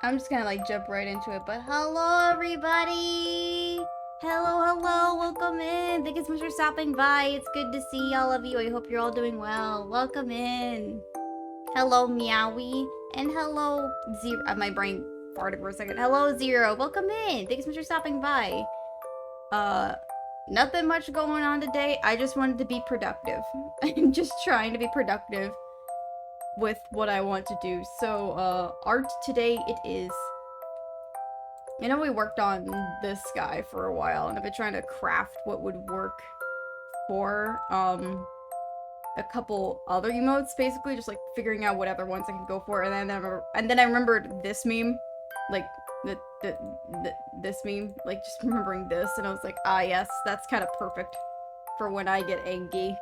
I'm just gonna like jump right into it, but hello everybody! Hello, welcome in! Thank you so much for stopping by. It's good to see all of you. I hope you're all doing well. Welcome in. Hello, Meowie. And hello, Zero. My brain farted for a second. Hello, Zero. Welcome in. Thank you so much for stopping by. Nothing much going on today. I just wanted to be productive. I'm just trying to be productive with what I want to do. So, art today it is. You know, we worked on this guy for a while, and I've been trying to craft what would work for, a couple other emotes, basically, just like figuring out what other ones I can go for, and then I remembered this meme, like, this meme, like, just remembering this, and I was like, ah, yes, that's kind of perfect for when I get angry.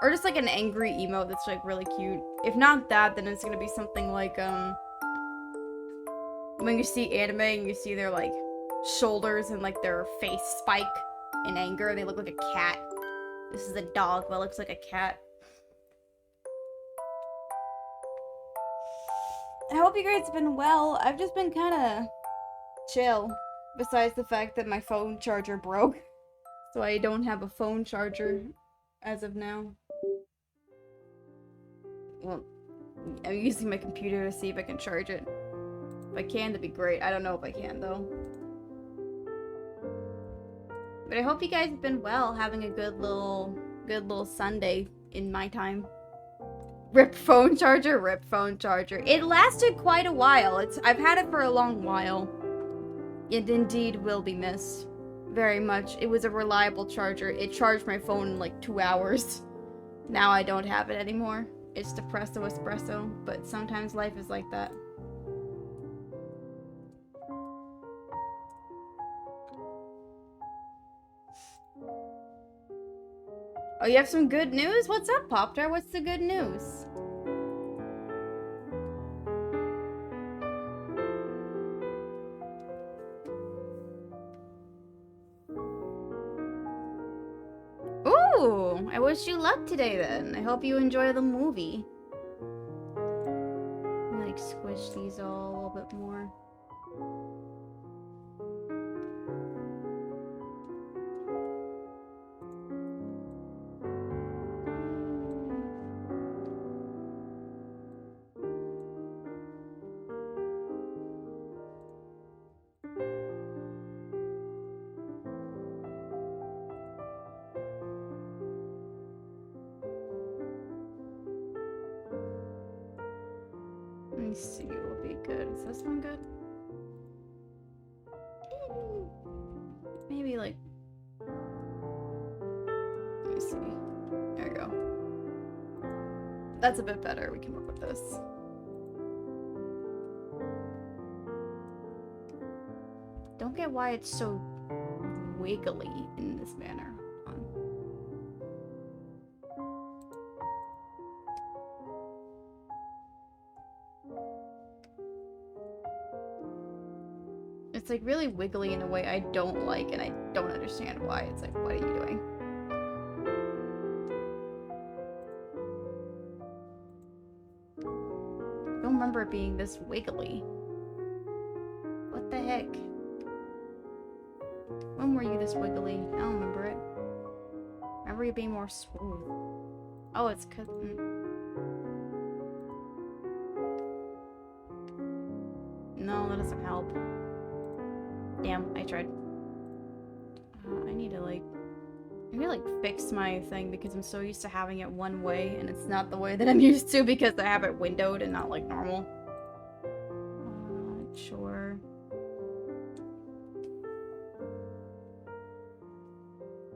Or just like an angry emote that's like really cute. If not that, then it's gonna be something like, when you see anime and you see their like shoulders and like their face spike in anger, they look like a cat. This is a dog that looks like a cat. I hope you guys have been well. I've just been kind of chill, besides the fact that my phone charger broke. So I don't have a phone charger as of now. Well, I'm using my computer to see if I can charge it. If I can, that'd be great. I don't know if I can, though. But I hope you guys have been well, having a good little Sunday in my time. Rip phone charger, rip phone charger. It lasted quite a while. I've had it for a long while. It indeed will be missed. Very much. It was a reliable charger. It charged my phone in like 2 hours. Now I don't have it anymore. It's depresso espresso, but sometimes life is like that. Oh, you have some good news? What's up, Pop-Tart? What's the good news? Ooh, I wish you luck today then. I hope you enjoy the movie. Like squish these all a little bit more. Let me see what would be good. Is this one good? Maybe like... Let me see. There we go. That's a bit better. We can work with this. Don't get why it's so wiggly in this manner. It's like really wiggly in a way I don't like, and I don't understand why. It's like, what are you doing? I don't remember it being this wiggly. What the heck? When were you this wiggly? I don't remember it. Remember you being more smooth. Oh, it's 'cause... No, that doesn't help. Damn, I tried. I need to, like... I need to, like, fix my thing because I'm so used to having it one way, and it's not the way that I'm used to because I have it windowed and not, like, normal. Sure.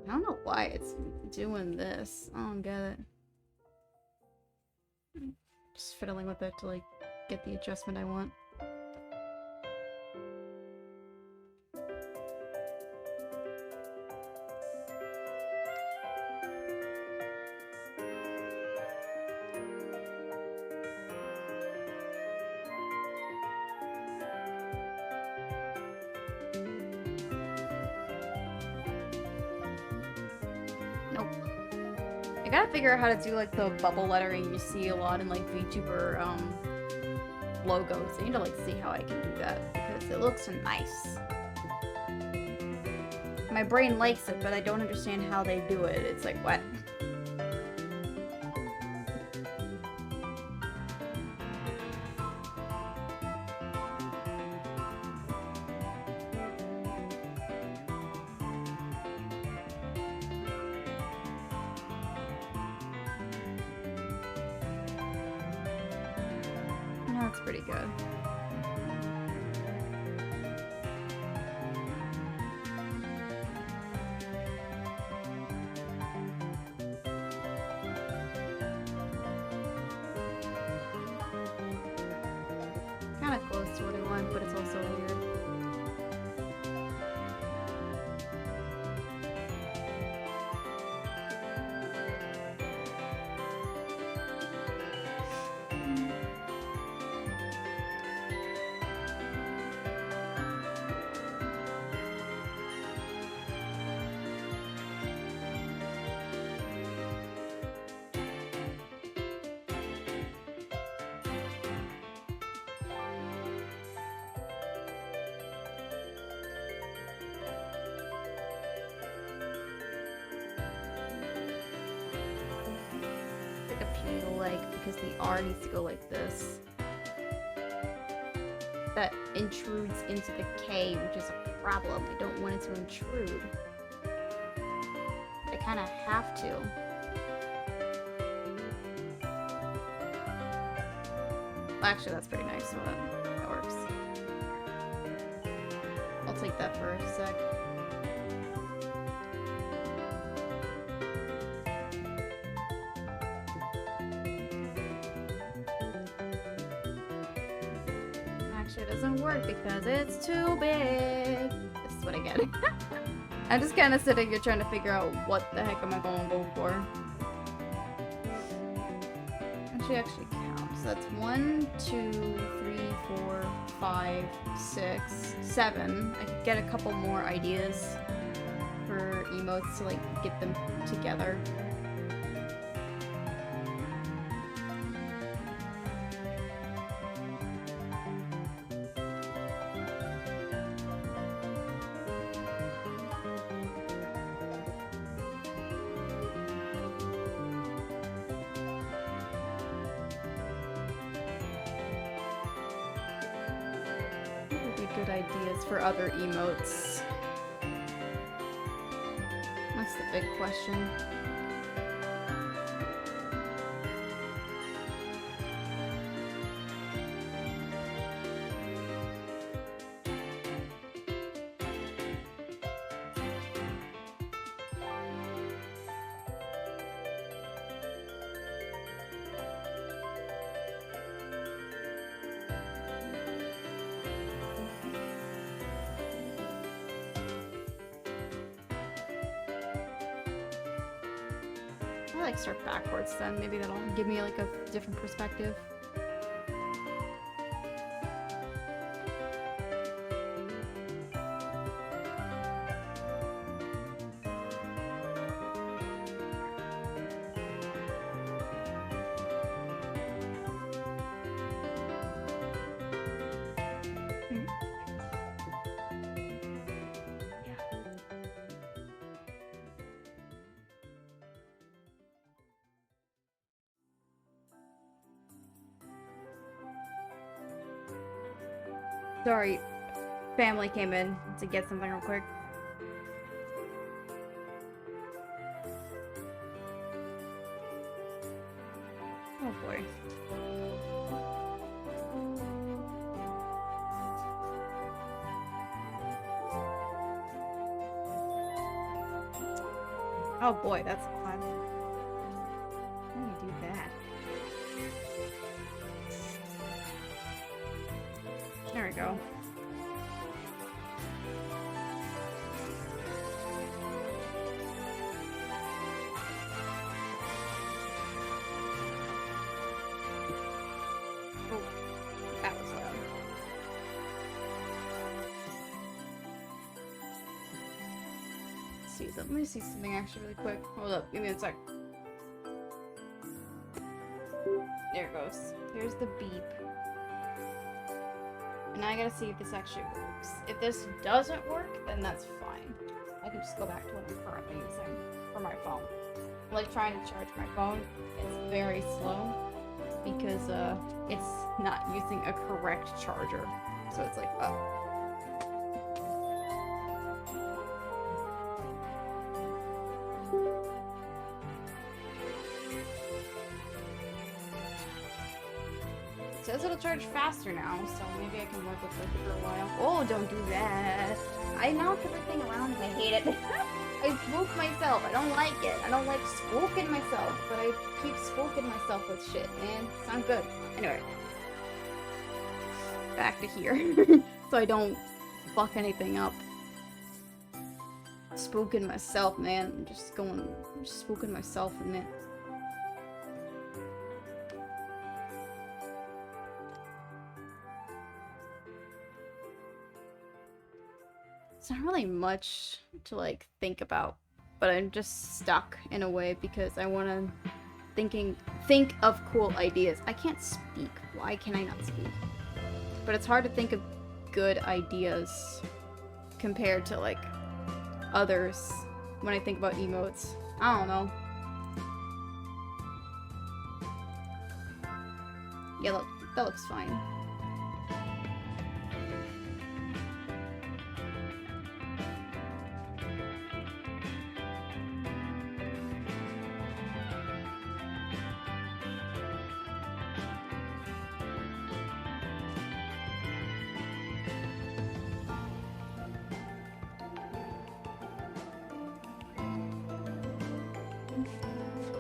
I don't know why it's doing this. I don't get it. Just fiddling with it to, like, get the adjustment I want. Nope. I gotta figure out how to do, like, the bubble lettering you see a lot in, like, VTuber, logos. I need to, like, see how I can do that, because it looks nice. My brain likes it, but I don't understand how they do it. It's like, what? That's pretty good. Kind of close to what I want, but it's also weird. Because the R needs to go like this. That intrudes into the K, which is a problem. I don't want it to intrude. I kind of have to. Well, actually, that's pretty nice, so that works. I'll take that for a sec. It doesn't work because it's too big. This is what I get. I'm just kind of sitting here trying to figure out what the heck am I going to go for. Actually count. So that's 1, 2, 3, 4, 5, 6, 7. I could get a couple more ideas for emotes to like get them together. Good ideas for other emotes. That's the big question. I'll like start backwards then. Maybe that'll give me like a different perspective. Sorry, family came in to get something real quick. Oh boy. Oh boy, that's fun. How do you do that? There we go. Oh, that was loud. Let me see something actually really quick. Hold up, give me a sec. There it goes. Here's the beep. And now I gotta see if this actually works. If this doesn't work, then that's fine. I can just go back to what I'm currently using for my phone. I'm like trying to charge my phone. It's very slow because it's not using a correct charger. So it's like, oh. It says it'll charge faster now, so maybe I can work with it for a while. Oh, don't do that. I mount everything around and I hate it. I spook myself. I don't like it. I don't like spooking myself, but I keep spooking myself with shit, man. Sound good. Anyway. Back to here. So I don't fuck anything up. Spooking myself, man. I'm just spooking myself in it. It's not really much to like think about, but I'm just stuck in a way because I want to think of cool ideas. I can't speak. Why can I not speak? But it's hard to think of good ideas compared to like others when I think about emotes. I don't know. Yeah, look, that looks fine.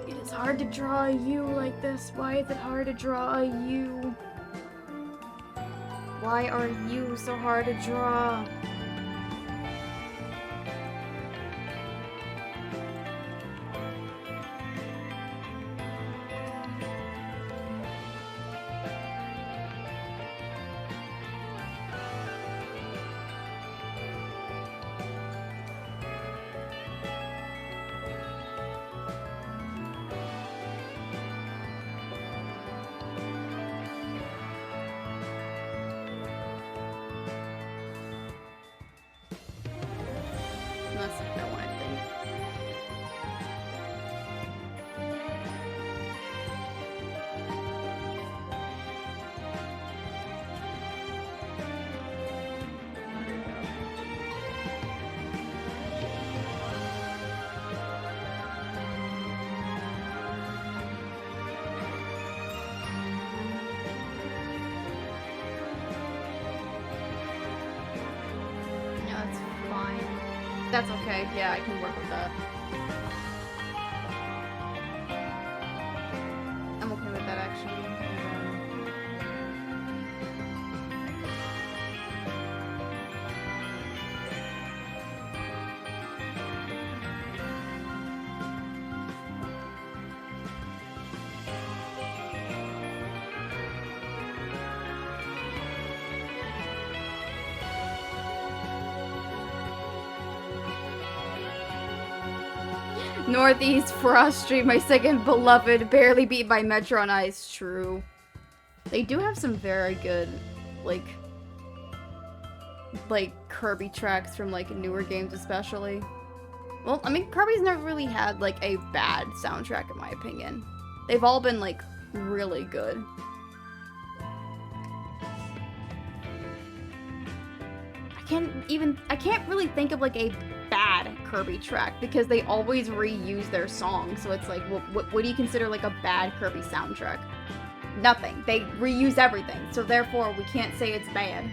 It's hard to draw a U like this. Why is it hard to draw a U? Why are you so hard to draw? Unless I don't want to think. No, that's fine. That's okay. Yeah, I can work with that. I'm okay with that, actually. Northeast Frost Street, my second beloved, barely beat by Metro on Ice. True. They do have some very good, like Kirby tracks from, like, newer games especially. Well, I mean, Kirby's never really had, like, a bad soundtrack in my opinion. They've all been, like, really good. I can't really think of like a bad Kirby track because they always reuse their songs. So it's like, what do you consider like a bad Kirby soundtrack? Nothing. They reuse everything. So therefore, we can't say it's bad.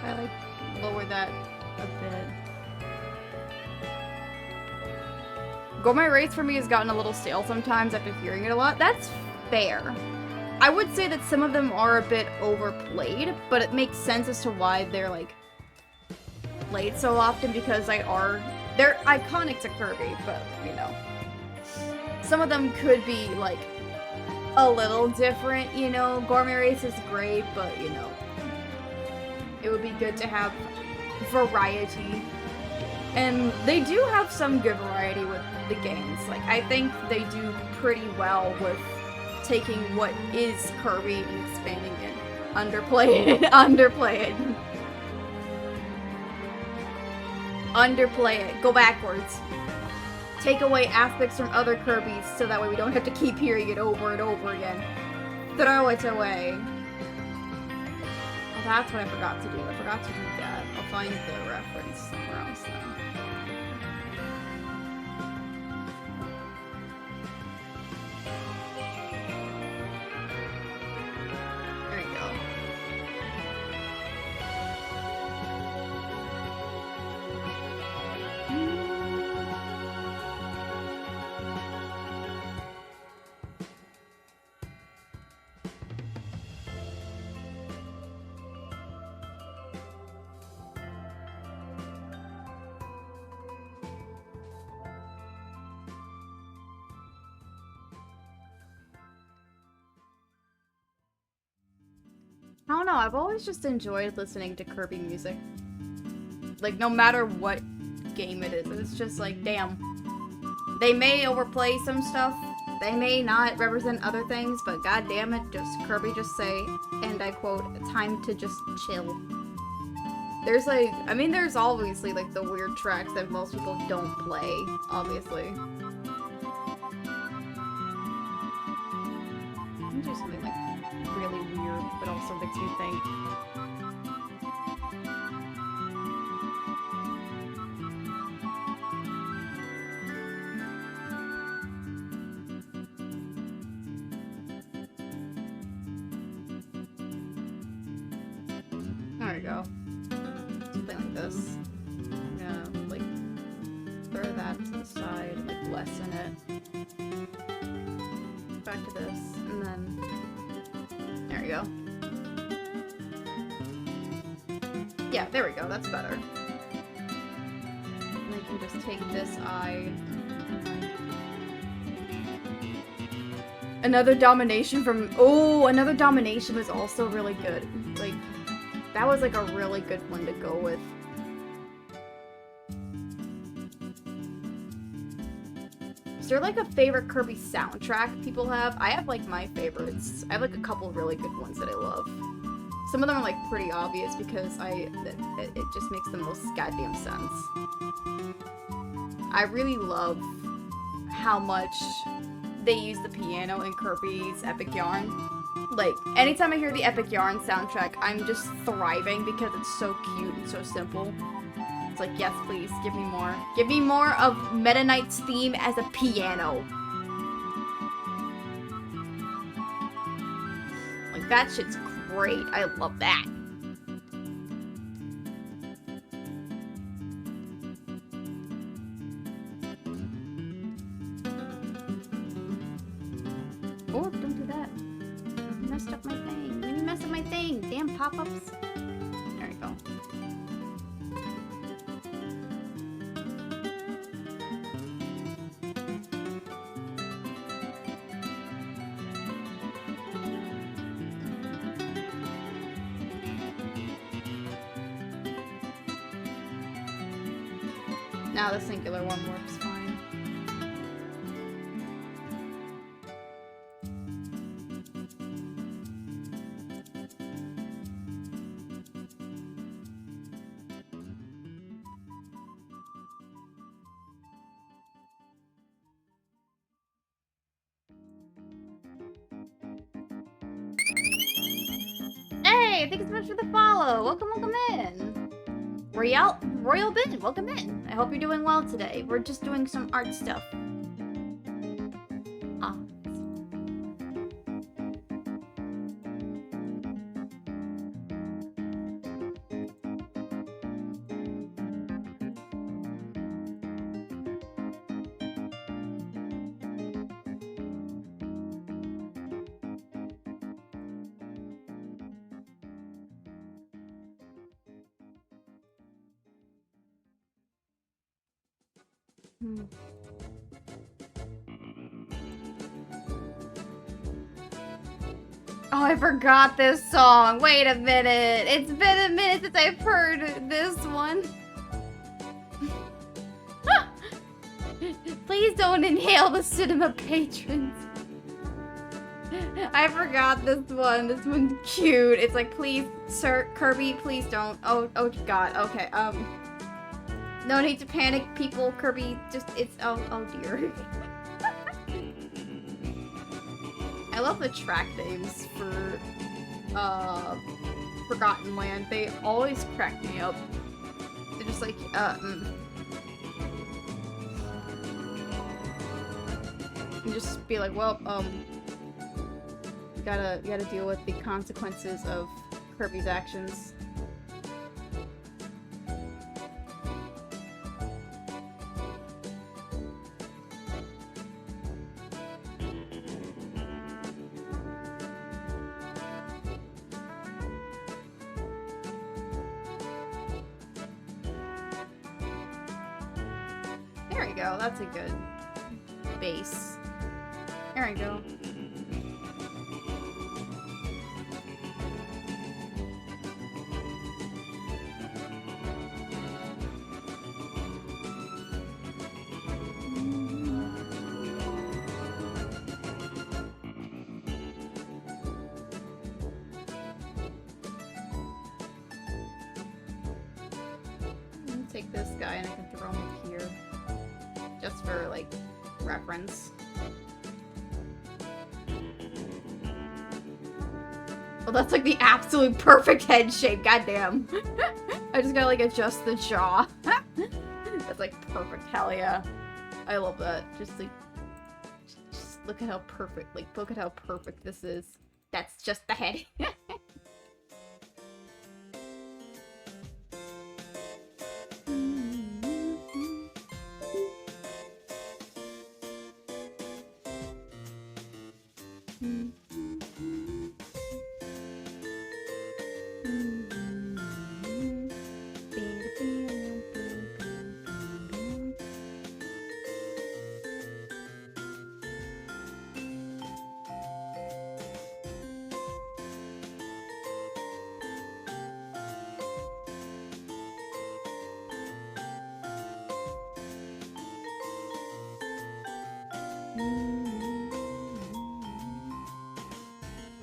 I like lower that a bit. Gourmet Race for me has gotten a little stale sometimes after hearing it a lot. That's fair. I would say that some of them are a bit overplayed, but it makes sense as to why they're like played so often because they're iconic to Kirby, but you know. Some of them could be like a little different, you know. Gourmet Race is great, but you know, it would be good to have variety. And they do have some good variety with the games. Like, I think they do pretty well with taking what is Kirby and expanding it. Underplay it. Underplay it. Underplay it. Go backwards. Take away aspects from other Kirbys so that way we don't have to keep hearing it over and over again. Throw it away. Oh, that's what I forgot to do. I forgot to do that. I'll find the reference somewhere else now. There you go. I don't know, I've always just enjoyed listening to Kirby music. Like, no matter what game it is, it's just like, damn. They may overplay some stuff, they may not represent other things, but god damn it, just Kirby just say, and I quote, time to just chill. There's like, I mean, there's obviously like the weird tracks that most people don't play, obviously. Let me do something like really weird, but also makes me think. There we go. Something like this. I'm gonna, like, throw that to the side, like, lessen it. Back to this, and then... There we go. Yeah, there we go, that's better. And I can just take this eye. Another domination from... Oh, another domination was also really good. Like, that was like a really good one to go with. Is there like a favorite Kirby soundtrack people have? I have like my favorites. I have like a couple really good ones that I love. Some of them are like pretty obvious because it just makes the most goddamn sense. I really love how much they use the piano in Kirby's Epic Yarn. Like, anytime I hear the Epic Yarn soundtrack, I'm just thriving because it's so cute and so simple. It's like, yes, please, give me more. Give me more of Meta Knight's theme as a piano. Like, that shit's great. I love that. Oh, don't do that. You messed up my thing. You messed up my thing. Damn pop-ups. There we go. Now the singular one works fine. Hey, thank you so much for the follow. Welcome, welcome in. Royal Bin, welcome in. I hope you're doing well today. We're just doing some art stuff. Ah. Oh, I forgot this song. Wait a minute. It's been a minute since I've heard this one. Please don't inhale the cinema patrons. I forgot this one. This one's cute. It's like, please, sir, Kirby, please don't. Oh God. Okay. No need to panic, people. Kirby, just oh dear. I love the track names for Forgotten Land. They always crack me up. They're just like you just be like, well, you gotta deal with the consequences of Kirby's actions. There we go, that's a good base. There we go. Take this guy and I can throw him up here. Just for, like, reference. Well, that's like the absolute perfect head shape, goddamn. I just gotta, like, adjust the jaw. That's, like, perfect, hell yeah. I love that. Just, like, just look at how perfect, like, look at how perfect this is. That's just the head.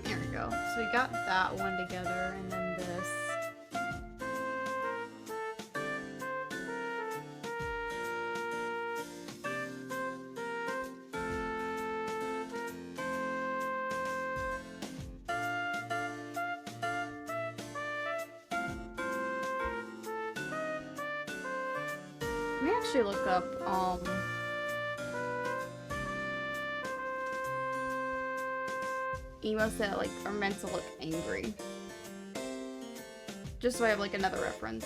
There we go. So we got that one together, and then this. Let me actually look up, emotes that, like, are meant to look angry. Just so I have, like, another reference.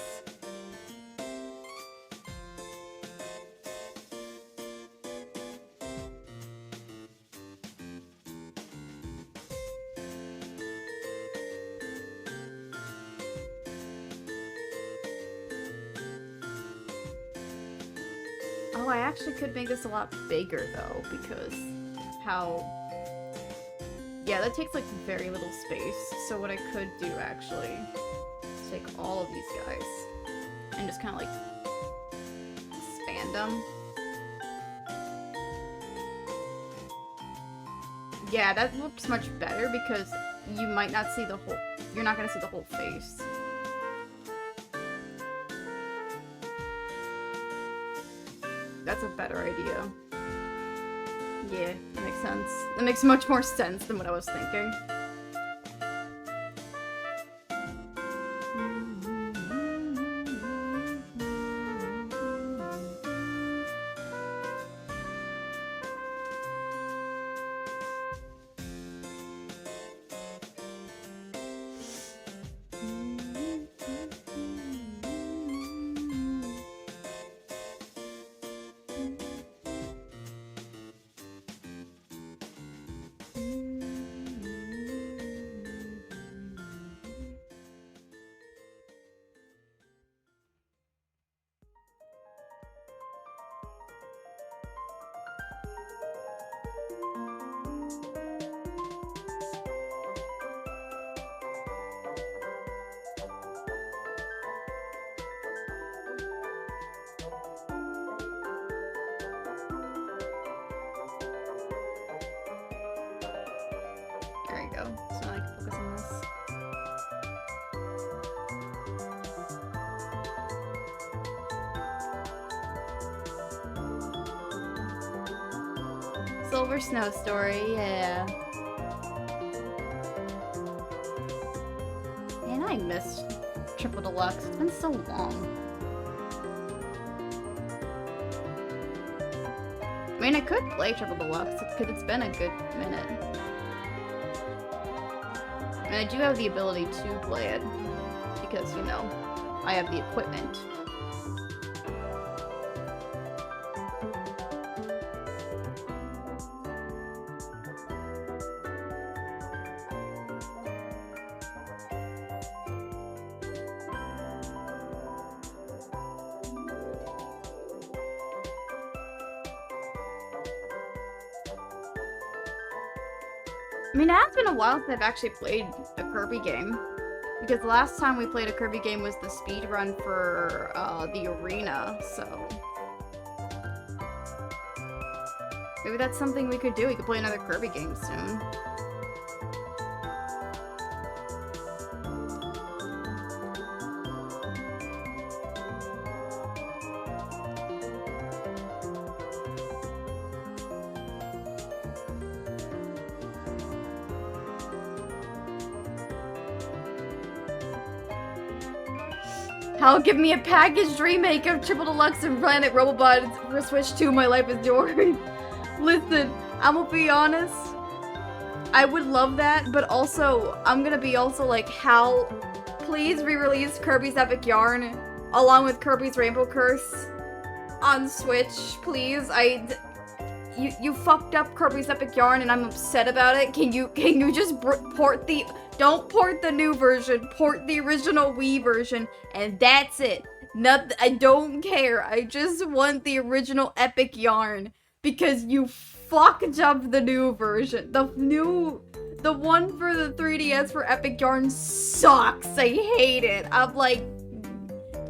Oh, I actually could make this a lot bigger, though, because how... Yeah, that takes, like, very little space. So what I could do, actually, is take all of these guys and just kind of, like, expand random. Yeah, that looks much better because you might not see the whole... You're not gonna see the whole face. That's a better idea. Yeah, that makes sense. That makes much more sense than what I was thinking. There you go. So now I can focus on this. Silver Snow Story, yeah. Man, I missed Triple Deluxe. It's been so long. I mean, I could play Triple Deluxe because it's been a good minute. And I do have the ability to play it because, you know, I have the equipment. I mean, it has been a while since I've actually played a Kirby game. Because the last time we played a Kirby game was the speedrun for the arena, so... Maybe that's something we could do. We could play another Kirby game soon. Hell, give me a packaged remake of Triple Deluxe and Planet Robobot for Switch 2. My life is yours. Listen, I'm gonna be honest. I would love that, but also, I'm gonna be also like, Hal, please re-release Kirby's Epic Yarn along with Kirby's Rainbow Curse on Switch, please. You fucked up Kirby's Epic Yarn and I'm upset about it. Can you just port the... Don't port the new version, port the original Wii version, and that's it. I don't care. I just want the original Epic Yarn because you fucked up the new version. The one for the 3DS for Epic Yarn sucks. I hate it. I'm like,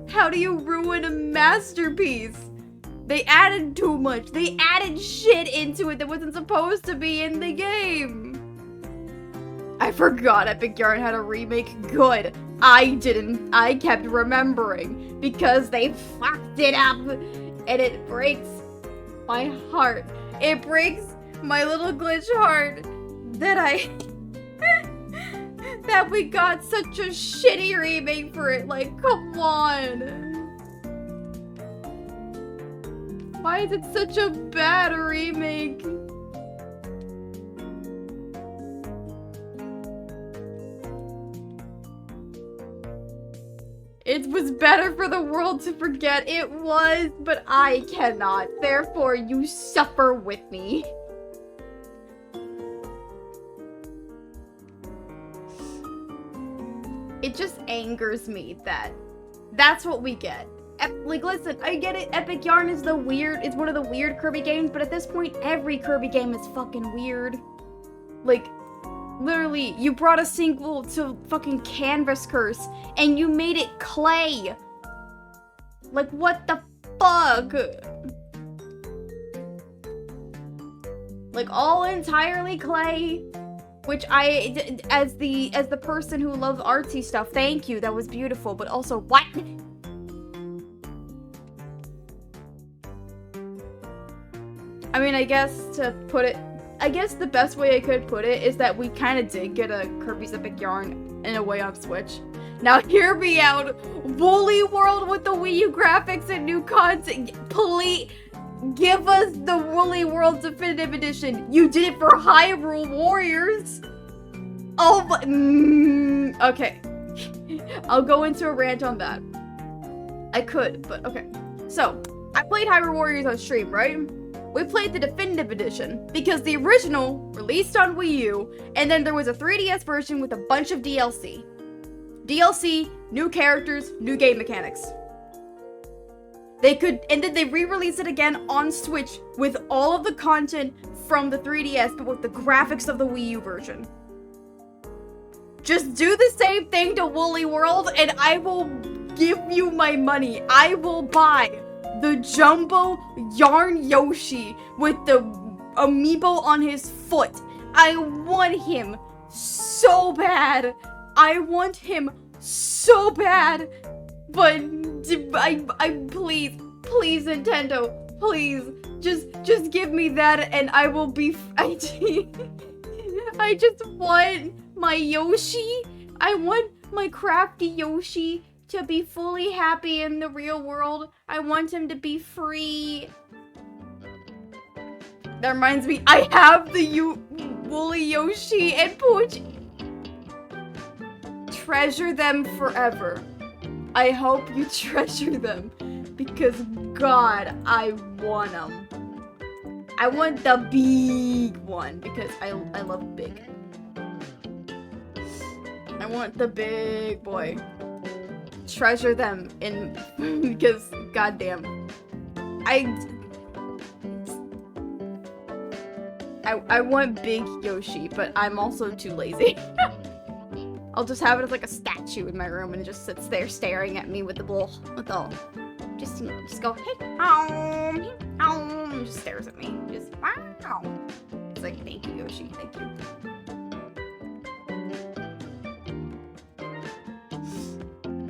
how do you ruin a masterpiece? They added too much. They added shit into it that wasn't supposed to be in the game. I forgot Epic Yarn had a remake. Good. I didn't. I kept remembering because they fucked it up. And it breaks my heart. It breaks my little glitch heart that that we got such a shitty remake for it. Like, come on. Why is it such a bad remake? It was better for the world to forget. It was, but I cannot. Therefore, you suffer with me. It just angers me that that's what we get. Like, listen, I get it. Epic Yarn is it's one of the weird Kirby games, but at this point, every Kirby game is fucking weird. Like, literally, you brought a sequel to fucking Canvas Curse, and you made it clay. Like, what the fuck? Like, all entirely clay? Which as the person who loves artsy stuff, thank you, that was beautiful, but also, what? I mean, I guess the best way I could put it is that we kind of did get a Kirby's Epic Yarn in a way on Switch. Now hear me out, Woolly World with the Wii U graphics and new content, please give us the Woolly World Definitive Edition. You did it for Hyrule Warriors. Oh, okay. I'll go into a rant on that. I could, but okay. So, I played Hyrule Warriors on stream, right? We played the Definitive Edition, because the original released on Wii U, and then there was a 3DS version with a bunch of DLC. DLC, new characters, new game mechanics. And then they re-released it again on Switch with all of the content from the 3DS, but with the graphics of the Wii U version. Just do the same thing to Woolly World, and I will give you my money. I will buy the Jumbo Yarn Yoshi with the amiibo on his foot. I want him so bad. I want him so bad. But I please Nintendo, please just give me that and I will be I just want my Yoshi. I want my crafty Yoshi to be fully happy in the real world. I want him to be free. That reminds me, I have the Woolly Yoshi and Pooch. Treasure them forever. I hope you treasure them, because God, I want them. I want the big one, because I love big. I want the big boy. Treasure them because goddamn. I want big Yoshi, but I'm also too lazy. I'll just have it as like a statue in my room and it just sits there staring at me with the little, just go, hey, and just stares at me. Just, wow. It's like, thank you, Yoshi, thank you.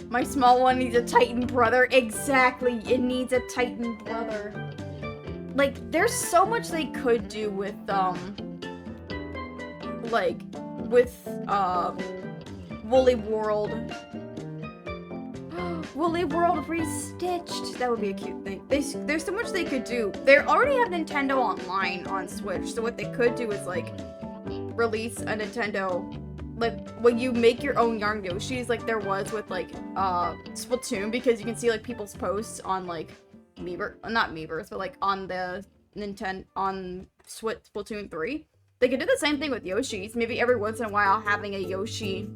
My small one needs a Titan brother. Exactly, it needs a Titan brother. Like, there's so much they could do with, Woolly World. Woolly World restitched. That would be a cute thing. There's so much they could do. They already have Nintendo Online on Switch, so what they could do is, like, release a Nintendo, like, when you make your own Yarn Yoshis, like there was with, like, Splatoon, because you can see, like, people's posts on, like, not Miiverse, but, like, on the on Splatoon 3. They could do the same thing with Yoshis. Maybe every once in a while having a Yoshi,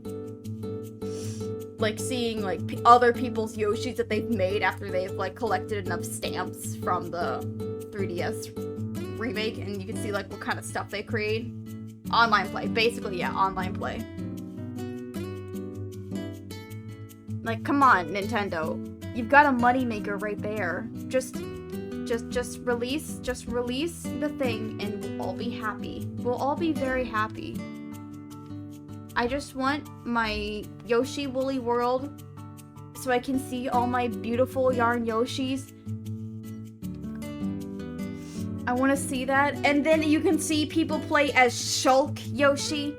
like, seeing, like, other people's Yoshis that they've made after they've, like, collected enough stamps from the 3DS remake, and you can see, like, what kind of stuff they create. Online play. Basically, yeah, online play. Like, come on, Nintendo. You've got a moneymaker right there. Just release the thing and we'll all be happy. We'll all be very happy. I just want my Yoshi Woolly World so I can see all my beautiful Yarn Yoshis. I want to see that. And then you can see people play as Shulk Yoshi.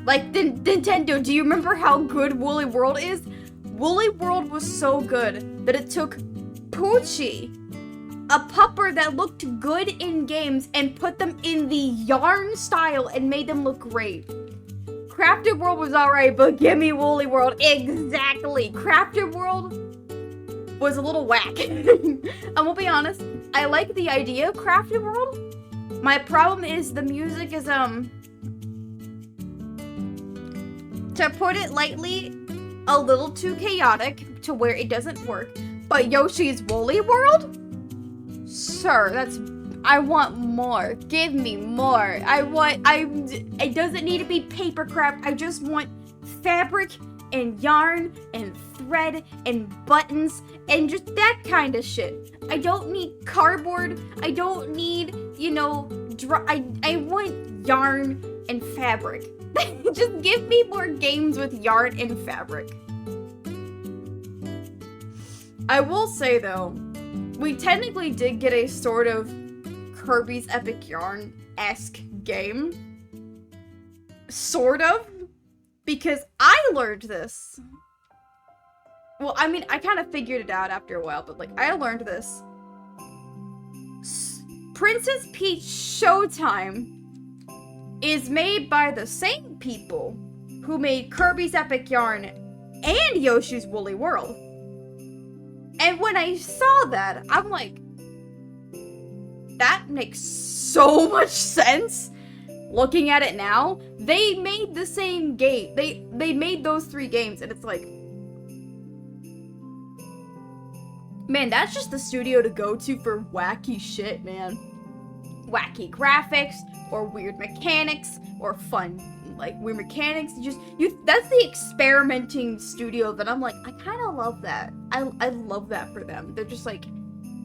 Like, Nintendo, do you remember how good Woolly World is? Woolly World was so good that it took Poochie, a pupper that looked good in games, and put them in the yarn style and made them look great. Crafted World was alright, but give me Woolly World. Exactly. Crafted World was a little whack. I won't be honest. I like the idea of Crafted World. My problem is the music is, to put it lightly, a little too chaotic to where it doesn't work. But Yoshi's Woolly World? Sir, I want more. Give me more. It doesn't need to be paper craft. I just want fabric and yarn and thread and buttons and just that kind of shit. I don't need cardboard. I don't need, you know, I want yarn and fabric. Just give me more games with yarn and fabric. I will say though, we technically did get a sort of Kirby's Epic Yarn-esque game. Sort of. Because I learned this. Well, I mean, I kind of figured it out after a while, but like, I learned this. Princess Peach Showtime is made by the same people who made Kirby's Epic Yarn and Yoshi's Woolly World. And when I saw that, I'm like, that makes so much sense. Looking at it now, they made the same game. They made those 3 games, and it's like, man, that's just the studio to go to for wacky shit, man. Wacky graphics, or weird mechanics, or fun, like, weird mechanics. That's the experimenting studio that I'm like, I kind of love that. I love that for them. They're just like,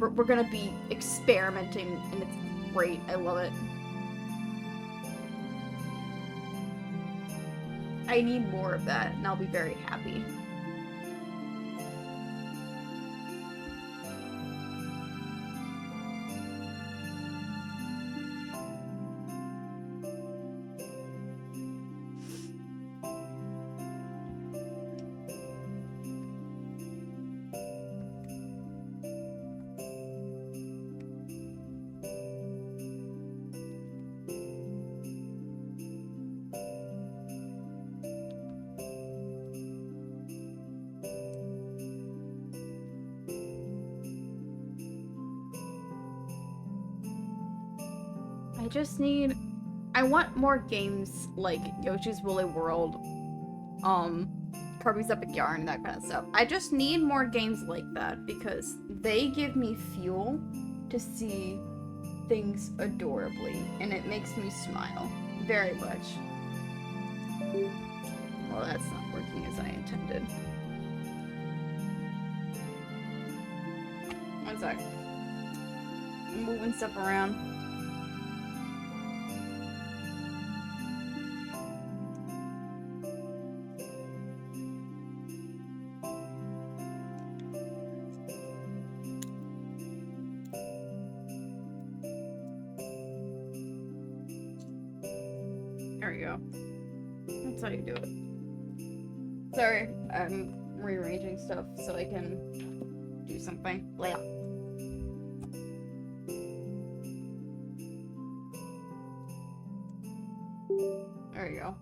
we're gonna be experimenting, and it's great. I love it. I need more of that, and I'll be very happy. I want more games like Yoshi's Woolly World, Kirby's Epic Yarn, that kind of stuff. I just need more games like that because they give me fuel to see things adorably, and it makes me smile very much. Well, that's not working as I intended. One sec. I'm moving stuff around. There we go. That's how you do it. Sorry, I'm rearranging stuff so I can do something. Blah. There you go.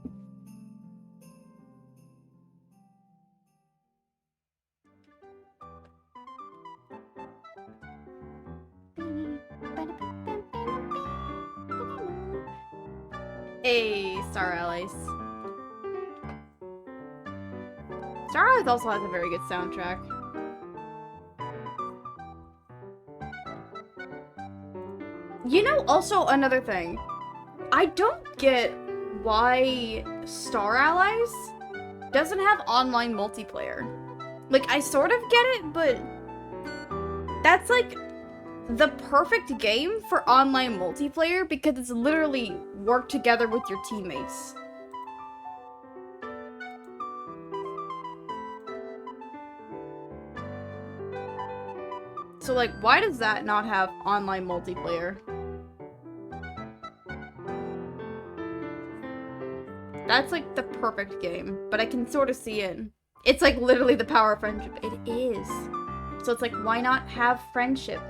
Hey, Star Allies. Star Allies also has a very good soundtrack. You know, also another thing. I don't get why Star Allies doesn't have online multiplayer. Like, I sort of get it, but that's like the perfect game for online multiplayer because it's literally work together with your teammates. So, like, why does that not have online multiplayer? That's, like, the perfect game, but I can sort of see it. It's, like, literally the power of friendship. It is. So it's like, why not have friendship?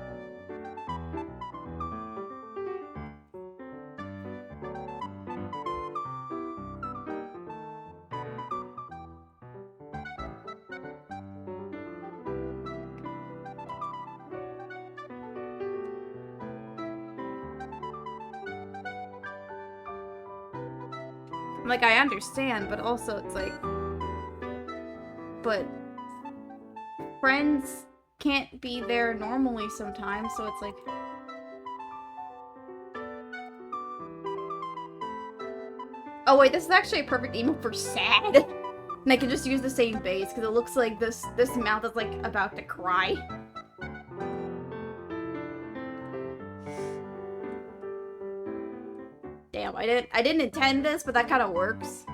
Like, I understand, but also it's like, but friends can't be there normally sometimes, so it's like, oh wait, this is actually a perfect email for sad. And I can just use the same base because it looks like this mouth is like about to cry. Damn, I didn't intend this, but that kind of works.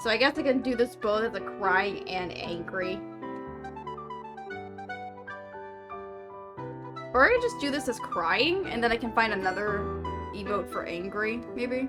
So I guess I can do this both as a crying and angry. Or I could just do this as crying, and then I can find another emote for angry, maybe?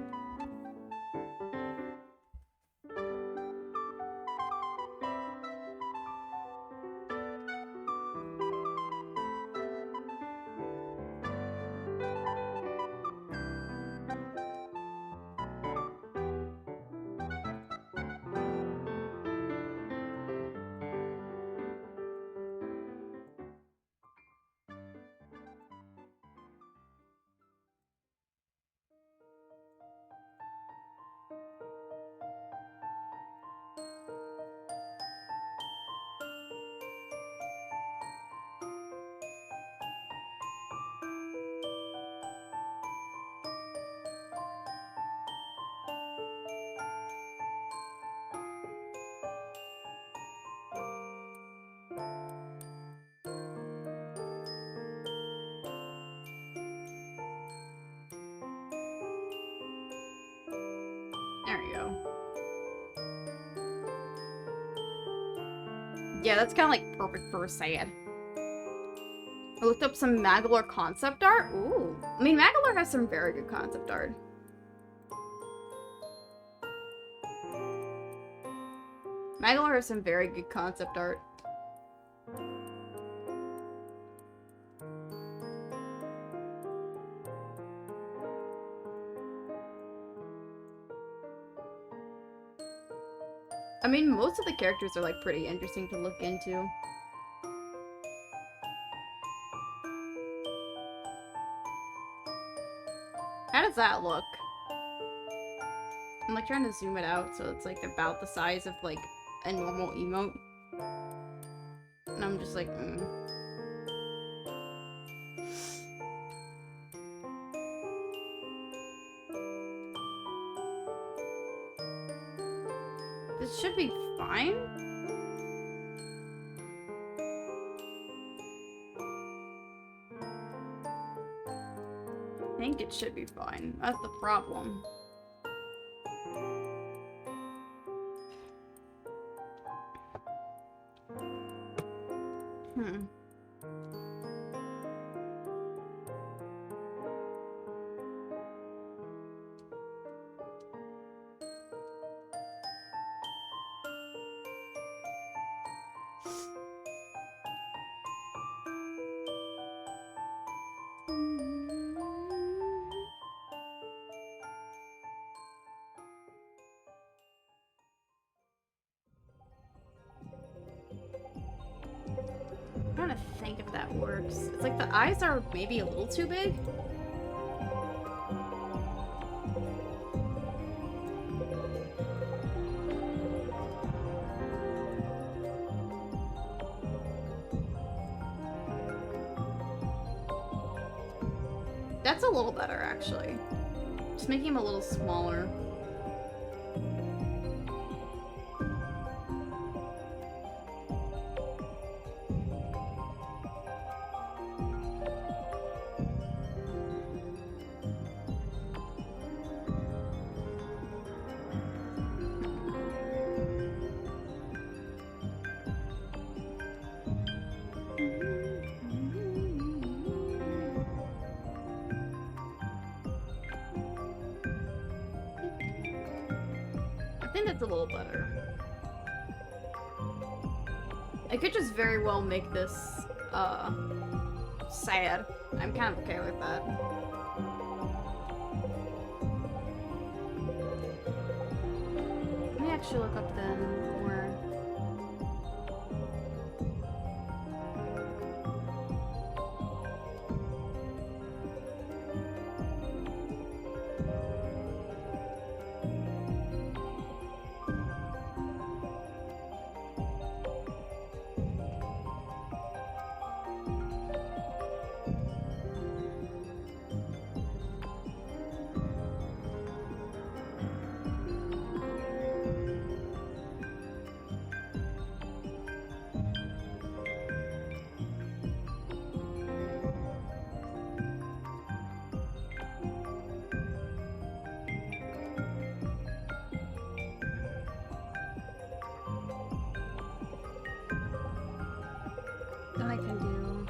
There we go. Yeah, that's kind of like perfect for a sad. I looked up some Magalore concept art. Ooh. I mean, Magalore has some very good concept art. Magalore has some very good concept art. I mean, most of the characters are like pretty interesting to look into. How does that look? I'm like trying to zoom it out so it's like about the size of like a normal emote. And I'm just like, This should be fine. I think it should be fine. That's the problem. I'm trying to think if that works. It's like the eyes are maybe a little too big. That's a little better, actually. Just making him a little smaller. I think that's a little better. I could just very well make this, sad. I'm kind of okay with that. Let me actually look up then where... Then I can do...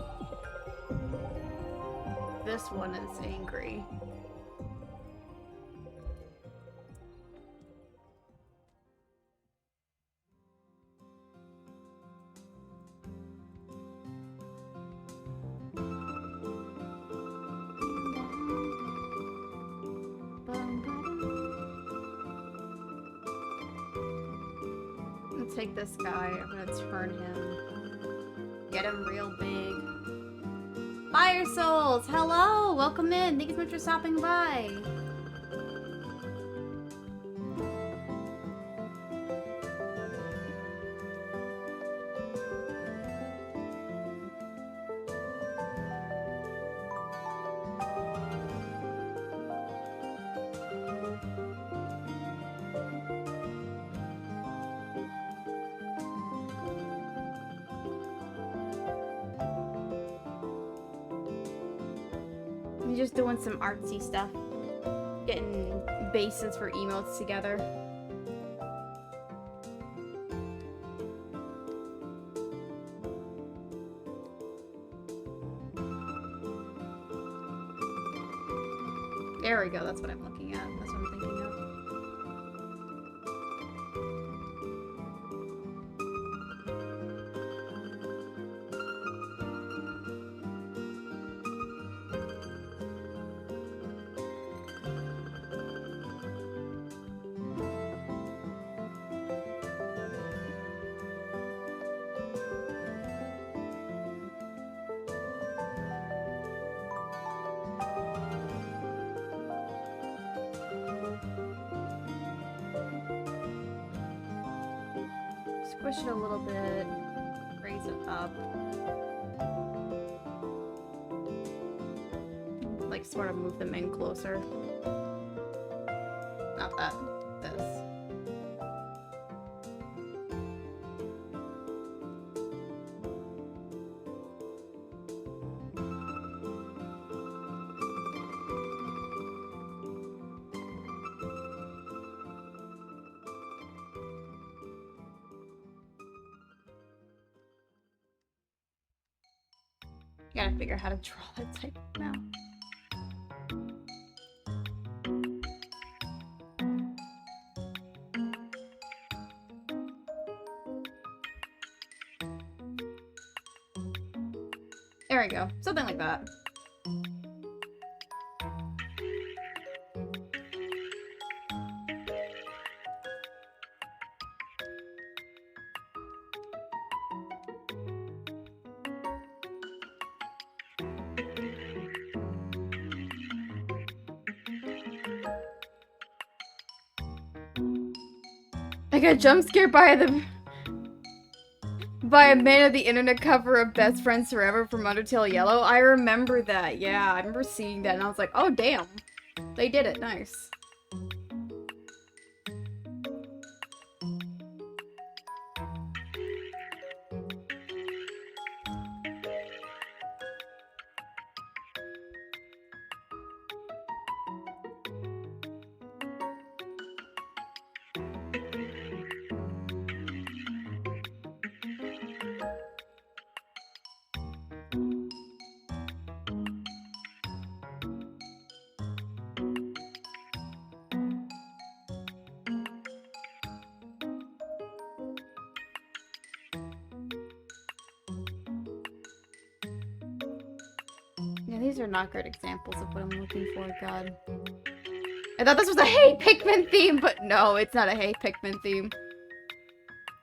This one is angry. Take this guy, I'm gonna turn him. Get him real big. Fire Souls! Hello! Welcome in! Thank you so much for stopping by! I'm just doing some artsy stuff. Getting bases for emotes together. There we go, that's what I'm looking at. That's what I'm thinking of. Squish it a little bit, raise it up. Like sort of move them in closer. Not that, this. Gotta figure out how to draw that type now. There we go. Something like that. I got jump scared by a man of the internet cover of Best Friends Forever from Undertale Yellow. I remember that. Yeah, I remember seeing that and I was like, oh damn. They did it. Nice. Yeah, these are not good examples of what I'm looking for, God. I thought this was a Hey Pikmin theme, but no, it's not a Hey Pikmin theme.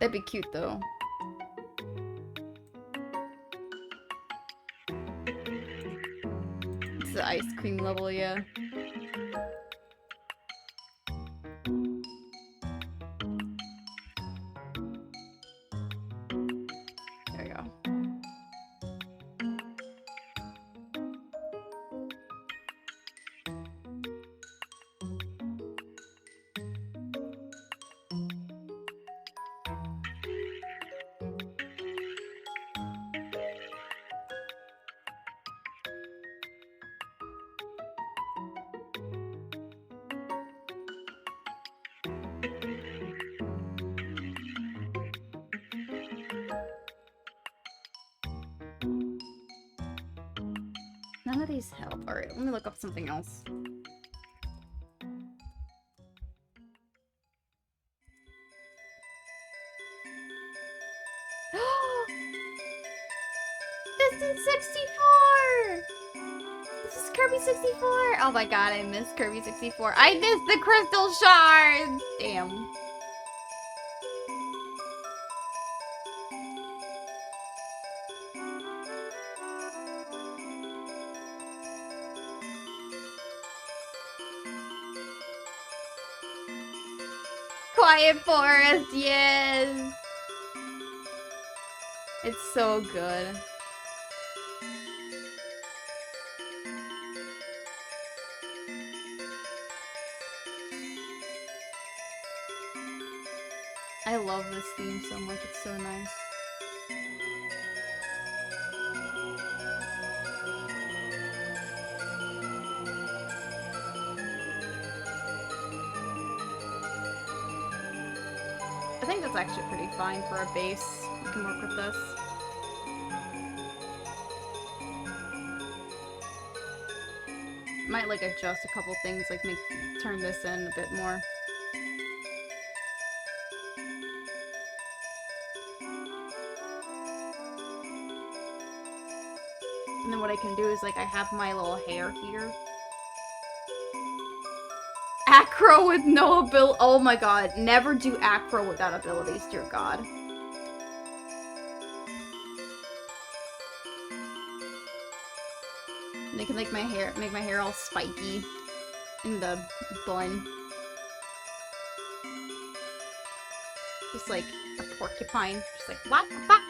That'd be cute, though. It's the ice cream level, yeah. There we go. None of these help. Alright, let me look up something else. This is 64! This is Kirby 64! Oh my god, I missed Kirby 64. I missed the crystal shards! Damn. Quiet Forest, yes! It's so good. I love this theme so much, it's so nice. I think that's actually pretty fine for a base. You can work with this. Might like adjust a couple things, like turn this in a bit more. And then what I can do is like I have my little hair here. Acro with no ability. Oh my god, never do acro without abilities, dear god. They can make my hair all spiky in the bun. Just like a porcupine. Just like, what the fuck?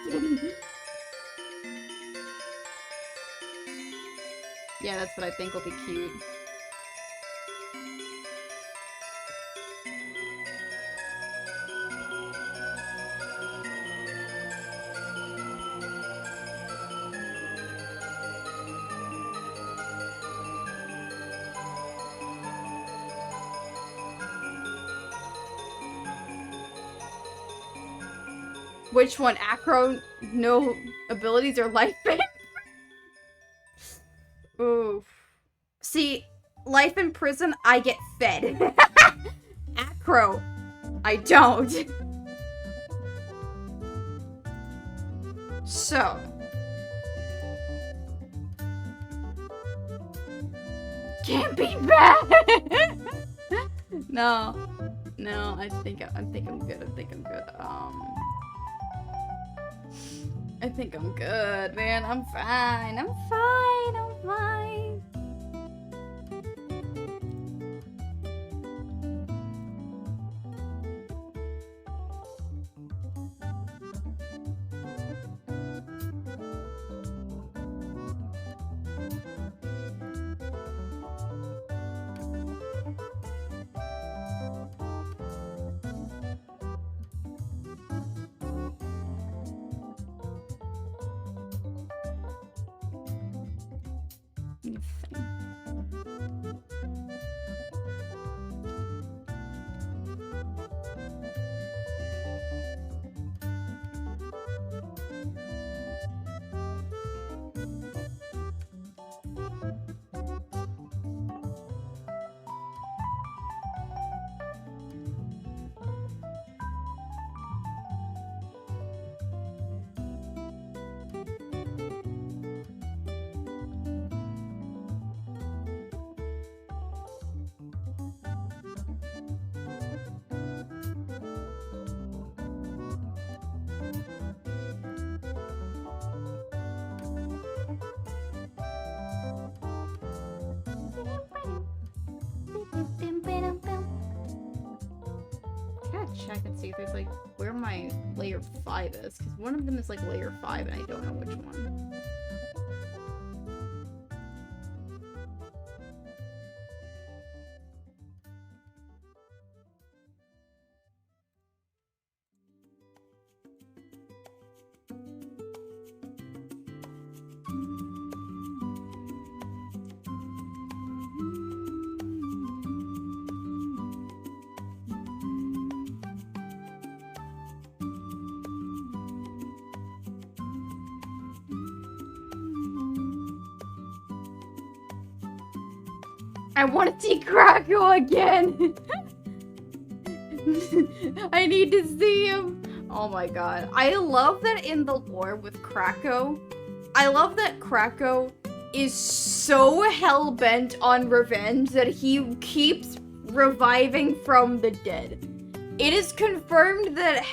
Yeah, that's what I think will be cute. Which one? Acro, no abilities, or life ban? Oof. See, life in prison, I get fed. Acro, I don't. So. Can't be bad! No. No, I think I'm good. I think I'm good, man. I'm fine. I'm fine. Check and see if there's like where my layer 5 is, because one of them is like layer 5 and I don't know which one. I want to see Krakow again. I need to see him. Oh my god. I love that in the lore with Krakow. I love that Krakow is so hell-bent on revenge that he keeps reviving from the dead. It is confirmed that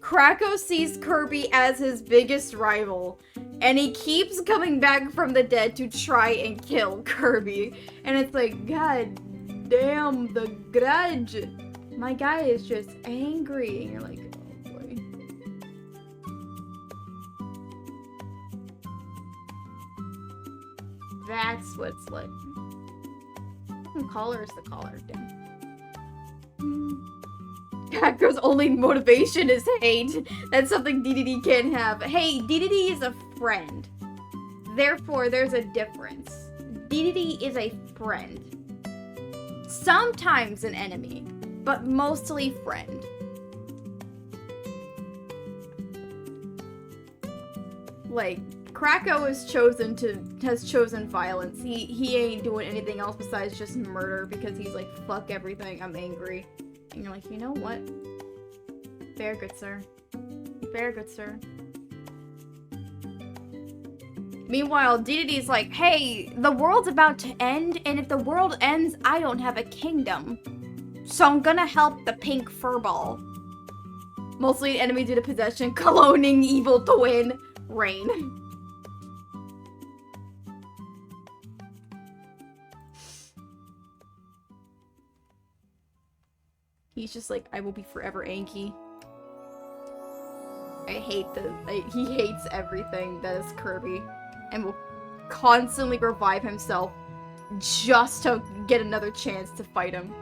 Krakow sees Kirby as his biggest rival, and he keeps coming back from the dead to try and kill Kirby. And it's like, god damn, the grudge. My guy is just angry. And you're like, oh boy. That's what's like. Collar is the collar, damn. Krakow's only motivation is hate. That's something DDD can't have. Hey, DDD is a friend. Therefore, there's a difference. DDD is a friend. Sometimes an enemy, but mostly friend. Like, Krakow has chosen violence. He ain't doing anything else besides just murder because he's like, fuck everything, I'm angry. And you're like, you know what? Very good, sir. Very good, sir. Meanwhile, DDD's like, hey, the world's about to end, and if the world ends, I don't have a kingdom. So I'm gonna help the pink furball. Mostly an enemy due to possession, cloning evil twin, Rain. He's just like, I will be forever Anki. He hates everything that is Kirby. And will constantly revive himself just to get another chance to fight him.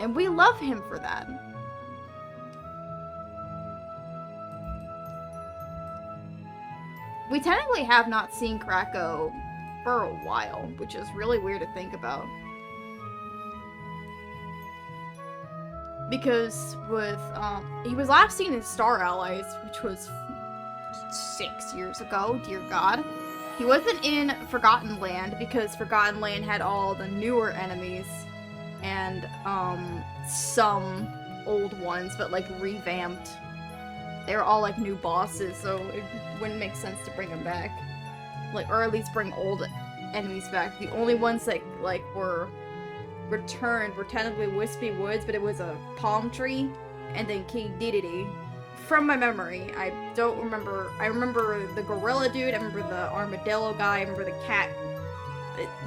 And we love him for that. We technically have not seen Krakow for a while, which is really weird to think about. Because with, he was last seen in Star Allies, which was 6 years ago, dear god. He wasn't in Forgotten Land, because Forgotten Land had all the newer enemies, and, some old ones, but, like, revamped. They were all, like, new bosses, so it wouldn't make sense to bring them back. Like, or at least bring old enemies back. The only ones that, like, were returned were technically Wispy Woods, but it was a palm tree, and then King Dedede. From my memory, I don't remember. I remember the gorilla dude, I remember the armadillo guy, I remember the cat.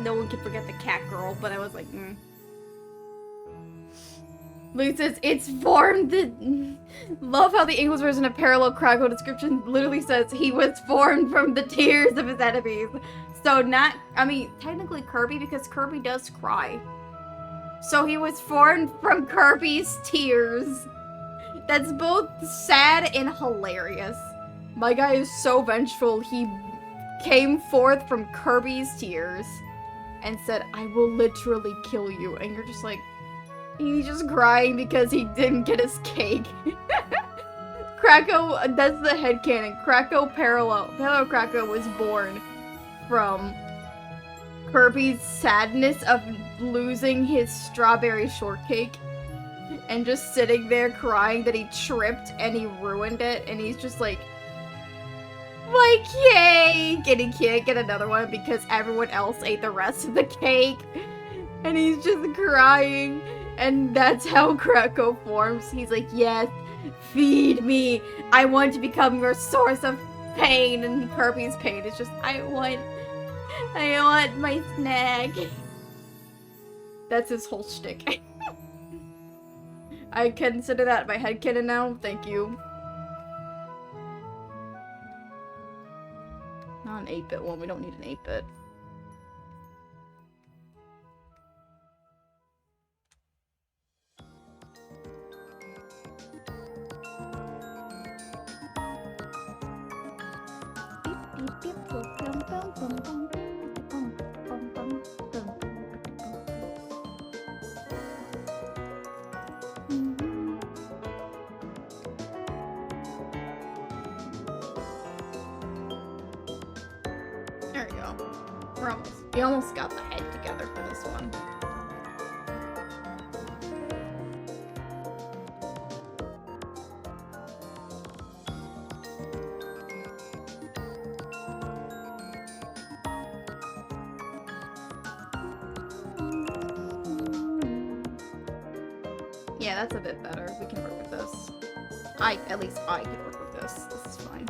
No one can forget the cat girl, but I was like, Luke says, it's formed. Love how the English version of Parallel Krakow description literally says he was formed from the tears of his enemies. So not, I mean, technically Kirby, because Kirby does cry. So he was formed from Kirby's tears. That's both sad and hilarious. My guy is so vengeful, he came forth from Kirby's tears and said, I will literally kill you. And you're just like, he's just crying because he didn't get his cake. Krakow, that's the headcanon. Parallel Krakow was born from Kirby's sadness of losing his strawberry shortcake and just sitting there crying that he tripped and he ruined it, and he's just like, my cake! And he can't get another one because everyone else ate the rest of the cake. And he's just crying. And that's how Krakow forms. He's like, yes, feed me. I want to become your source of pain. And Kirby's pain is just, I want my snack. That's his whole shtick. I consider that my headcanon now. Thank you. Not an 8-bit one. We don't need an 8-bit. There we go. We almost got the head together for this one. Yeah, that's a bit better. We can work with this. At least I can work with this. This is fine.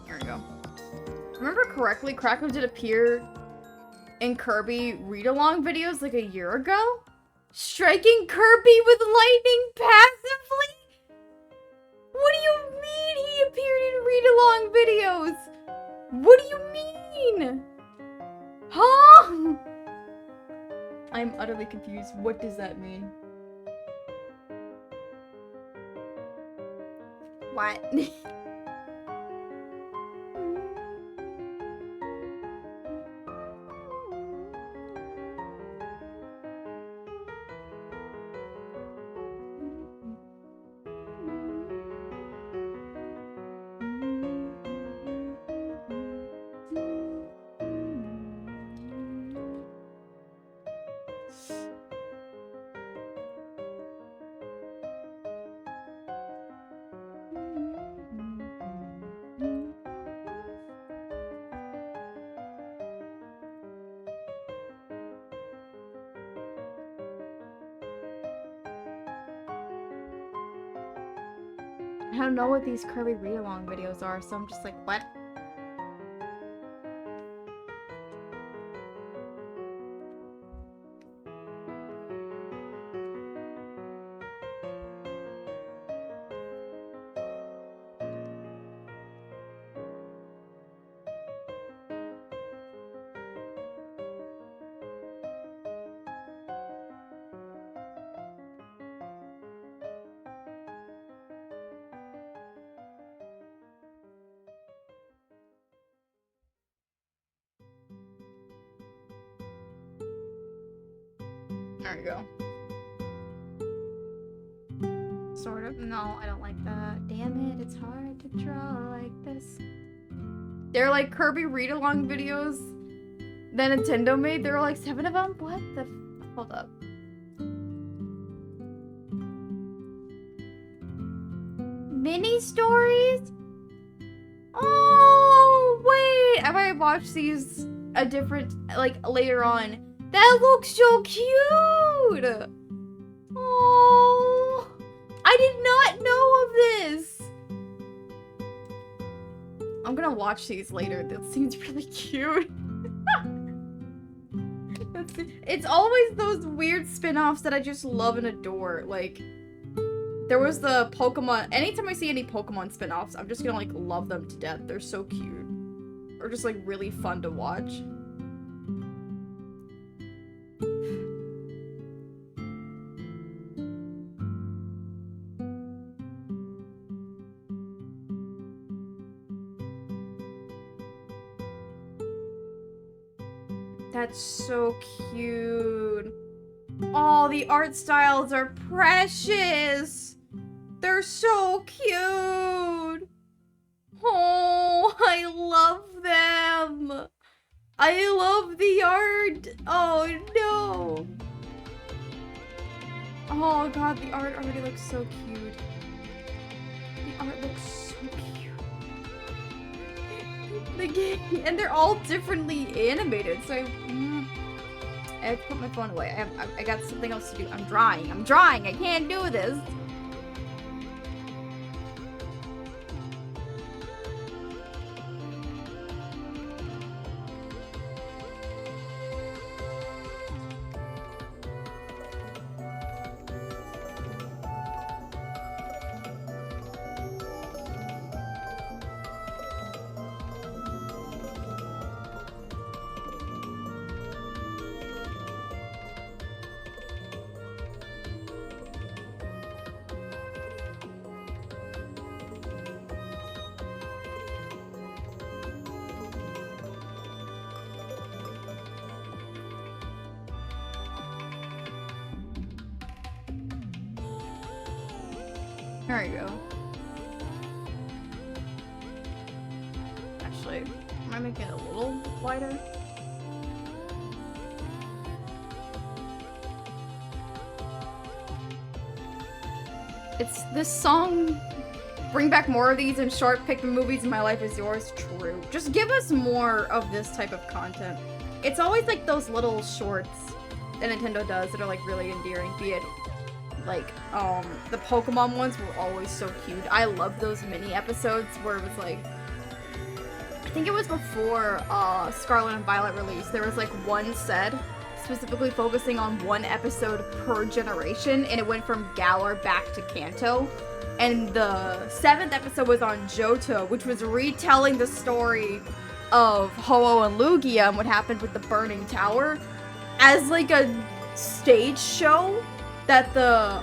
There we go. Remember correctly, Cracker did appear in Kirby read-along videos like a year ago? Striking Kirby with lightning passively? What do you mean he appeared in read-along videos? What do you mean? Huh? I'm utterly confused. What does that mean? What? I don't know what these Kirby read-along videos are, so I'm just like, what? There we go. Sort of. No, I don't like that. Damn it, it's hard to draw like this. They're like Kirby read-along videos that Nintendo made. There were like 7 of them? What the hold up. Mini stories? Oh, wait. I might watch these a different, like, later on. That looks so cute! Oh, I did not know of this! I'm gonna watch these later. That seems really cute. It's always those weird spin-offs that I just love and adore. Like, there was the Pokemon. Anytime I see any Pokemon spin-offs, I'm just gonna, like, love them to death. They're so cute. Or just, like, really fun to watch. That's so cute. Oh, the art styles are precious. They're so cute. Oh, I love them. I love the art. Oh, no. Oh, God, the art already looks so cute. The art looks so cute. And they're all differently animated, so I have to put my phone away. I got something else to do. I'm drawing. I can't do this. There you go. Actually, am I making it a little wider? It's this song. Bring back more of these in short Pikmin movies and My Life is Yours. True. Just give us more of this type of content. It's always like those little shorts that Nintendo does that are like really endearing. Be it like the Pokemon ones were always so cute. I love those mini episodes where it was like, I think it was before Scarlet and Violet released. There was like one set specifically focusing on one episode per generation, and it went from Galar back to Kanto. And the 7th episode was on Johto, which was retelling the story of Ho-Oh and Lugia and what happened with the Burning Tower as like a stage show that the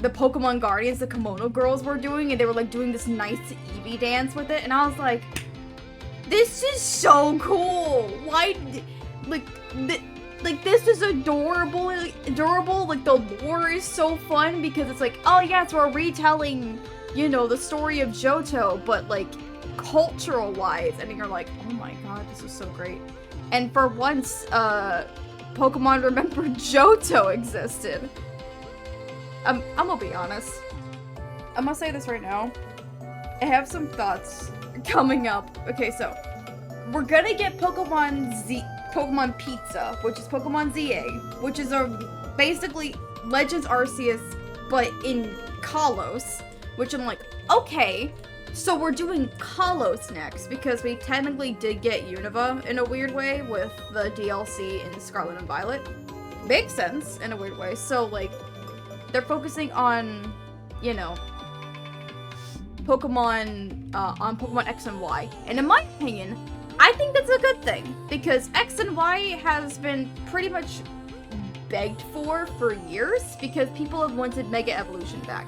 Pokemon Guardians, the Kimono girls were doing, and they were like doing this nice Eevee dance with it, and I was like, this is so cool! Why, like, this is adorable, like, the lore is so fun, because it's like, oh yeah, so we're retelling, you know, the story of Johto, but, like, cultural-wise, and you're like, oh my god, this is so great. And for once, Pokemon remembered Johto existed. I'm gonna be honest. I'm gonna say this right now. I have some thoughts coming up. Okay, so, we're gonna get Pokemon Pizza, which is Pokemon ZA, which is basically Legends Arceus, but in Kalos, which I'm like, okay, so we're doing Kalos next, because we technically did get Unova in a weird way with the DLC in Scarlet and Violet. Makes sense in a weird way, so like, they're focusing on, you know, Pokemon, on Pokemon X and Y, and in my opinion, I think that's a good thing, because X and Y has been pretty much begged for years, because people have wanted Mega Evolution back.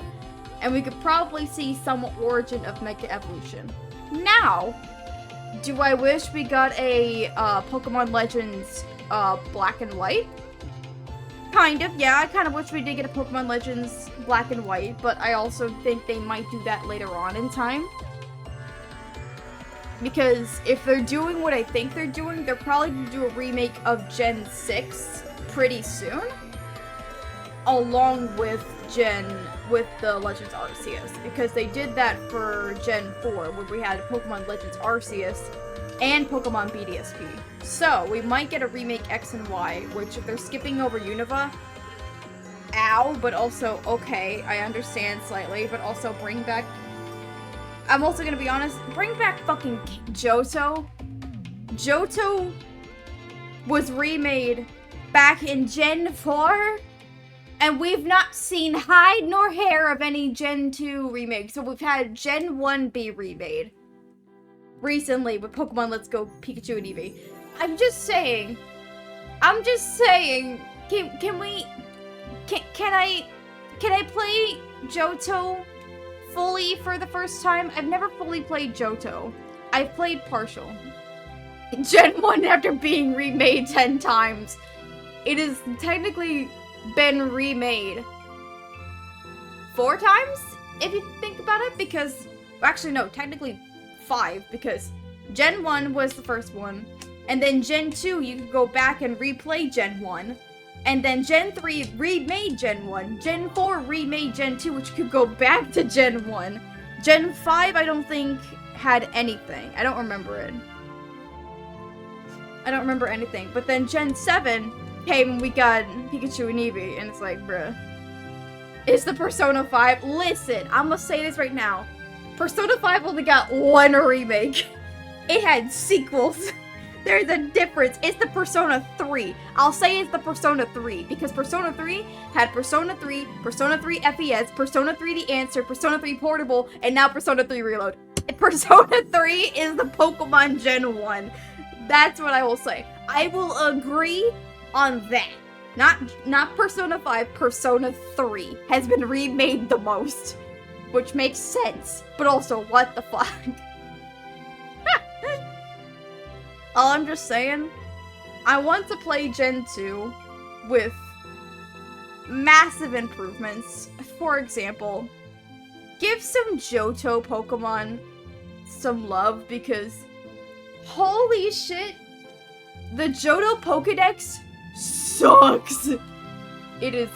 And we could probably see some origin of Mega Evolution. Now, do I wish we got a Pokemon Legends Black and White? Kind of, yeah, I kind of wish we did get a Pokemon Legends Black and White, but I also think they might do that later on in time. Because if they're doing what I think they're doing, they're probably going to do a remake of Gen 6 pretty soon. Along with the Legends Arceus. Because they did that for Gen 4, where we had Pokemon Legends Arceus and Pokemon BDSP. So, we might get a remake X and Y, which if they're skipping over Unova, ow, but also, okay, I understand slightly, but also bring back... I'm also gonna be honest, bring back fucking Johto. Johto was remade back in Gen 4, and we've not seen hide nor hair of any Gen 2 remake. So we've had Gen 1 be remade recently with Pokemon Let's Go Pikachu and Eevee. I'm just saying, can I play Johto fully for the first time? I've never fully played Johto. I've played partial. Gen 1 after being remade 10 times. It has technically been remade 4 times, if you think about it, because... Actually, no, technically 5, because Gen 1 was the first one, and then Gen 2, you could go back and replay Gen 1, and then Gen 3 remade Gen 1, Gen 4 remade Gen 2, which could go back to Gen 1. Gen 5, I don't think, had anything. I don't remember it. I don't remember anything. But then Gen 7 came and we got Pikachu and Eevee, and it's like, bruh. Is the Persona 5... Listen, I'm gonna say this right now. Persona 5 only got 1 remake. It had sequels. There's a difference. It's the Persona 3. I'll say it's the Persona 3, because Persona 3 had Persona 3, Persona 3 FES, Persona 3 The Answer, Persona 3 Portable, and now Persona 3 Reload. Persona 3 is the Pokemon Gen 1. That's what I will say. I will agree on that. Not Persona 5, Persona 3 has been remade the most. Which makes sense, but also, what the fuck? All I'm just saying, I want to play Gen 2 with massive improvements. For example, give some Johto Pokemon some love because holy shit, the Johto Pokedex sucks. It is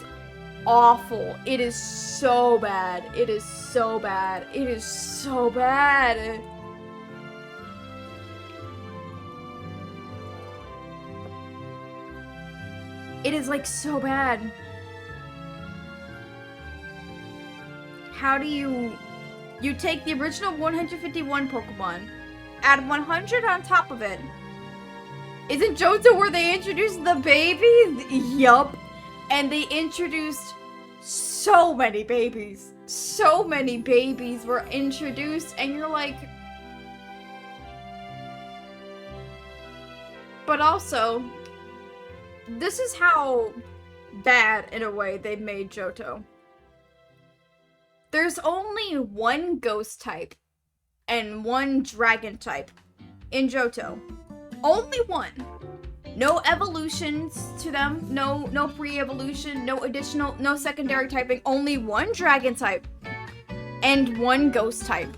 awful. It is so bad. It is so bad. It is so bad. It is like so bad. How do you take the original 151 Pokemon, add 100 on top of it. Isn't Johto where they introduced the babies? Yup. And they introduced so many babies. So many babies were introduced, and you're like... But also, this is how bad, in a way, they made Johto. There's only one ghost type and one dragon type in Johto. Only one. No evolutions to them, no pre-evolution, no additional, no secondary typing, only one dragon type and one ghost type.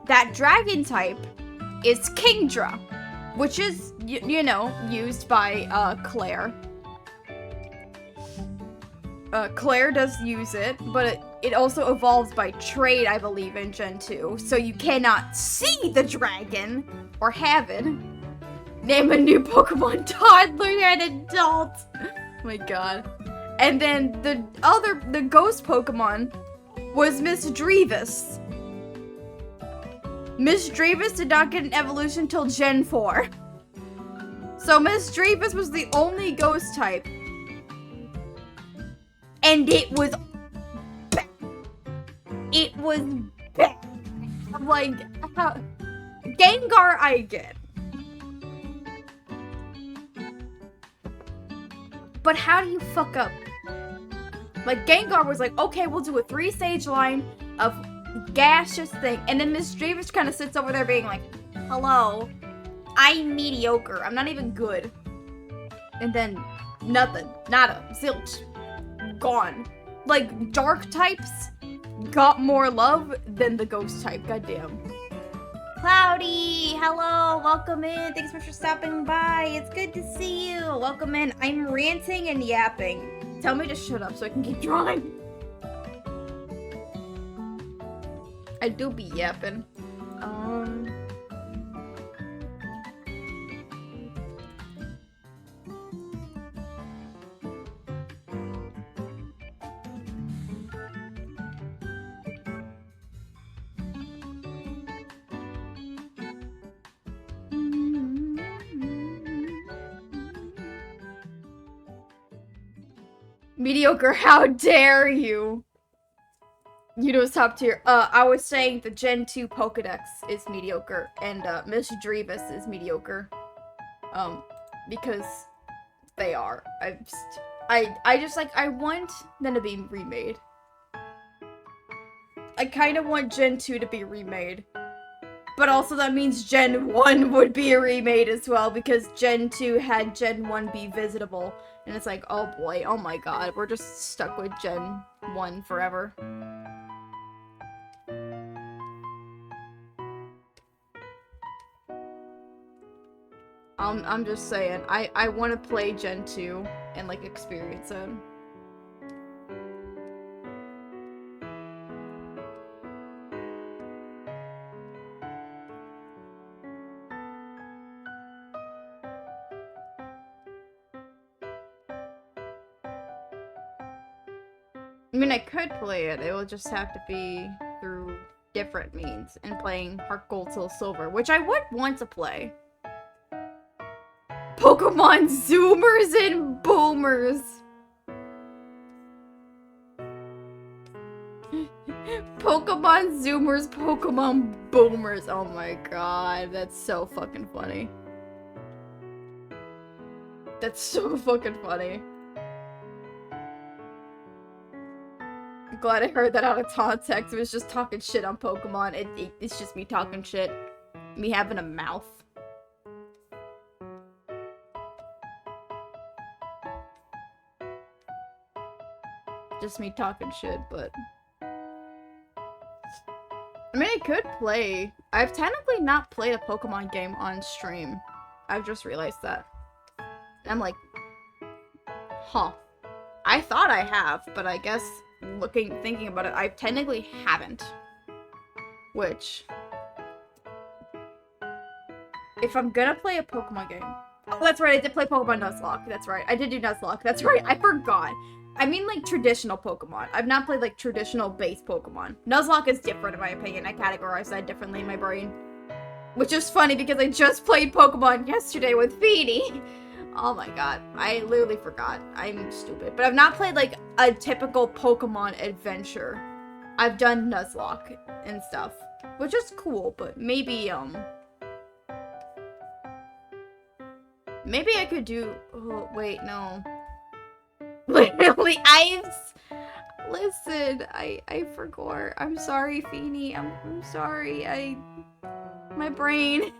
That dragon type is Kingdra, which is, you know, used by Claire. Claire does use it, but it also evolves by trade, I believe, in Gen 2. So you cannot see the dragon or have it. Name a new Pokemon toddler and adult. Oh my god. And then the ghost Pokemon was Miss Drevis. Miss Drevis did not get an evolution till Gen 4. So Miss Drevis was the only ghost type. And it was bad. It was bad. Like, Gengar I get. But how do you fuck up? Like, Gengar was like, okay, we'll do a 3-stage line of gaseous thing. And then Miss Drevis kind of sits over there being like, hello, I'm mediocre. I'm not even good. And then nothing. Nada. Zilch. Gone. Like, dark types got more love than the ghost type. Goddamn. Cloudy, hello, welcome in. Thanks so much for stopping by. It's good to see you. Welcome in. I'm ranting and yapping. Tell me to shut up so I can keep drawing. I do be yapping. Mediocre, how dare you? You know, top tier. I was saying the Gen 2 Pokedex is mediocre, and Miss Drevis is mediocre. Because they are. I just like, I want them to be remade. I kind of want Gen 2 to be remade. But also that means Gen 1 would be remade as well, because Gen 2 had Gen 1 be visitable. And it's like, oh boy, oh my god, we're just stuck with Gen 1 forever. I'm just saying, I want to play Gen 2 and, like, experience it. I mean, I could play it. It will just have to be through different means and playing Heart Gold Soul Silver, which I would want to play. Pokemon Zoomers and Boomers. Pokemon Zoomers, Pokemon Boomers. Oh my god, that's so fucking funny. That's so fucking funny. I'm glad I heard that out of context. It was just talking shit on Pokemon. It's just me talking shit. Me having a mouth. Just me talking shit, but... I mean, I could play. I've technically not played a Pokemon game on stream. I've just realized that. I'm like, huh. I thought I have, but I guess thinking about it, I technically haven't. Which, if I'm gonna play a Pokemon game, oh, that's right, I did play Pokemon Nuzlocke. That's right, I did do Nuzlocke. That's right, I forgot. I mean, like, traditional Pokemon. I've not played, like, traditional base Pokemon. Nuzlocke is different, in my opinion. I categorize that differently in my brain. Which is funny, because I just played Pokemon yesterday with Feeny. Oh my god, I literally forgot. I'm stupid. But I've not played, like, a typical Pokemon adventure. I've done Nuzlocke and stuff. Which is cool, but maybe, maybe I could do... Oh, wait, no. Literally, listen, I forgot. I'm sorry, Feeny. I'm sorry. My brain...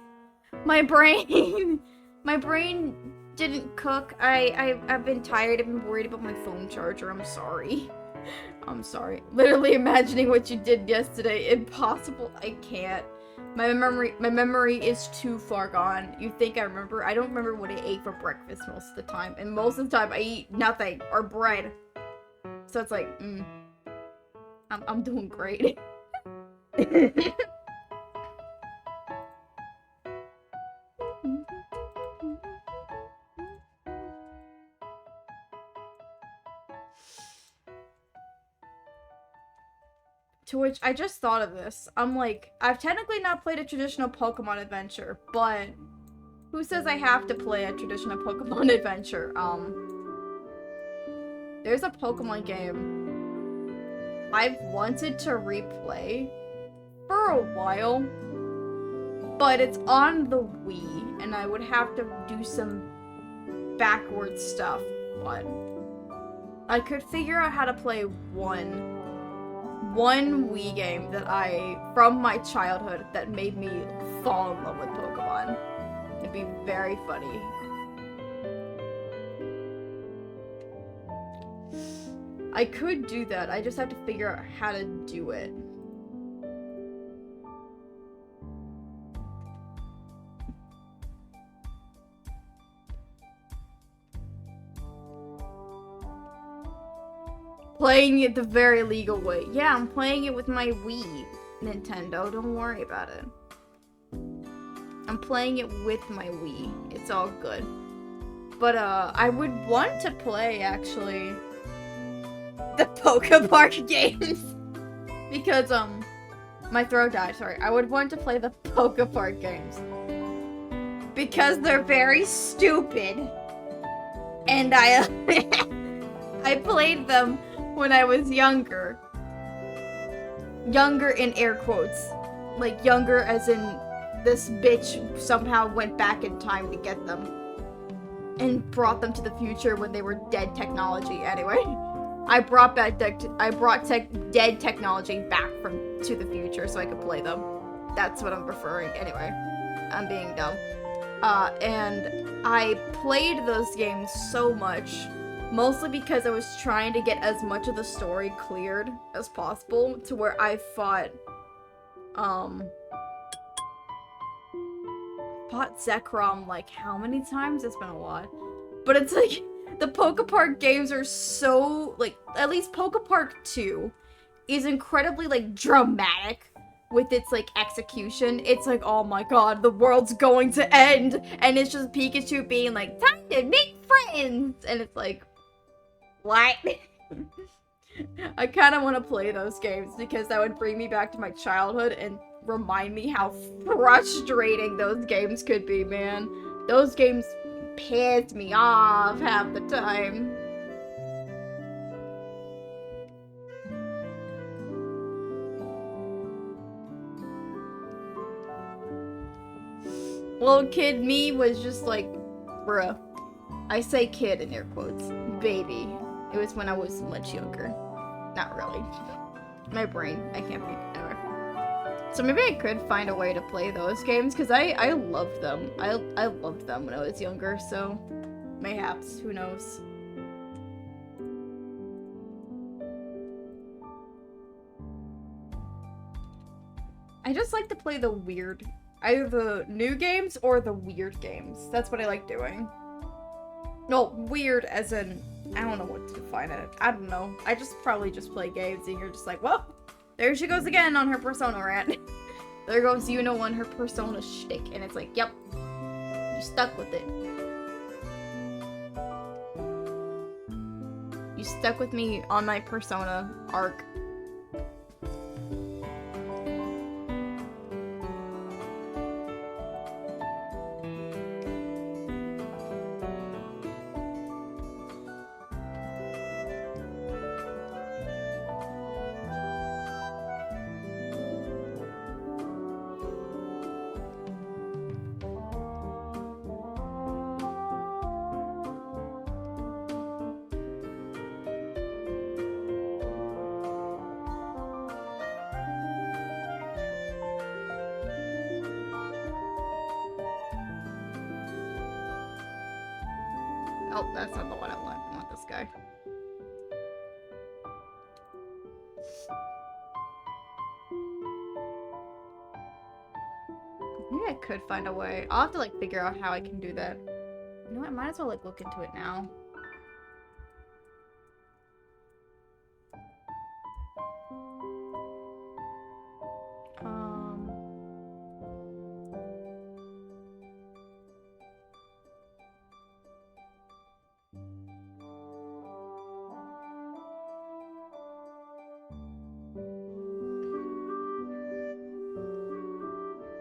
My brain... My brain didn't cook. I've been tired. I've been worried about my phone charger. I'm sorry. I'm sorry. Literally imagining what you did yesterday. Impossible. I can't. My memory is too far gone. You think I remember? I don't remember what I ate for breakfast most of the time. And most of the time I eat nothing or bread. So it's like, I'm doing great. To which I just thought of this. I'm like, I've technically not played a traditional Pokemon adventure, but who says I have to play a traditional Pokemon adventure? There's a Pokemon game I've wanted to replay for a while, but it's on the Wii, and I would have to do some backwards stuff, but I could figure out how to play one Wii game that from my childhood, that made me fall in love with Pokemon. It'd be very funny. I could do that, I just have to figure out how to do it. Playing it the very legal way. Yeah, I'm playing it with my Wii, Nintendo. Don't worry about it. I'm playing it with my Wii. It's all good. But, I would want to play, actually, the Pokepark games. Because, my throat died, sorry. I would want to play the Pokepark games. Because they're very stupid. And I played them when I was younger. Younger in air quotes. Like, younger as in this bitch somehow went back in time to get them. And brought them to the future when they were dead technology. Anyway, I brought dead technology back to the future so I could play them. That's what I'm referring. Anyway, I'm being dumb. And I played those games so much. Mostly because I was trying to get as much of the story cleared as possible, to where I fought Zekrom like how many times? It's been a lot. But it's like, the Pokepark games are so, like, at least Pokepark 2 is incredibly, like, dramatic with its, like, execution. It's like, oh my god, the world's going to end! And it's just Pikachu being like, time to make friends! And it's like, what? I kind of want to play those games because that would bring me back to my childhood and remind me how frustrating those games could be, man. Those games pissed me off half the time. Little kid me was just like, bruh. I say kid in air quotes. Baby. It was when I was much younger. Not really. My brain. I can't be. Anyway. So maybe I could find a way to play those games, because I loved them. I loved them when I was younger, so mayhaps. Who knows? I just like to play the weird, either the new games or the weird games. That's what I like doing. No, weird as in, I don't know what to define it. I don't know. I just probably just play games and you're just like, well, there she goes again on her Persona rant. There goes Yuno on her Persona shtick. And it's like, yep, you stuck with it. You stuck with me on my Persona arc. Oh, that's not the one I want. I want this guy. Maybe I could find a way. I'll have to like figure out how I can do that. You know what? I might as well like look into it now.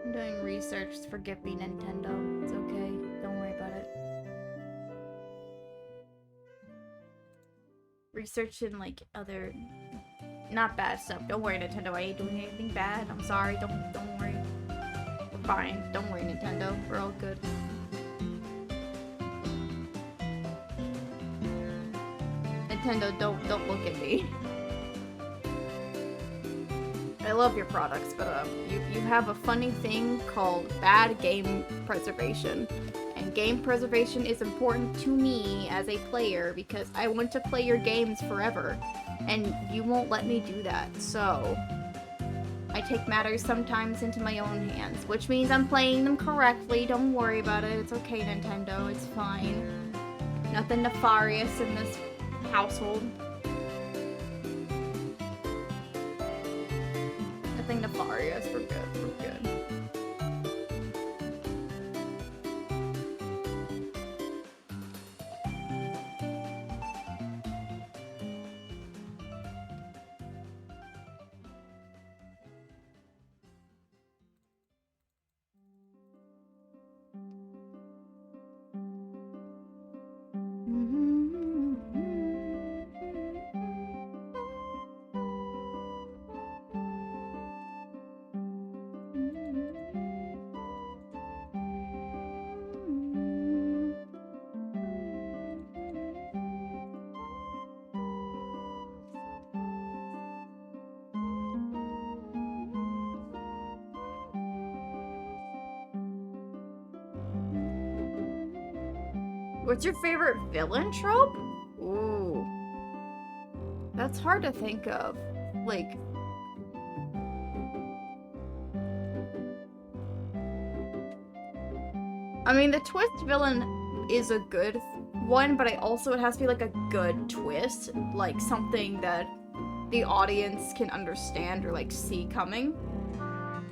I'm doing research. Forgive me, Nintendo. It's okay. Don't worry about it. Researching like other, not bad stuff. Don't worry, Nintendo. I ain't doing anything bad. I'm sorry. Don't worry. We're fine. Don't worry, Nintendo. We're all good. Nintendo, don't look at me. I love your products, but you have a funny thing called bad game preservation. And game preservation is important to me as a player because I want to play your games forever. And you won't let me do that, so I take matters sometimes into my own hands, which means I'm playing them correctly. Don't worry about it. It's okay, Nintendo. It's fine. Nothing nefarious in this household. Nothing nefarious. We're good. We're good. What's your favorite villain trope? Ooh. That's hard to think of. Like... I mean, the twist villain is a good one, but it has to be like a good twist. Like something that the audience can understand or like see coming.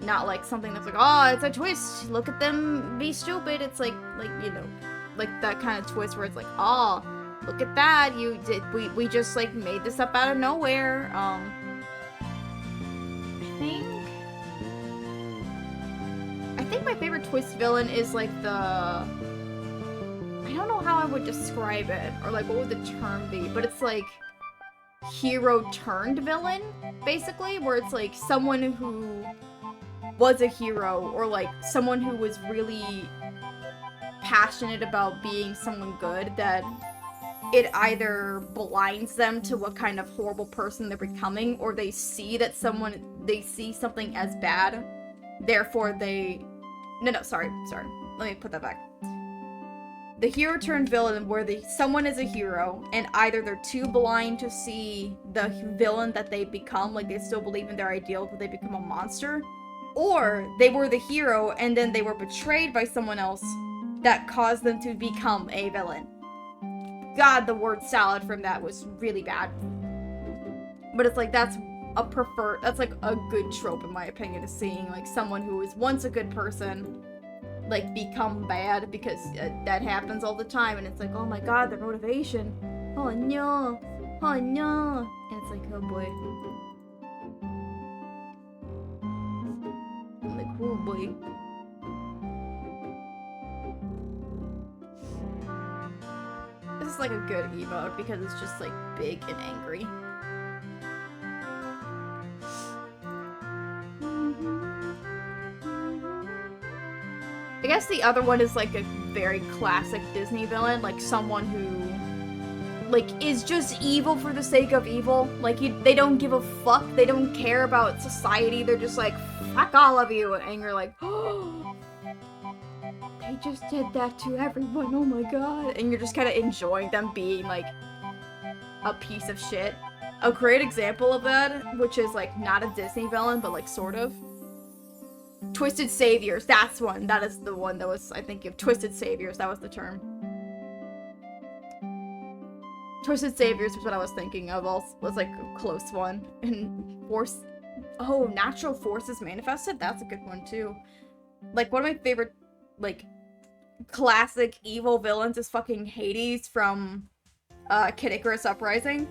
Not like something that's like, oh, it's a twist. Look at them be stupid. It's like, you know, like that kind of twist where it's like, oh, look at that. We just like made this up out of nowhere. I think my favorite twist villain is like I don't know how I would describe it or like what would the term be, but it's like hero turned villain, basically, where it's like someone who was a hero or like someone who was really passionate about being someone good, that it either blinds them to what kind of horrible person they're becoming, or they see something as bad, therefore sorry, let me put that back. The hero turned villain, where someone is a hero, and either they're too blind to see the villain that they become, like they still believe in their ideal, but they become a monster, or they were the hero and then they were betrayed by someone else that caused them to become a villain. God, the word salad from that was really bad. But it's like, that's like a good trope in my opinion, is seeing like someone who was once a good person like become bad, because that happens all the time, and it's like, oh my god, their motivation. Oh no. Oh no. And it's like, oh boy. I'm like, oh boy. This is like a good emote because it's just like big and angry. I guess the other one is like a very classic Disney villain, like someone who like is just evil for the sake of evil. Like they don't give a fuck, they don't care about society, they're just like, fuck all of you, and you're like, oh, they just did that to everyone, oh my god. And you're just kind of enjoying them being like a piece of shit. A great example of that, which is like not a Disney villain, but like sort of, Twisted Saviors. That's one. That is the one that was, I think, of Twisted Saviors. That was the term. Twisted Saviors was what I was thinking of. Also, was like a close one. And Force. Oh, Natural Forces Manifested. That's a good one too. Like one of my favorite, like, classic evil villains is fucking Hades from Kid Icarus Uprising.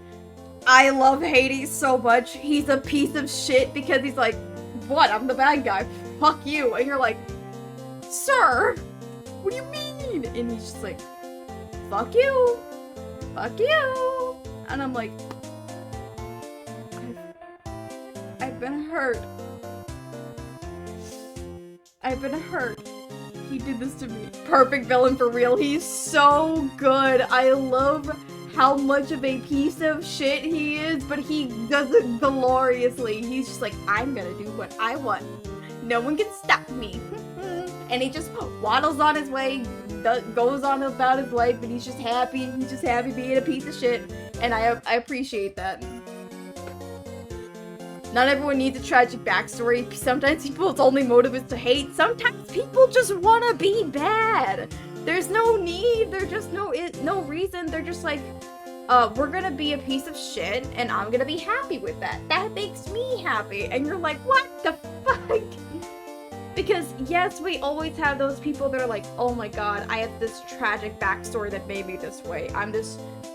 I love Hades so much. He's a piece of shit because he's like, what? I'm the bad guy. Fuck you. And you're like, sir, what do you mean? And he's just like, fuck you. Fuck you. And I'm like, I've been hurt. I've been hurt. He did this to me. Perfect villain for real. He's so good. I love how much of a piece of shit he is, but he does it gloriously. He's just like, I'm gonna do what I want. No one can stop me. And he just waddles on his way, goes on about his life, and he's just happy. He's just happy being a piece of shit. And I appreciate that. Not everyone needs a tragic backstory. Sometimes people's only motive is to hate. Sometimes people just want to be bad. There's no need. There's just no reason. They're just like, we're gonna be a piece of shit, and I'm gonna be happy with that. That makes me happy. And you're like, what the fuck? Because, yes, we always have those people that are like, oh my god, I have this tragic backstory that made me this way.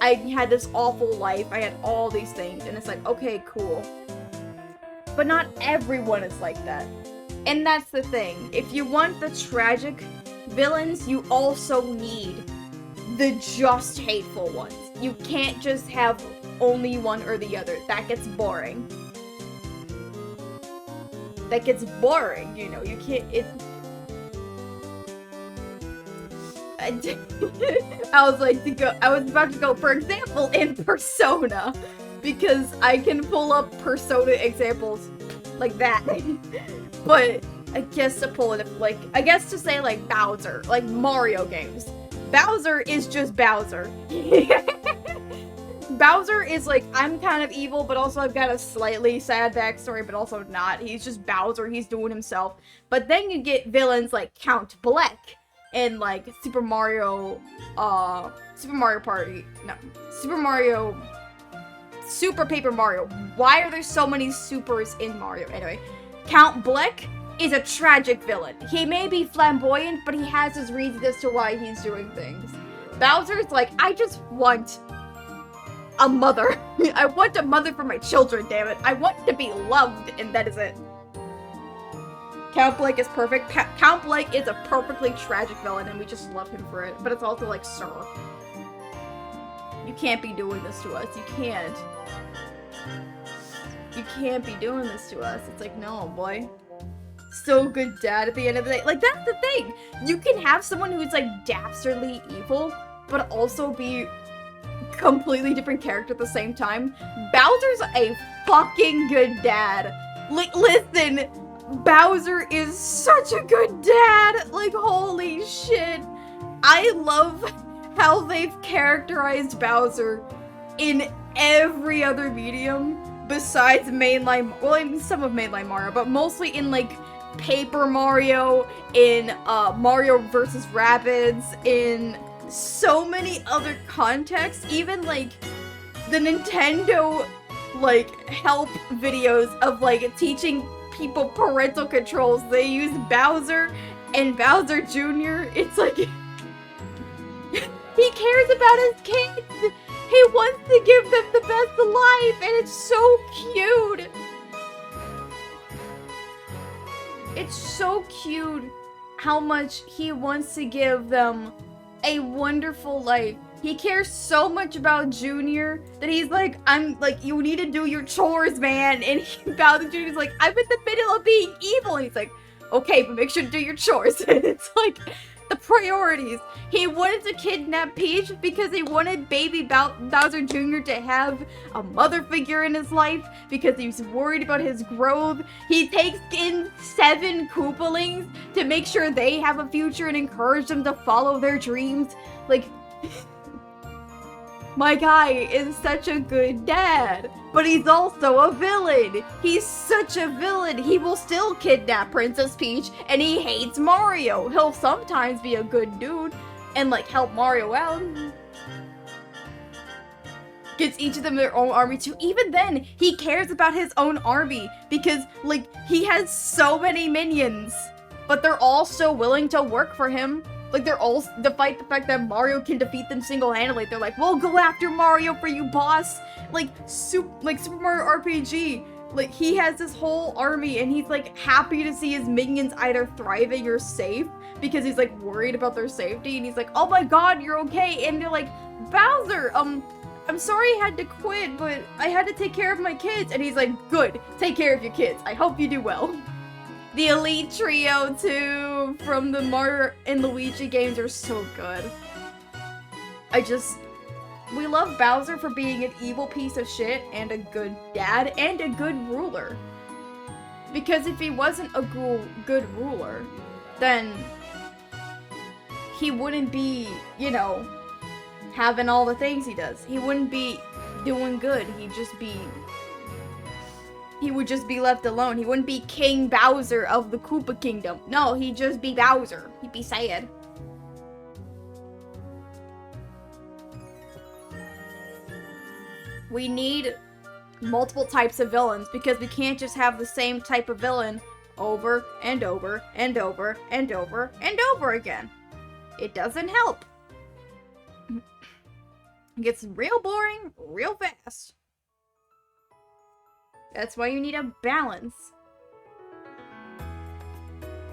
I had this awful life. I had all these things. And it's like, okay, cool. But not everyone is like that. And that's the thing. If you want the tragic villains, you also need the just hateful ones. You can't just have only one or the other. That gets boring. That gets boring, you know. You can't. I was about to go, for example, in Persona, because I can pull up Persona examples like that. But I guess to pull it, like, I guess to say like Bowser, like Mario games. Bowser is just Bowser. Bowser is like, I'm kind of evil, but also I've got a slightly sad backstory, but also not. He's just Bowser, he's doing himself. But then you get villains like Count Bleck and like Super Mario Party. No, Super Paper Mario. Why are there so many supers in Mario? Anyway, Count Bleck is a tragic villain. He may be flamboyant, but he has his reasons as to why he's doing things. Bowser's like, I just want a mother. I want a mother for my children, damn it. I want to be loved, and that is it. Count Bleck is perfect. Count Bleck is a perfectly tragic villain, and we just love him for it. But it's also like, sir, you can't be doing this to us. You can't. You can't be doing this to us. It's like, no, boy. So good dad at the end of the day. Like, that's the thing. You can have someone who's like dastardly evil, but also be completely different character at the same time. Bowser's a fucking good dad. Like, listen, Bowser is such a good dad. Like, holy shit. I love how they've characterized Bowser in every other medium besides mainline, well, in some of mainline Mario, but mostly in like Paper Mario, in Mario vs. Rabbids, in so many other contexts, even like the Nintendo like help videos of like teaching people parental controls. They use Bowser and Bowser Jr. It's like he cares about his kids. He wants to give them the best of life, and it's so cute. It's so cute how much he wants to give them a wonderful life. He cares so much about Junior that he's like, I'm like, you need to do your chores, man. And Bowser Jr.'s like, I'm in the middle of being evil. And he's like, okay, but make sure to do your chores. And it's like the priorities. He wanted to kidnap Peach because he wanted baby Bowser Jr. to have a mother figure in his life because he was worried about his growth. He takes in 7 Koopalings to make sure they have a future and encourage them to follow their dreams. Like, my guy is such a good dad, but he's also a villain. He's such a villain. He will still kidnap Princess Peach, and he hates Mario. He'll sometimes be a good dude and like help Mario out. Gives each of them their own army too. Even then, he cares about his own army because like he has so many minions, but they're all so willing to work for him. Like, they're all, despite the fact that Mario can defeat them single-handedly, they're like, we'll go after Mario for you, boss! Like Super Mario RPG, like, he has this whole army, and he's, like, happy to see his minions either thriving or safe, because he's, like, worried about their safety, and he's like, oh my god, you're okay! And they're like, Bowser, I'm sorry I had to quit, but I had to take care of my kids. And he's like, good, take care of your kids. I hope you do well. The Elite Trio, too, from the Mario and Luigi games are so good. We love Bowser for being an evil piece of shit and a good dad and a good ruler. Because if he wasn't a good ruler, then he wouldn't be, you know, having all the things he does. He wouldn't be doing good. He would just be left alone. He wouldn't be King Bowser of the Koopa Kingdom. No, he'd just be Bowser. He'd be sad. We need multiple types of villains because we can't just have the same type of villain over and over and over and over and over again. It doesn't help. It gets real boring real fast. That's why you need a balance.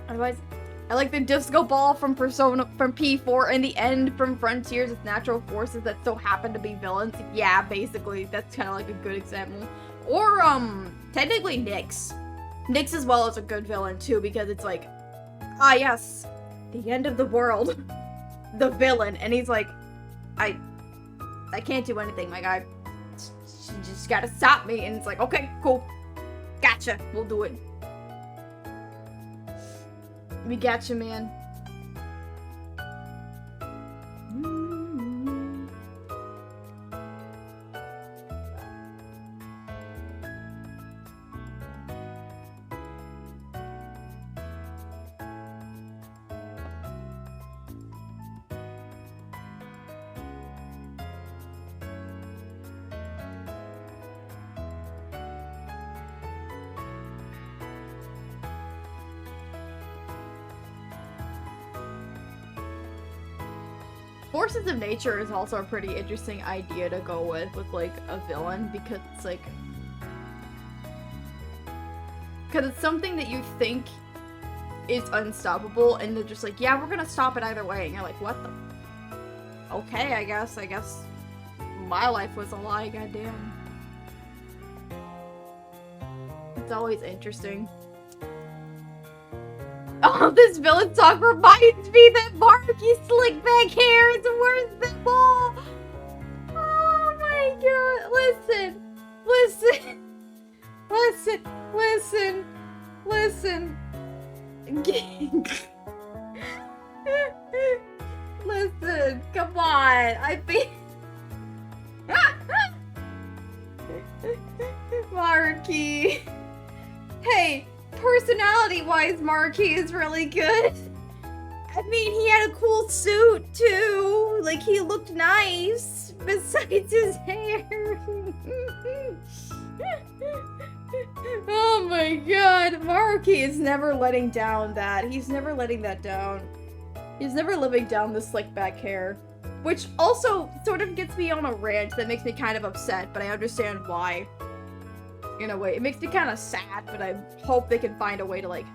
Otherwise, I like the disco ball from P4 and the end from Frontiers with natural forces that so happen to be villains. Yeah, basically, that's kind of like a good example. Or, technically Nyx. Nyx as well is a good villain too, because it's like, ah yes, the end of the world. The villain, and he's like, I can't do anything, my guy. You just gotta stop me. And it's like, okay, cool. Gotcha. We'll do it. We gotcha, man. Forces of nature is also a pretty interesting idea to go with like a villain, because it's like, because it's something that you think is unstoppable, and they're just like, yeah, we're gonna stop it either way, and you're like, what the? Okay, I guess my life was a lie, goddamn. It's always interesting. Oh, this villain talk reminds me that Marky slick back hair is worse than all. Oh my god. Listen. Listen. Listen. Listen. Listen. Listen. Come on. I think... Marky. Hey. personality-wise, Marquis is really good. I mean, he had a cool suit, too. Like, he looked nice, besides his hair. Oh my god, Marquis is never letting down that. He's never letting that down. He's never living down the slick back hair. Which also sort of gets me on a rant that makes me kind of upset, but I understand why. In a way. It makes me kind of sad, but I hope they can find a way to, like,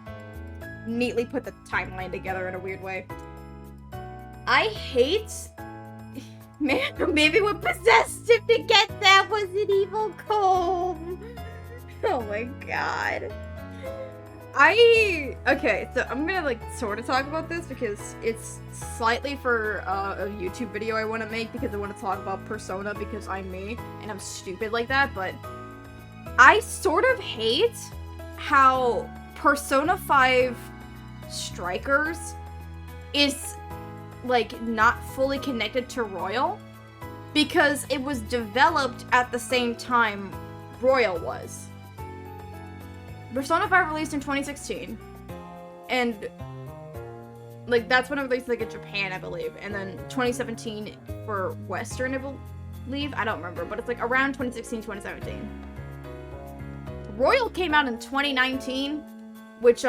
neatly put the timeline together in a weird way. I hate... Man, maybe what possessed him to get that was an evil comb. Oh my god. Okay, so I'm gonna, like, sort of talk about this because it's slightly for a YouTube video I want to make because I want to talk about Persona because I'm me and I'm stupid like that, but I sort of hate how Persona 5 Strikers is, like, not fully connected to Royal because it was developed at the same time Royal was. Persona 5 released in 2016, and, like, that's when it released, like, in Japan, I believe, and then 2017 for Western, I believe? I don't remember, but it's, like, around 2016, 2017. Royal came out in 2019, which,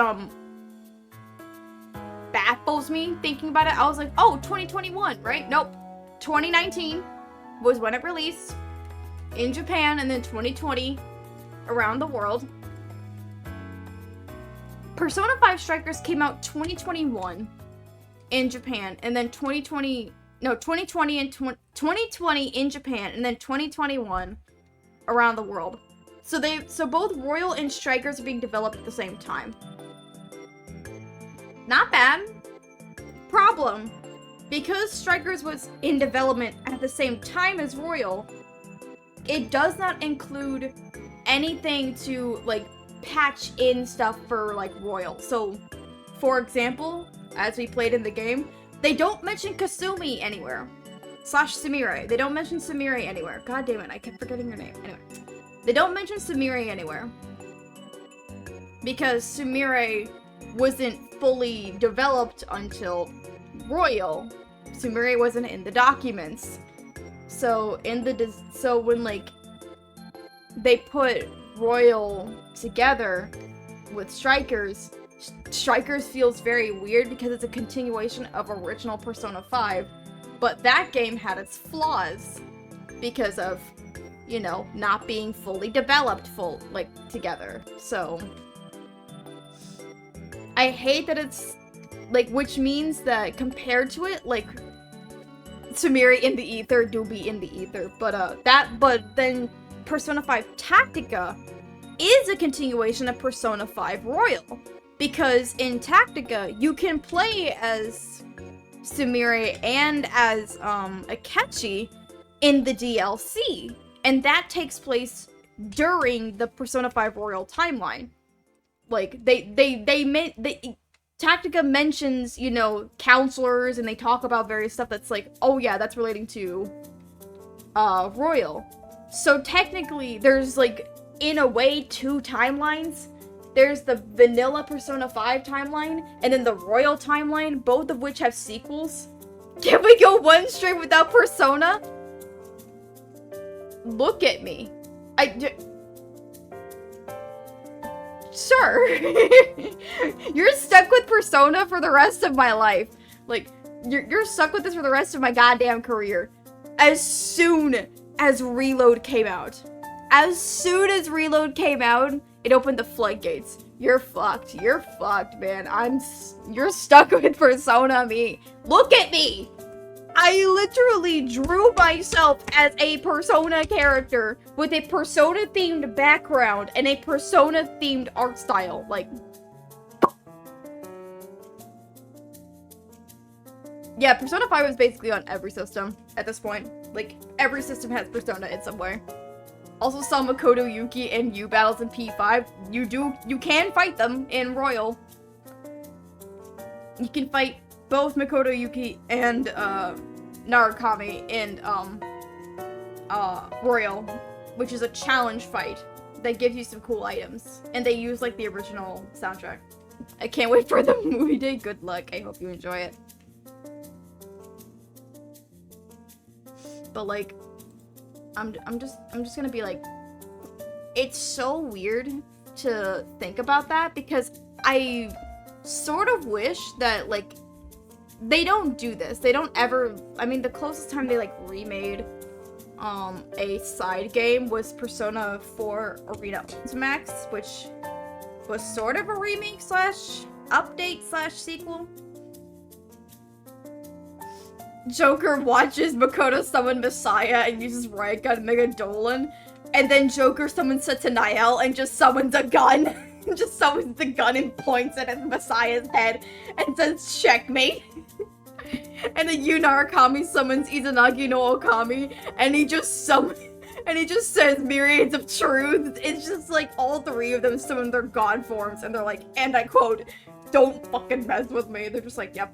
baffles me thinking about it. I was like, oh, 2021, right? Nope. 2019 was when it released in Japan, and then 2020 around the world. Persona 5 Strikers came out 2021 in Japan, and then 2020 in Japan, and then 2021 around the world. So both Royal and Strikers are being developed at the same time. Not bad. Problem. Because Strikers was in development at the same time as Royal, it does not include anything to, like, patch in stuff for, like, Royal. So, for example, as we played in the game, they don't mention Kasumi anywhere. Slash Sumire. They don't mention Sumire anywhere. God damn it, I kept forgetting her name. Anyway. They don't mention Sumire anywhere. Because Sumire wasn't fully developed until Royal. Sumire wasn't in the documents. So, when, like, they put Royal together with Strikers, Strikers feels very weird because it's a continuation of original Persona 5, but that game had its flaws because of, you know, not being fully developed together. So I hate that it's, like, which means that compared to it, like, Sumire in the Ether do be in the Ether, but then Persona 5 Tactica is a continuation of Persona 5 Royal, because in Tactica, you can play as Sumire and as, Akechi in the DLC, and that takes place during the Persona 5 Royal timeline. Like, Tactica mentions, you know, counselors, and they talk about various stuff that's like, oh yeah, that's relating to, Royal. So technically, there's, like, in a way, two timelines. There's the vanilla Persona 5 timeline, and then the Royal timeline, both of which have sequels. Can we go one straight without Persona? Look at me. Sure. You're stuck with Persona for the rest of my life. Like, you're stuck with this for the rest of my goddamn career. As soon as Reload came out. As soon as Reload came out, it opened the floodgates. You're fucked. You're fucked, man. You're stuck with Persona me. Look at me! I literally drew myself as a Persona character with a Persona-themed background and a Persona-themed art style. Like, yeah, Persona 5 is basically on every system at this point. Like, every system has Persona in some way. Also saw Makoto Yuki and Yu battles in P5. You can fight them in Royal. You can fight both Makoto Yuki and, Narukami in, Royal, which is a challenge fight. that gives you some cool items. And they use, like, the original soundtrack. I can't wait for the movie day. Good luck. I hope you enjoy it. But, like, I'm just gonna be like, it's so weird to think about that, because I sort of wish that, like, they don't do this. They don't ever, I mean, the closest time they, like, remade a side game was Persona 4 Arena Ultimax, which was sort of a remake slash update slash sequel. Joker watches Makoto summon Messiah and uses Riot Gun Mega Dolan, and then Joker summons Satanael and just summons a gun. Just summons the gun and points it at Messiah's head and says checkmate. And then Yu Narukami summons Izanagi no Okami, and he just says myriads of truths. It's just like all three of them summon their god forms, and they're like, and I quote, "Don't fucking mess with me." They're just like, yep.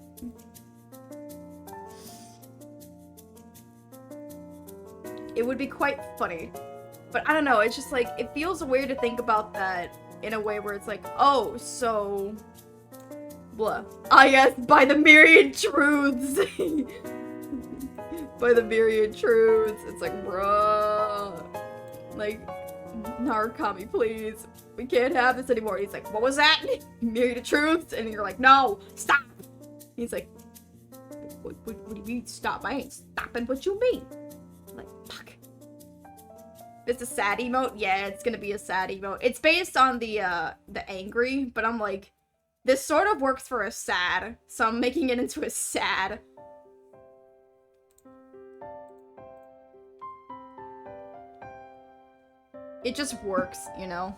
It would be quite funny. But I don't know, it's just like, it feels weird to think about that in a way where it's like, oh, so... blah. Ah yes, by the myriad truths! By the myriad truths. It's like, bruh. Like, Narukami, please. We can't have this anymore. And he's like, what was that? Myriad truths? And you're like, no, stop! He's like, what do you mean stop? I ain't stopping. What you mean? I'm like, fuck. It's a sad emote? Yeah, it's gonna be a sad emote. It's based on the angry, but I'm like, this sort of works for a sad, so I'm making it into a sad. It just works, you know?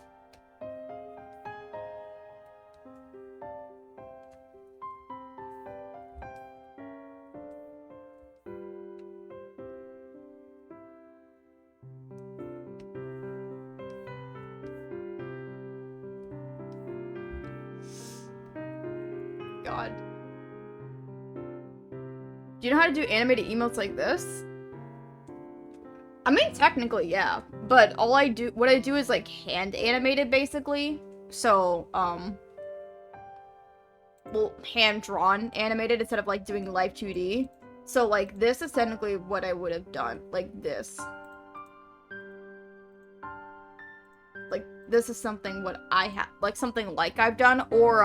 God. Do you know how to do animated emotes like this? I mean, technically, yeah. But what I do is, like, hand animated, basically. So, well, hand-drawn animated instead of, like, doing live 2D. So, like, this is technically what I would have done. Like, this. Like, this is something what I have, like, something like I've done, or,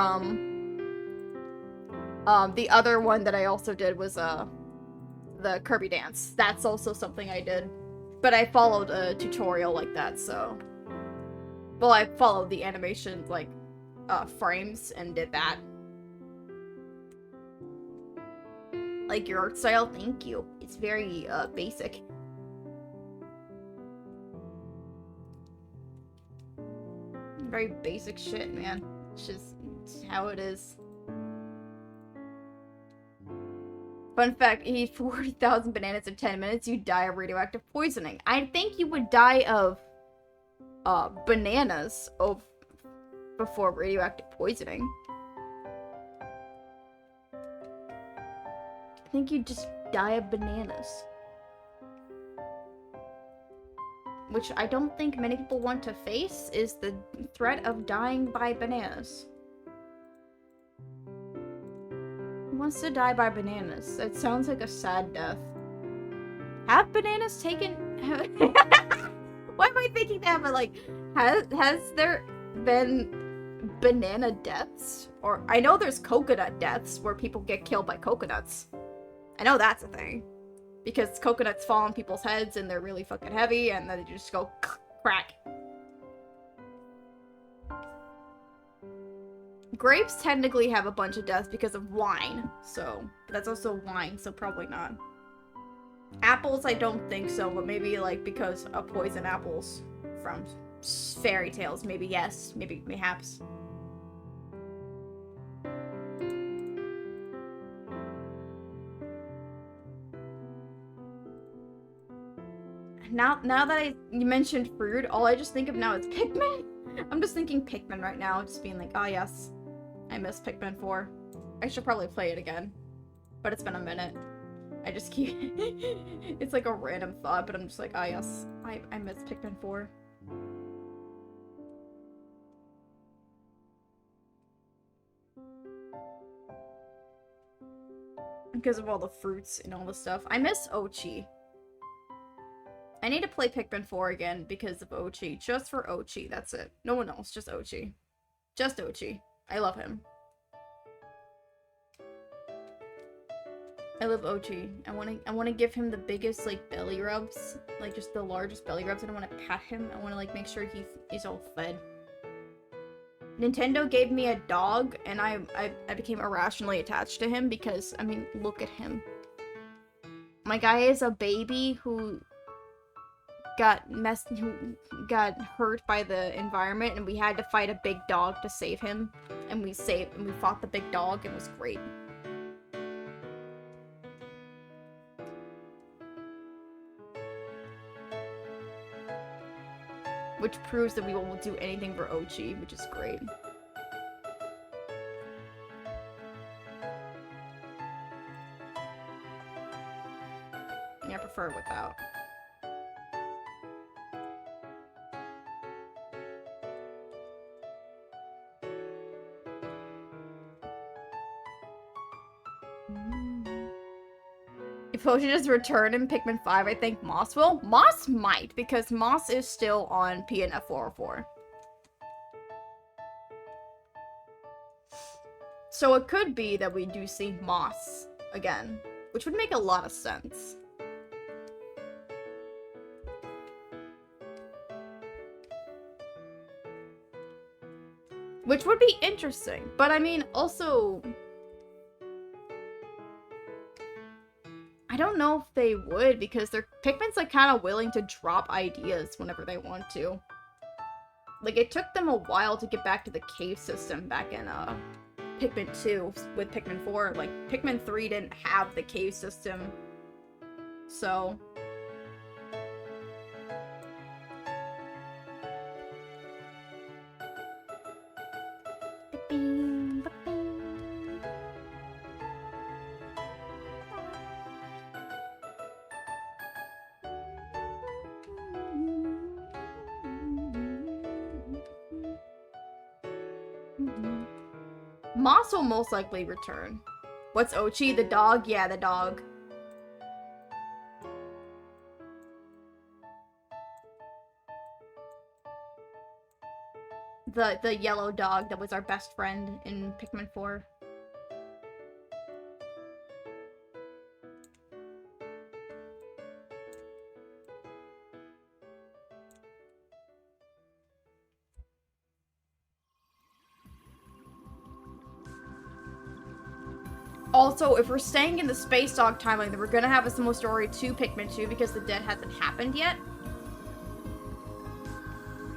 the other one that I also did was, the Kirby dance. That's also something I did. But I followed a tutorial like that, so... Well, I followed the animation, like, frames and did that. Like your art style? Thank you. It's very, basic. Very basic shit, man. It's just how it is. Fun fact, eat 40,000 bananas in 10 minutes, you die of radioactive poisoning. I think you would die of, bananas before radioactive poisoning. I think you'd just die of bananas. Which I don't think many people want to face, is the threat of dying by bananas. Who wants to die by bananas? That sounds like a sad death. Have bananas taken... Why am I thinking that? But, like, has there been banana deaths? Or, I know there's coconut deaths where people get killed by coconuts. I know that's a thing. Because coconuts fall on people's heads and they're really fucking heavy and then they just go crack. Grapes technically have a bunch of deaths because of wine, so that's also wine, so probably not. Apples, I don't think so, but maybe like because of poison apples from fairy tales, maybe yes, maybe mayhaps. Now that you mentioned fruit, all I just think of now is Pikmin. I'm just thinking Pikmin right now, just being like, oh yes. I miss Pikmin 4. I should probably play it again. But it's been a minute. I just keep... It's like a random thought, but I'm just like, ah yes. I miss Pikmin 4. Because of all the fruits and all the stuff. I miss Ochi. I need to play Pikmin 4 again because of Ochi. Just for Ochi, that's it. No one else, just Ochi. Just Ochi. I love him. I love Ochi. I wanna give him the biggest, like, belly rubs. Like, just the largest belly rubs. I don't wanna pat him. I wanna, like, make sure he's all fed. Nintendo gave me a dog, and I became irrationally attached to him because, I mean, look at him. My guy is a baby who got hurt by the environment, and we had to fight a big dog to save him. And we fought the big dog. It was great. Which proves that we will do anything for Ochi, which is great. Yeah, I prefer it without. If Ochi does return in Pikmin 5, I think Moss will. Moss might, because Moss is still on PNF 404. So it could be that we do see Moss again, which would make a lot of sense. Which would be interesting, but I mean, also... I don't know if they would, because Pikmin's, like, kind of willing to drop ideas whenever they want to. Like, it took them a while to get back to the cave system back in, Pikmin 2 with Pikmin 4. Like, Pikmin 3 didn't have the cave system, so... Moss will most likely return. What's Ochi? The dog? Yeah, the dog. The yellow dog that was our best friend in Pikmin 4. Also, if we're staying in the Space Dog timeline, then we're gonna have a similar story to Pikmin 2 because the dead hasn't happened yet.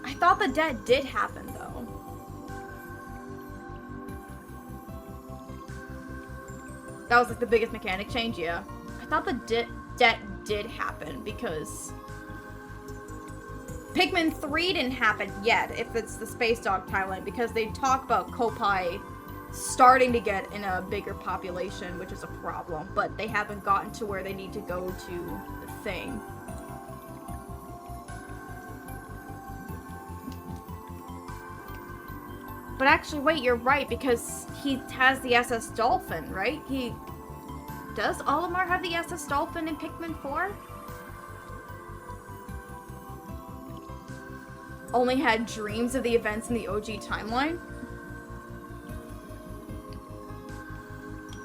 I thought the dead did happen, though. That was, like, the biggest mechanic change, yeah. I thought the dead did happen because... Pikmin 3 didn't happen yet, if it's the Space Dog timeline, because they talk about Kopai starting to get in a bigger population, which is a problem, but they haven't gotten to where they need to go to the thing. But actually, wait, you're right, because he has the SS Dolphin, right? Does Olimar have the SS Dolphin in Pikmin 4? Only had dreams of the events in the OG timeline?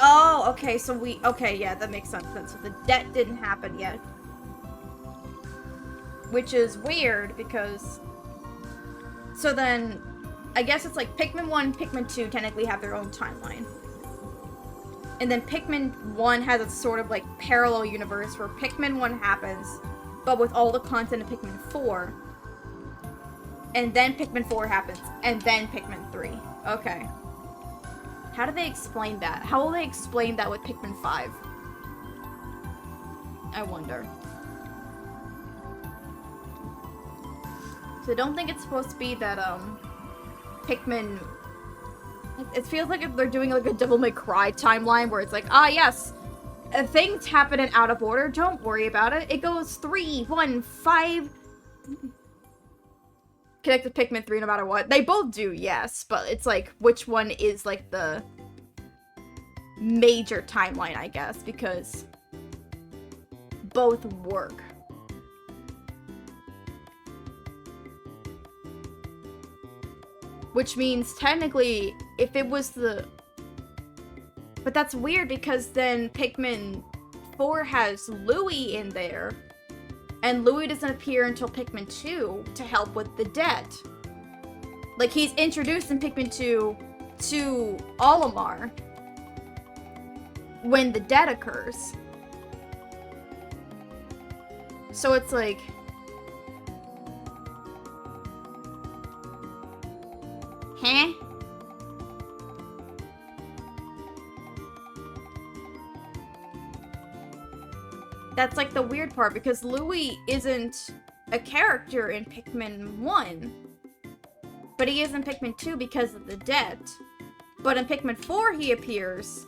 Oh, okay, so okay, yeah, that makes sense then. So the debt didn't happen yet. Which is weird, because... So then, I guess it's like Pikmin 1, Pikmin 2 technically have their own timeline. And then Pikmin 1 has a sort of, like, parallel universe where Pikmin 1 happens, but with all the content of Pikmin 4. And then Pikmin 4 happens, and then Pikmin 3. Okay. How do they explain that? How will they explain that with Pikmin 5? I wonder. So I don't think it's supposed to be that, Pikmin... It feels like if they're doing, like, a Devil May Cry timeline where it's like, ah, yes, things happen in out of order, don't worry about it. It goes 3, 1, 5... Connect to Pikmin 3 no matter what. They both do, yes, but it's like, which one is, like, the major timeline, I guess, because both work. Which means, technically, if it was the... But that's weird, because then Pikmin 4 has Louie in there, and Louie doesn't appear until Pikmin 2 to help with the debt. Like, he's introduced in Pikmin 2 to Olimar when the debt occurs. So it's like... Huh? That's like the weird part, because Louie isn't a character in Pikmin 1. But he is in Pikmin 2 because of the debt. But in Pikmin 4 he appears.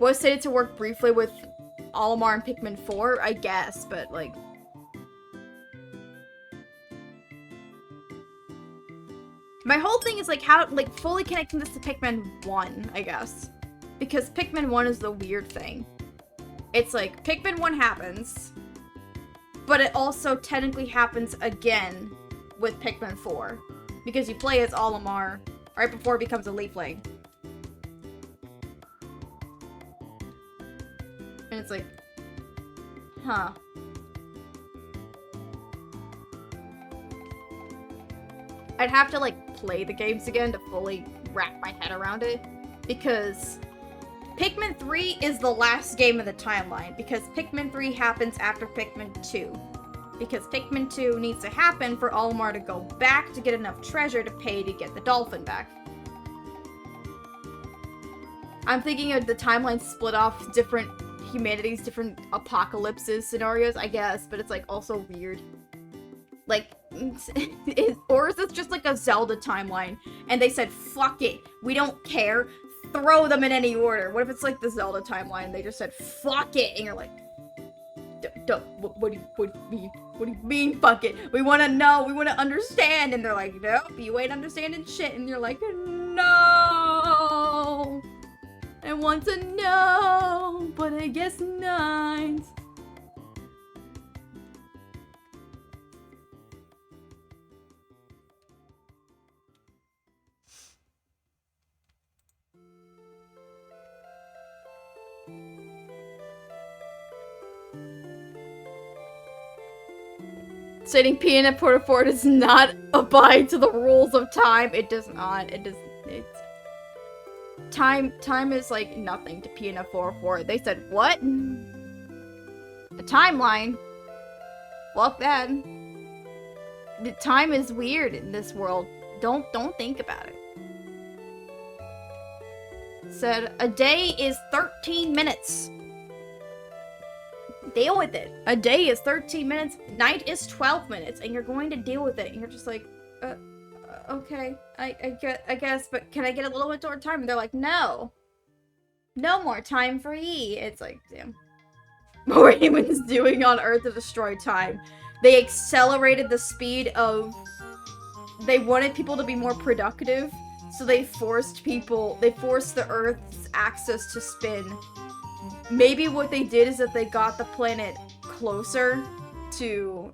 Was stated to work briefly with Olimar in Pikmin 4, I guess, but like... My whole thing is like how, like, fully connecting this to Pikmin 1, I guess. Because Pikmin 1 is the weird thing. It's like, Pikmin 1 happens, but it also technically happens again with Pikmin 4. Because you play as Olimar right before it becomes a Leafling. And it's like, huh. I'd have to, like, play the games again to fully wrap my head around it. Because Pikmin 3 is the last game of the timeline. Because Pikmin 3 happens after Pikmin 2. Because Pikmin 2 needs to happen for Olimar to go back to get enough treasure to pay to get the dolphin back. I'm thinking of the timeline split off different humanities, different apocalypses scenarios, I guess. But it's, like, also weird. Like, or is this just like a Zelda timeline? And they said, fuck it, we don't care, throw them in any order. What if it's like the Zelda timeline and they just said, fuck it, and you're like, what do you mean, fuck it? We want to know, we want to understand. And they're like, nope, you ain't understanding shit. And you're like, no, I want to know, but I guess not. Stating Peanut Porter 4 does not abide to the rules of time. It does not. It does. It's... Time is like nothing to Peanut 404. They said, what? The timeline? Fuck that. The time is weird in this world. Don't think about it. Said, a day is 13 minutes. Deal with it. A day is 13 minutes, night is 12 minutes, and you're going to deal with it. And you're just like, okay, I guess, but can I get a little bit more time? And they're like, no. No more time for ye. It's like, damn. What were humans doing on Earth to destroy time? They accelerated the speed of... They wanted people to be more productive, so they forced the Earth's axis to spin. Maybe what they did is that they got the planet closer to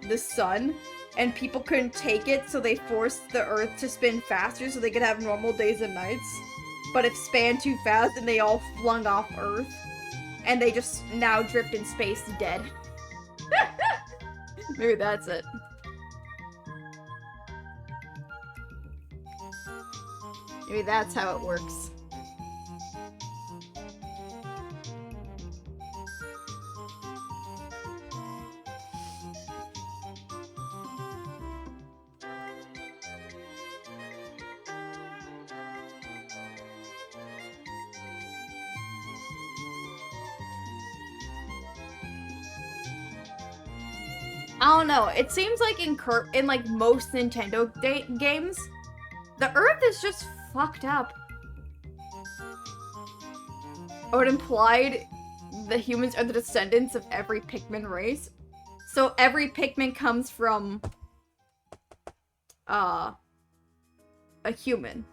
the sun, and people couldn't take it, so they forced the Earth to spin faster so they could have normal days and nights. But it spanned too fast and they all flung off Earth. And they just now drift in space dead. Maybe that's it. Maybe that's how it works. I don't know. It seems like in like most Nintendo games, the Earth is just fucked up. Or it implied the humans are the descendants of every Pikmin race. So every Pikmin comes from a human.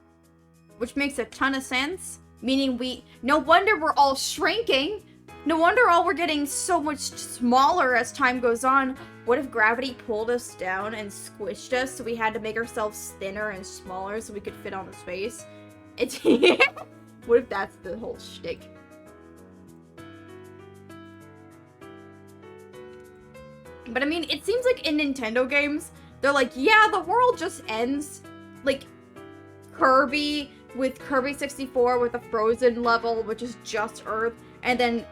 which makes a ton of sense. Meaning no wonder we're all shrinking. No wonder all we're getting so much smaller as time goes on. What if gravity pulled us down and squished us, so we had to make ourselves thinner and smaller so we could fit on the space? It's what if that's the whole shtick? But I mean, it seems like in Nintendo games, they're like, yeah, the world just ends. Like, Kirby with Kirby 64 with a frozen level, which is just Earth, and then,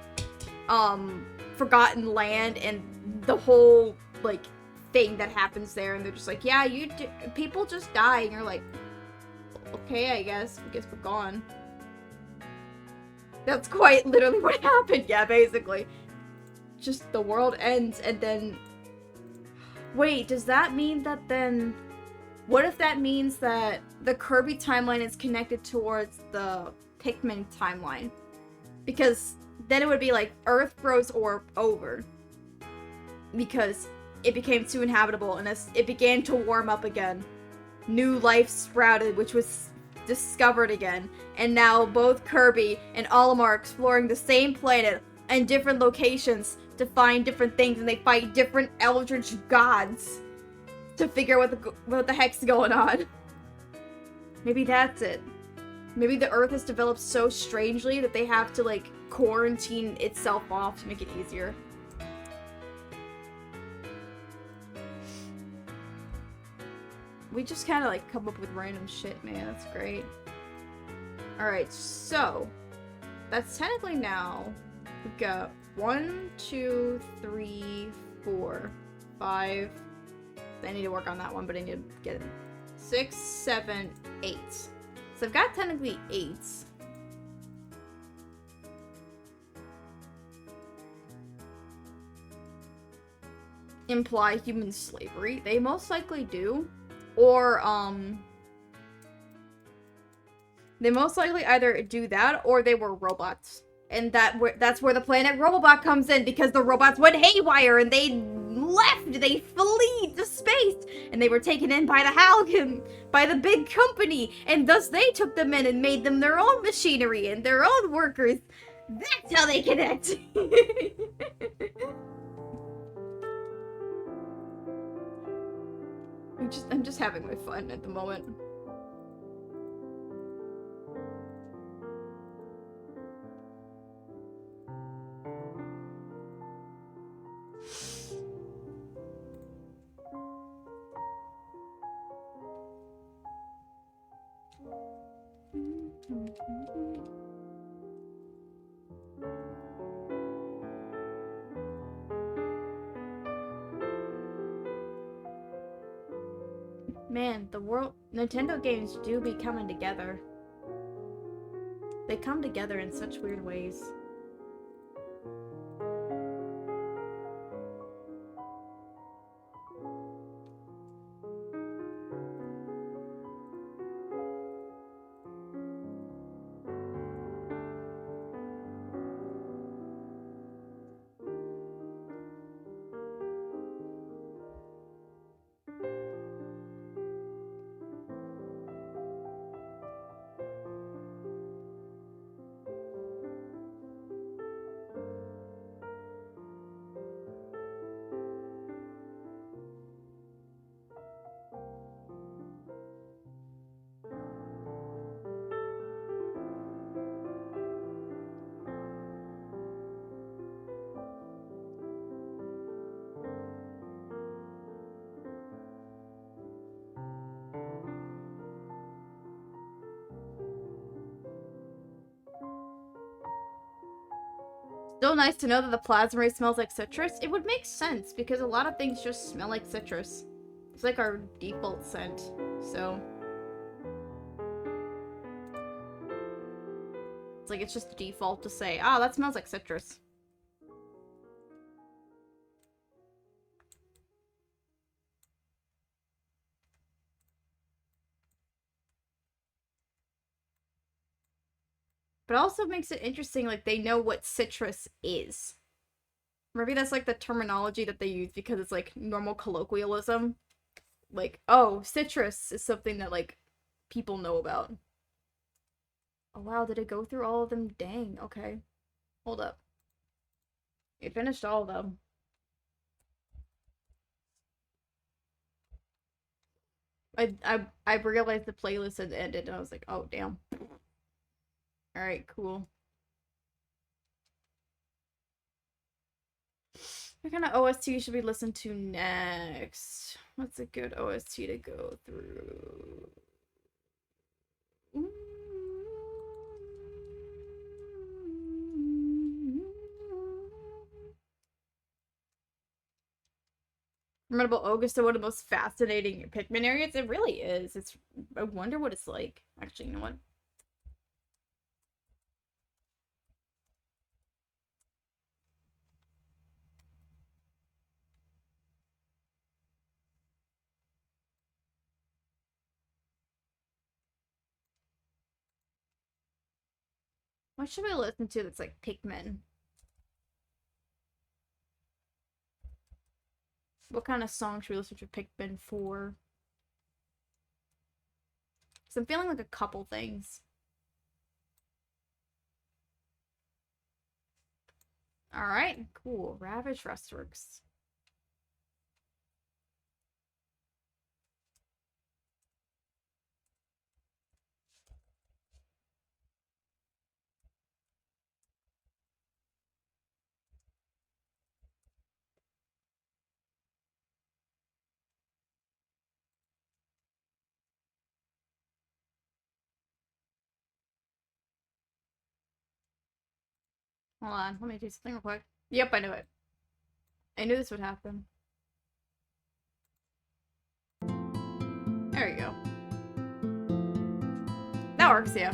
Forgotten Land and the whole, like, thing that happens there, and they're just like, yeah, people just die, and you're like, okay, I guess we're gone. That's quite literally what happened, yeah, basically. Just the world ends, and then... Wait, does that mean that then... What if that means that the Kirby timeline is connected towards the Pikmin timeline? Because then it would be like Earth froze over. Because it became too inhabitable and it began to warm up again. New life sprouted, which was discovered again. And now both Kirby and Olimar are exploring the same planet and different locations to find different things, and they fight different eldritch gods to figure out what the heck's going on. Maybe that's it. Maybe the Earth has developed so strangely that they have to, like, quarantine itself off to make it easier. We just kind of, like, come up with random shit, man. That's great. Alright, so... That's technically now... We've got 1, 2, 3, 4, 5... I need to work on that one, but I need to get it. 6, 7, 8. So I've got technically 8. Imply human slavery. They most likely do. Or, they most likely either do that, or they were robots. And that's where the planet Robobot comes in, because the robots went haywire and they left, they fled to space, and they were taken in by the Halcyon, by the big company, and thus they took them in and made them their own machinery and their own workers. That's how they connect. I'm just having my fun at the moment. Man, Nintendo games do be coming together. They come together in such weird ways. Still nice to know that the plasma ray smells like citrus. It would make sense, because a lot of things just smell like citrus. It's like our default scent, so... It's like, it's just the default to say, ah, that smells like citrus. But it also makes it interesting, like, they know what citrus is. Maybe that's, like, the terminology that they use because it's, like, normal colloquialism. Like, oh, citrus is something that, like, people know about. Oh wow, did it go through all of them? Dang, okay. Hold up. It finished all of them. I realized the playlist had ended and I was like, oh damn. Alright, cool. What kind of OST should we listen to next? What's a good OST to go through? Formidable August are one of the most fascinating Pikmin areas. It really is. It's. I wonder what it's like. Actually, you know what? What should we listen to that's like Pikmin? What kind of song should we listen to Pikmin for? Because I'm feeling like a couple things. Alright, cool. Ravage Rustworks. Hold on, let me do something real quick. Yep, I knew it. I knew this would happen. There you go. That works, yeah.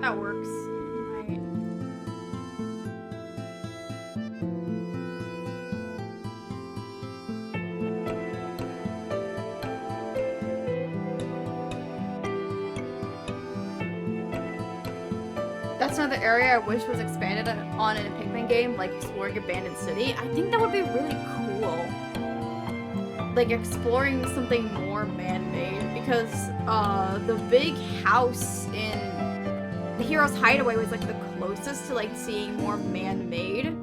That works. Right. That's another area I wish was expanded on in a Pikmin game, like exploring Abandoned City. I think that would be really cool. Like exploring something more man-made, because the big house in the Hero's Hideaway was like the closest to like seeing more man-made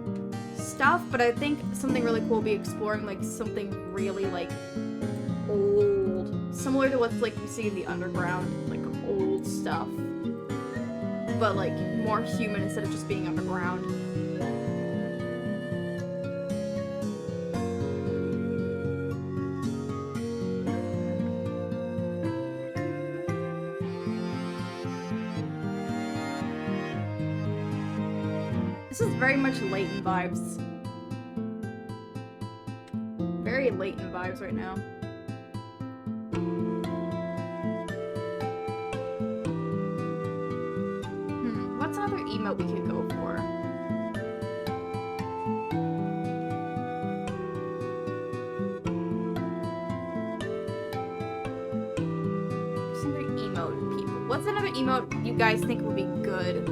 stuff, but I think something really cool would be exploring like something really like old, similar to what's like you see in the underground, like old stuff, but like more human instead of just being underground. This is very much latent vibes. Very latent vibes right now. What's another emote we could go for? Some other emote people. What's another emote you guys think would be good?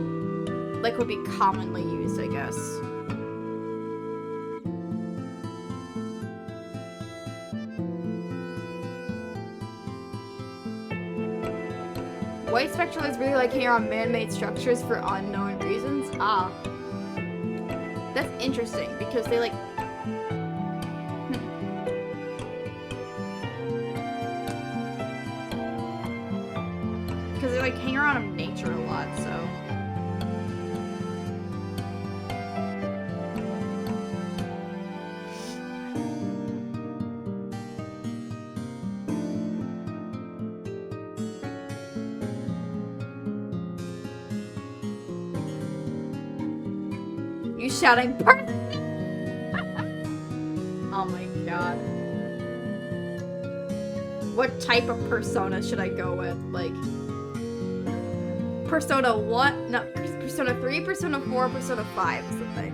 Like would be commonly used, I guess. White Spectralites really like hanging on man-made structures for unknown reasons. Ah. That's interesting, because they like... Because they like hang around nature a lot, so... You shouting person? Oh my god. What type of persona should I go with? Like... Persona 1? No, Persona 3, Persona 4, Persona 5 is the thing.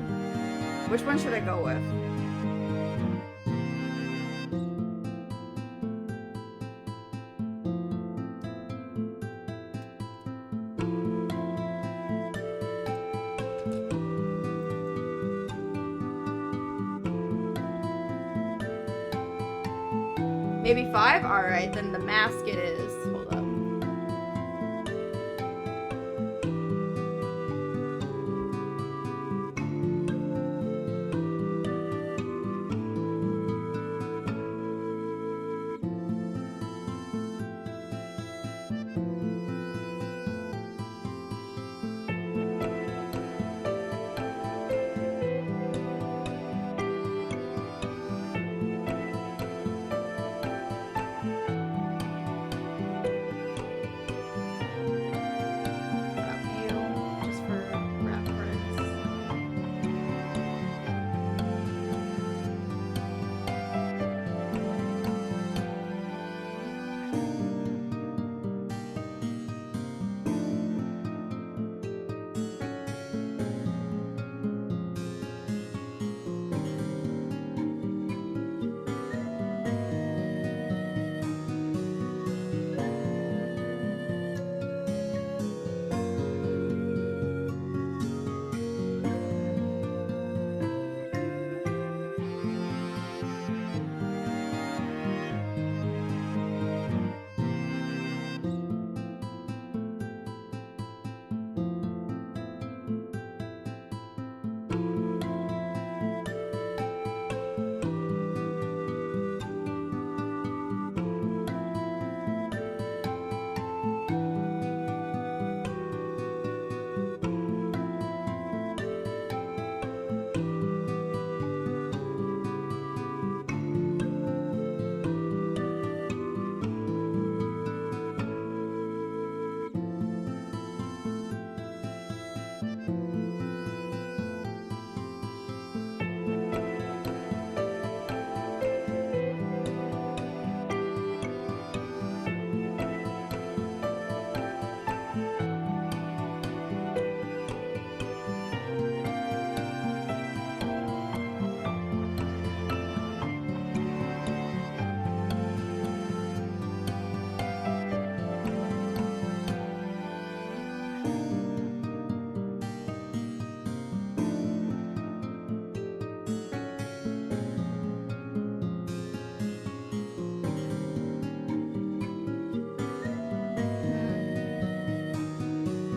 Which one should I go with? Maybe 5? Alright, then the mask it is. Hold up.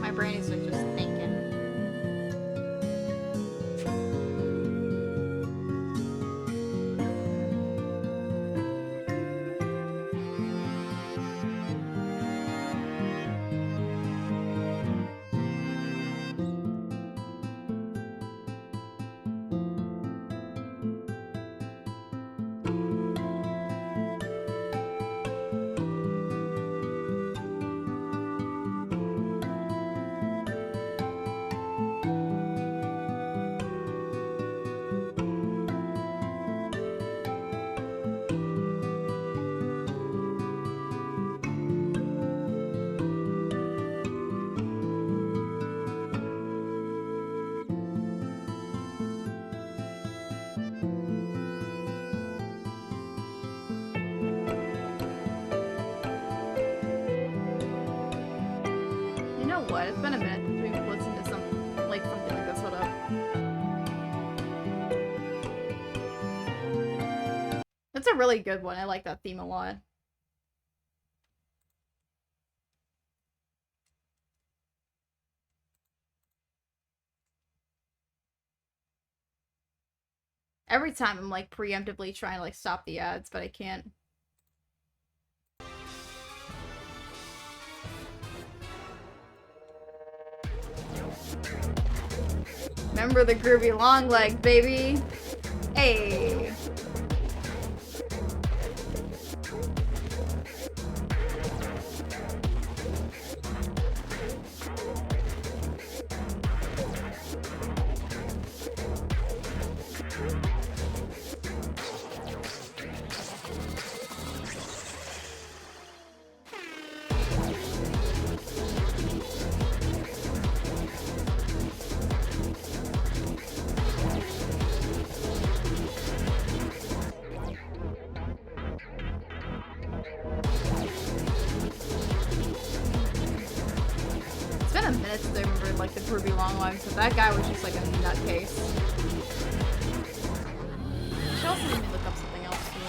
My brain is like just thinking. You know what? It's been a minute since we've listened to something like this. Hold up. That's a really good one. I like that theme a lot. Every time I'm like preemptively trying to like stop the ads, but I can't. Remember the groovy long legs, baby. Hey. It's been a minute since I remembered like the groovy long legs, but that guy was just like a nutcase. She also made me look up something else too.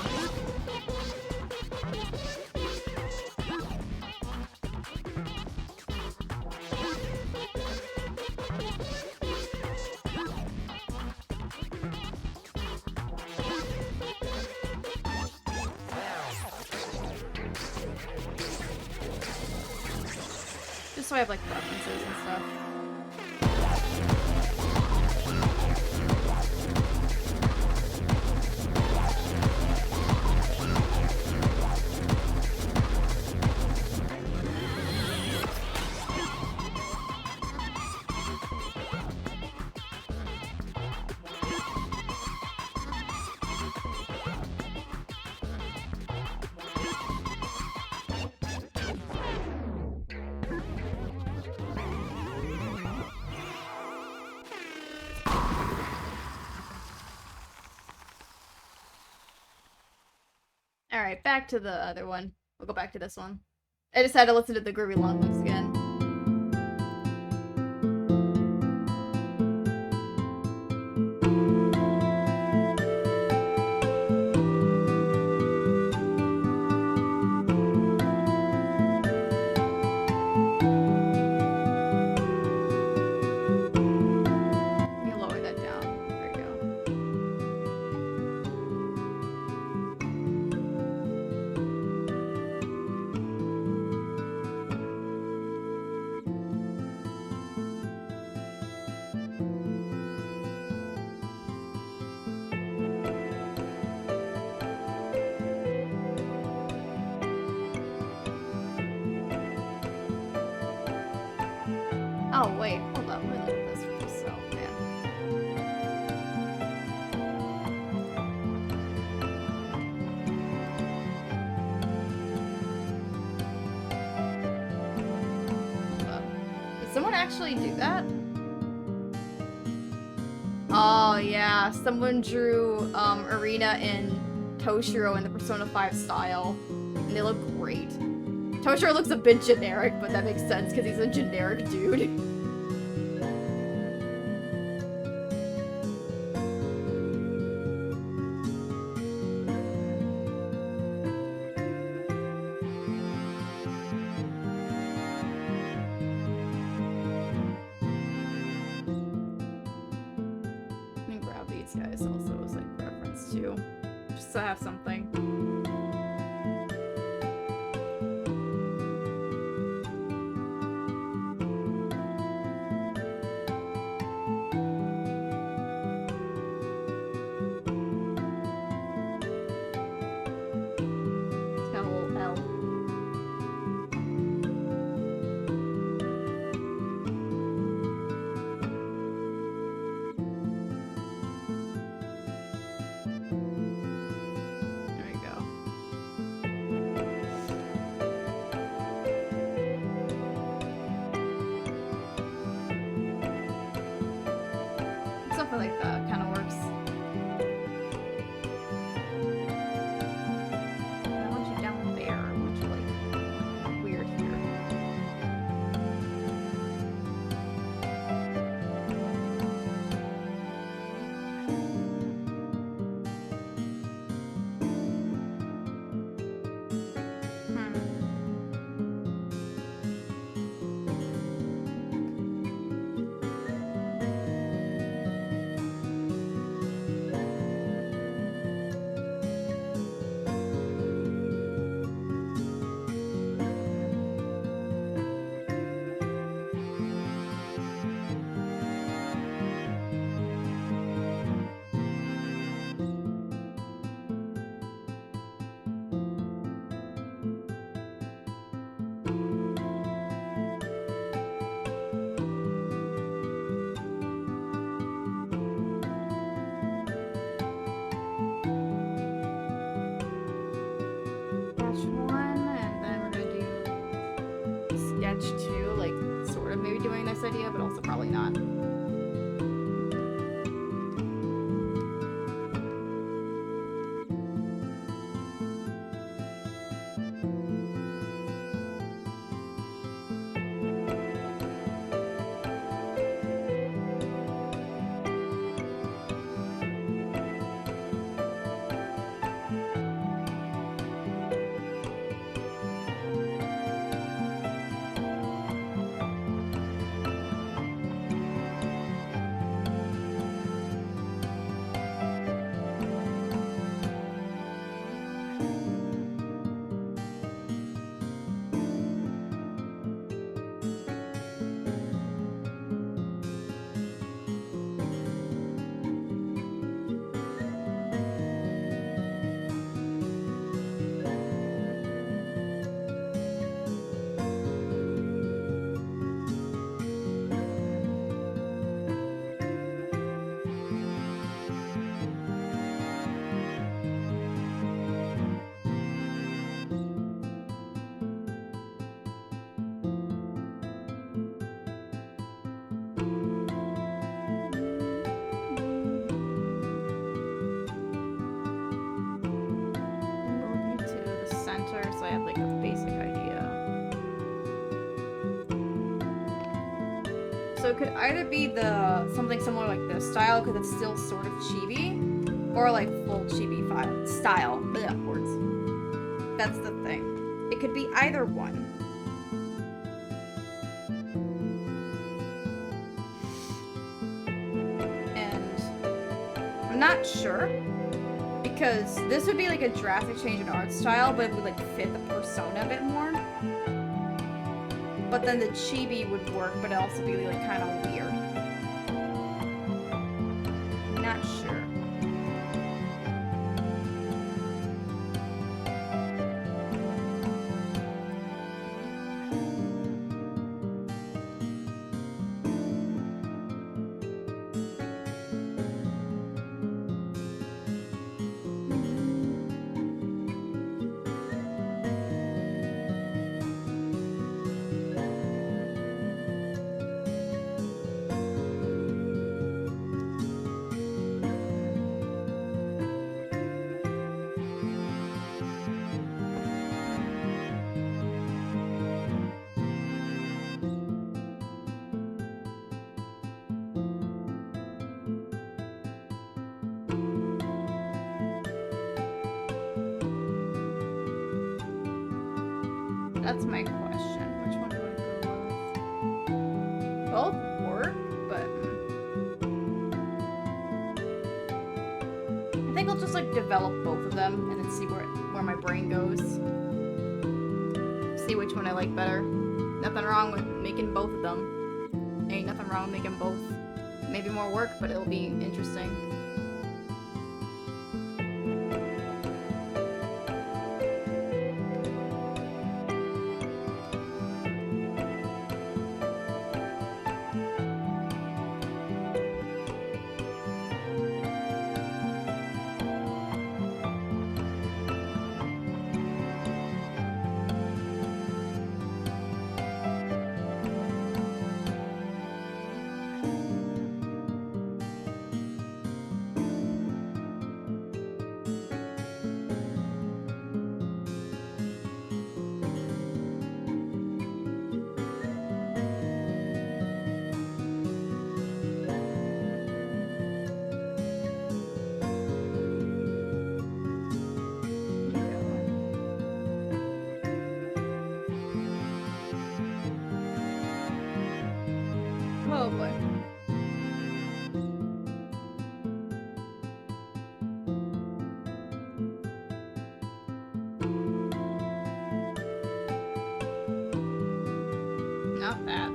so I have like preferences and stuff. Alright, back to the other one. We'll go back to this one. I just had to listen to the Groovy Long Mix again. Let me lower that down. There we go. Oh, wait, hold up. Let me look at this for myself, man. Hold up. Did someone actually do that? Oh, yeah. Someone drew Arena and Toshiro in the Persona 5 style. And they look great. Toshiro looks a bit generic, but that makes sense because he's a generic dude. Let me grab these guys also as like reference too. Just to have something. It's got a little L. There we go. Something like that kind of works. I want you down there. I want you like weird here. Sketch one, and then we're gonna do sketch two, like sort of maybe doing this idea, but also probably not. So it could either be the something similar like this style, because it's still sort of chibi, or like full chibi style. Blech, words. That's the thing. It could be either one. And I'm not sure, because this would be like a drastic change in art style, but it would like fit the persona a bit more. But then the chibi would work, but it'd also be like kind of weird. Not sure. That's my question. Which one do I go with? Both work, but I think I'll just like develop both of them and then see where my brain goes. See which one I like better. Nothing wrong with making both of them. Ain't nothing wrong with making both. Maybe more work, but it'll be interesting. Oh boy. Not bad.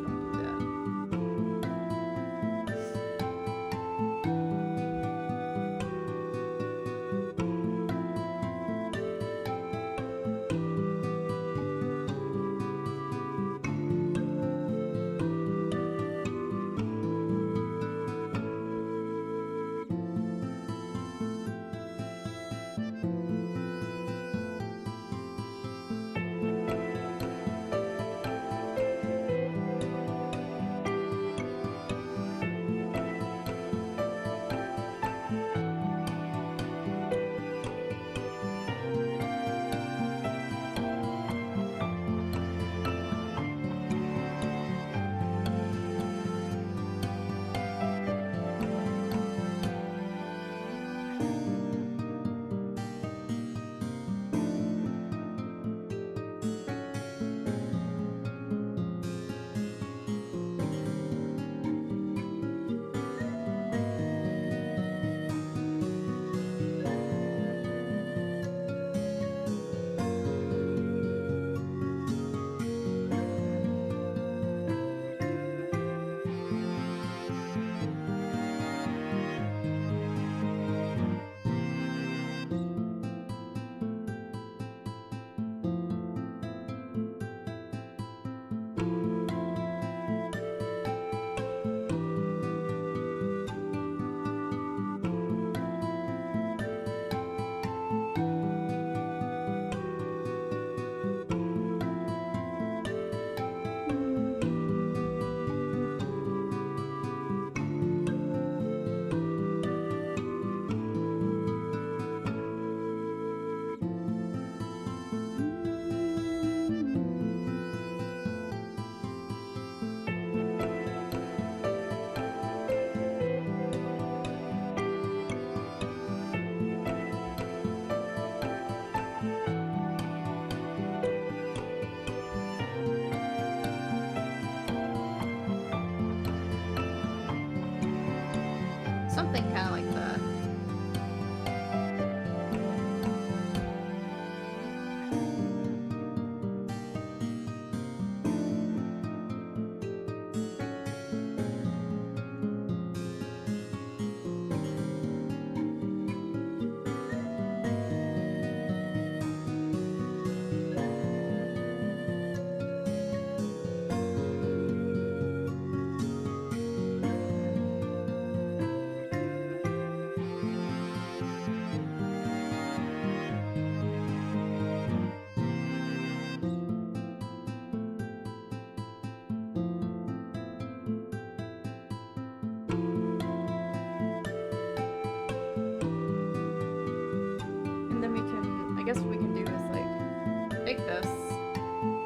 guess what we can do is like take this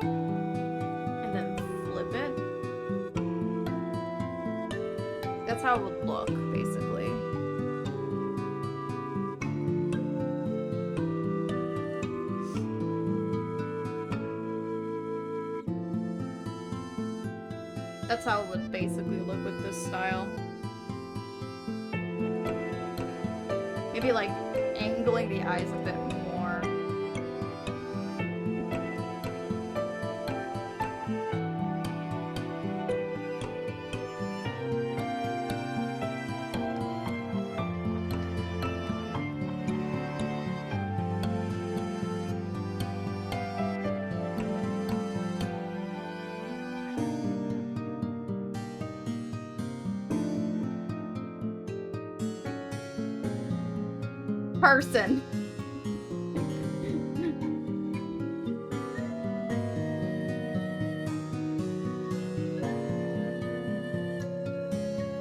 and then flip it. That's how it would look, basically. That's how it would basically look with this style. Maybe like angling the eyes a bit more. Person.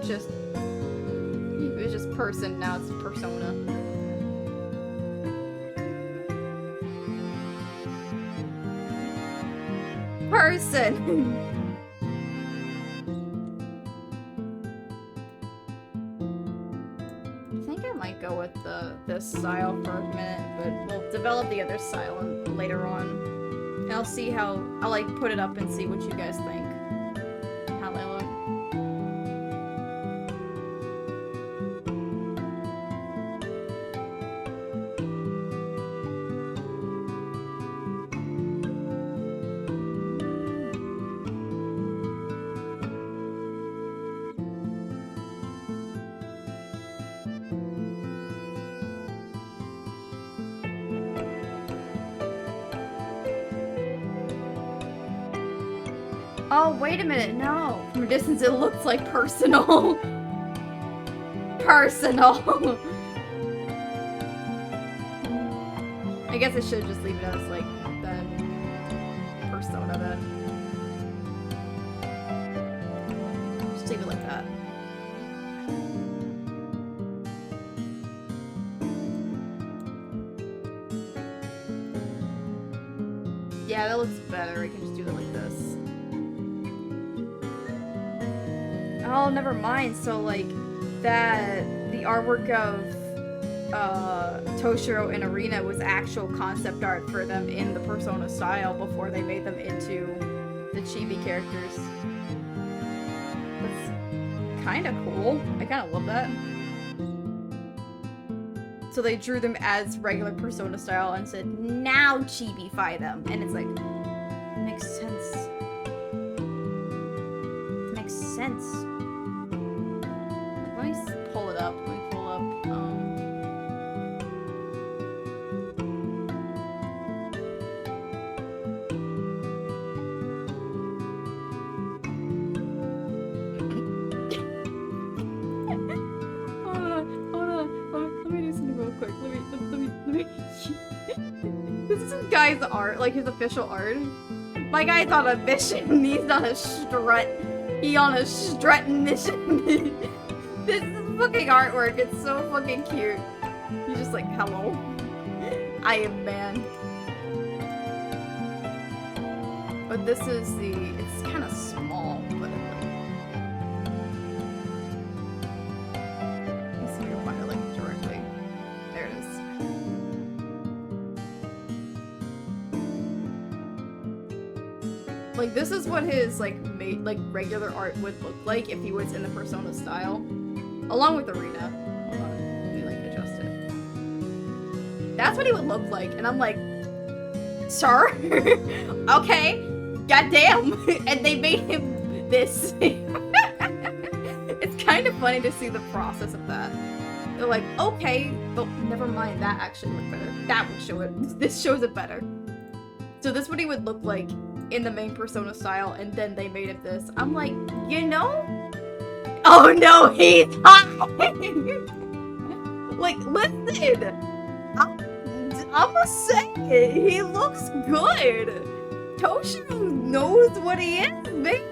Just it was just person, now it's persona. Person. Go with this style for a minute, but we'll develop the other style later on. And I'll see how I'll like put it up and see what you guys think. How they look. Oh, wait a minute, no. From a distance, it looks like personal. Personal. I guess I should just leave it as, like, the persona then. Just leave it like that. Yeah, that looks better. I can just do it like this. Oh, never mind. So, like, the artwork of Toshiro and Arena was actual concept art for them in the Persona style before they made them into the chibi characters. That's kind of cool. I kind of love that. So they drew them as regular Persona style and said, now chibify them. And it's like, makes sense. Makes sense. Let me pull it up. Let me pull up, Hold on. Let me do something real quick. Let me. This is this guy's art, like his official art. My guy's on a mission. He's on a strut. He on a strutting mission. This is fucking artwork. It's so fucking cute. He's just like, hello. I am man. But this is it's kind of small, but like, let me see if I can find it like directly. There it is. Like, this is what his like regular art would look like if he was in the Persona style, along with Arena. Hold on, let me like adjust it. That's what he would look like, and I'm like, sir, okay, goddamn, and they made him this. It's kind of funny to see the process of that. They're like, okay, but never mind, that actually looked better. That would show it. This shows it better. So this is what he would look like in the main Persona style, and then they made it this. I'm like, you know? Oh no, he's hot! Like, listen! I'ma say it, he looks good! Toshiro knows what he is, man!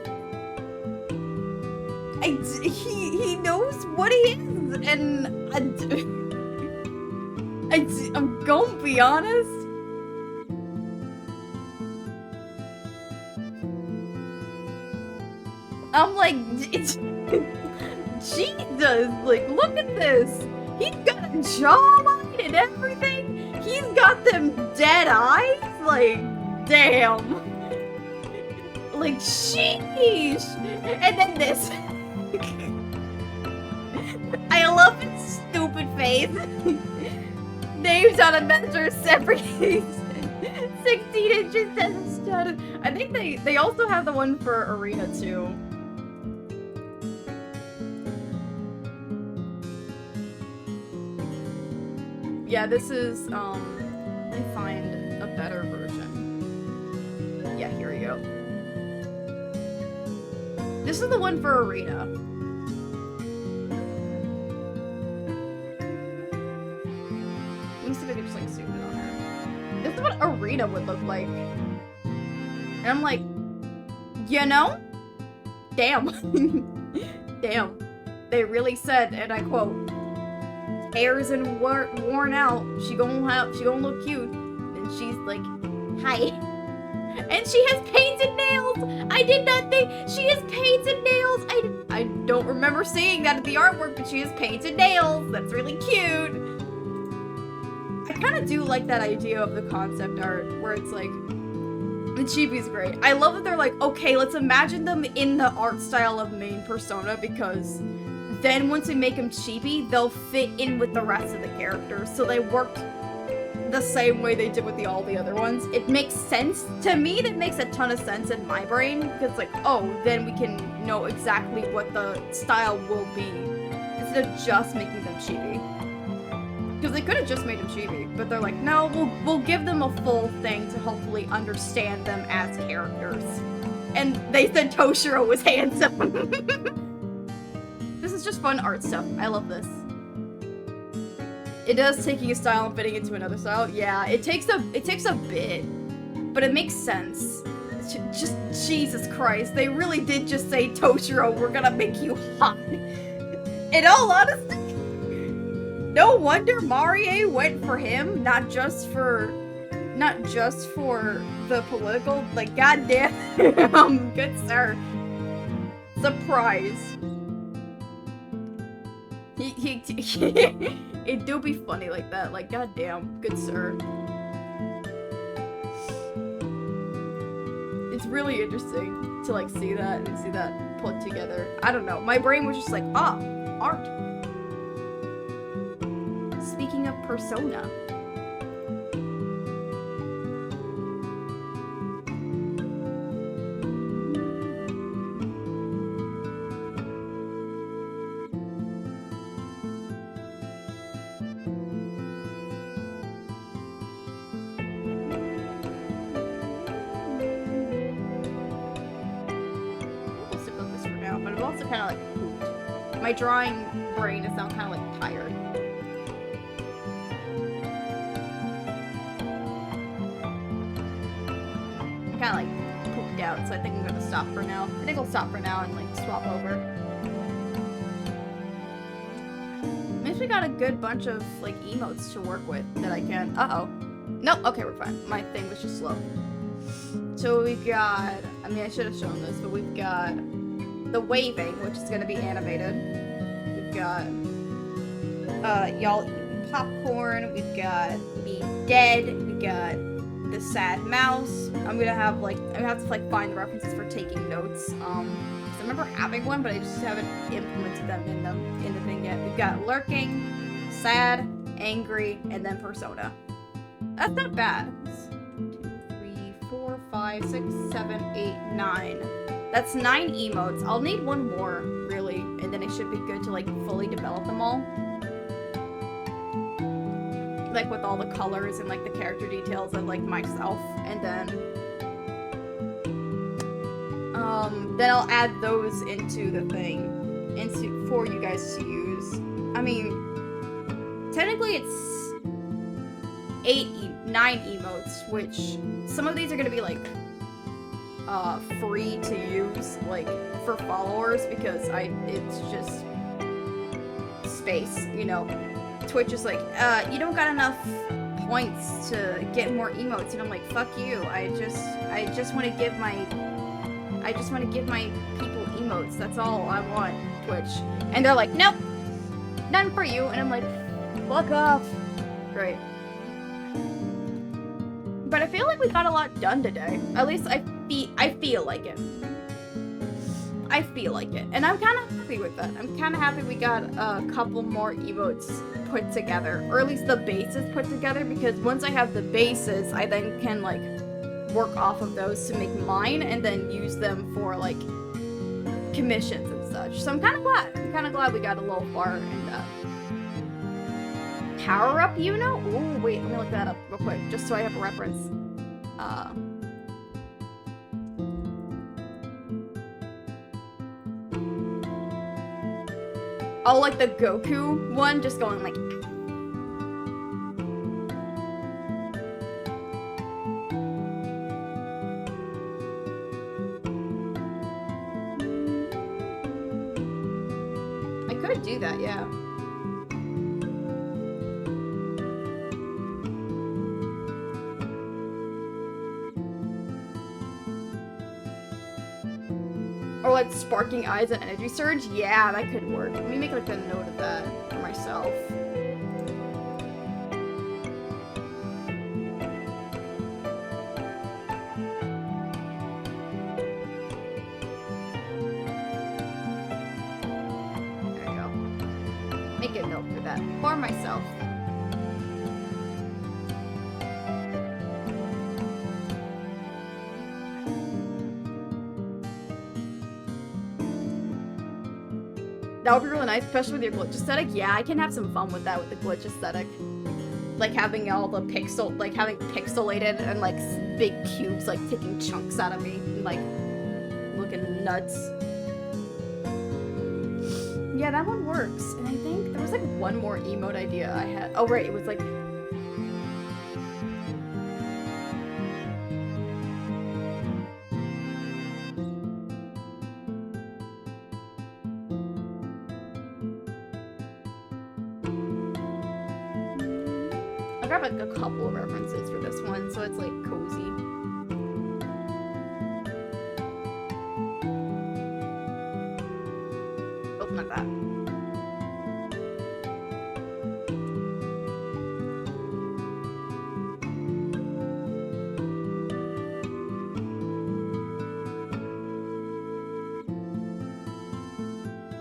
He knows what he is, and I'm gonna be honest, I'm like, it's Jesus, like, look at this. He's got a jawline and everything. He's got them dead eyes. Like, damn. Like, sheesh. And then this. I love his stupid face. Names on a measure separates 16 inches instead. I think they also have the one for Arena too. Yeah, this is, let me find a better version. Yeah, here we go. This is the one for Arena. Let me see if I can just, like, zoom in on her. This is what Arena would look like. And I'm like, you know? Damn. Damn. They really said, and I quote, hairs and worn out, she gonna look cute. And she's like, hi. And she has painted nails! I did not think she has painted nails! I don't remember seeing that in the artwork, but she has painted nails. That's really cute. I kind of do like that idea of the concept art, where it's like, the chibi's great. I love that they're like, okay, let's imagine them in the art style of main Persona, because then once we make them chibi, they'll fit in with the rest of the characters. So they worked the same way they did with all the other ones. It makes sense to me. That makes a ton of sense in my brain, because like, oh, then we can know exactly what the style will be instead of just making them chibi. Because they could have just made them chibi, but they're like, no, we'll give them a full thing to hopefully understand them as characters. And they said Toshiro was handsome. This is just fun art stuff. I love this. It does taking a style and fitting into another style. Yeah, it takes a bit, but it makes sense. Just Jesus Christ, they really did just say, Toshiro, we're gonna make you hot. In all honesty, no wonder Marie went for him, not just for the political, like, goddamn, good sir. Surprise. It do be funny like that, like, goddamn, good sir. It's really interesting to, like, see that and see that put together. I don't know, my brain was just like, ah, art. Speaking of Persona. Kind of like pooped. My drawing brain is now kind of like tired. I'm kind of like pooped out, so I think I'm gonna stop for now. I think I'll stop for now and like swap over. Means we got a good bunch of like emotes to work with that I can. Uh-oh. Nope, okay, we're fine. My thing was just slow. So we've got, I mean, I should have shown this, but we've got the waving, which is going to be animated. We've got y'all eating popcorn. We've got me dead. We got the sad mouse. I'm gonna have to find the references for taking notes. Because I remember having one, but I just haven't implemented them in the thing yet. We've got lurking, sad, angry, and then persona. That's not bad. 2, 3, 4, 5, 6, 7, 8, 9. That's 9 emotes. I'll need one more, really, and then it should be good to, like, fully develop them all. Like, with all the colors and, like, the character details of, like, myself, and then I'll add those into the thing, for you guys to use. I mean, technically it's 9 emotes, which some of these are gonna be, like, free to use, like, for followers, because it's just space, you know. Twitch is like, you don't got enough points to get more emotes, and I'm like, fuck you, I just want to give my people emotes. emotes. That's all I want, Twitch. And they're like, nope, none for you. And I'm like, fuck off. Great. But I feel like we got a lot done today. At least I feel like it. I feel like it. And I'm kind of happy with that. I'm kind of happy we got a couple more emotes put together. Or at least the bases put together. Because once I have the bases, I then can, like, work off of those to make mine. And then use them for, like, commissions and such. So I'm kind of glad. I'm kind of glad we got a little far in that. Power up, you know? Ooh, wait, let me look that up real quick, just so I have a reference. Oh, like the Goku one, just going like. I could do that, yeah. Or like sparking eyes and energy surge? Yeah, that could work. Let me make like a note of that for myself. There you go. Make a note for that. For myself. That would be really nice, especially with your glitch aesthetic. Yeah, I can have some fun with that with the glitch aesthetic. Like having all the having pixelated and like big cubes like taking chunks out of me and like looking nuts. Yeah, that one works. And I think there was like one more emote idea I had. Oh right, it was like I grabbed like a couple of references for this one, so it's like cozy. Open like that.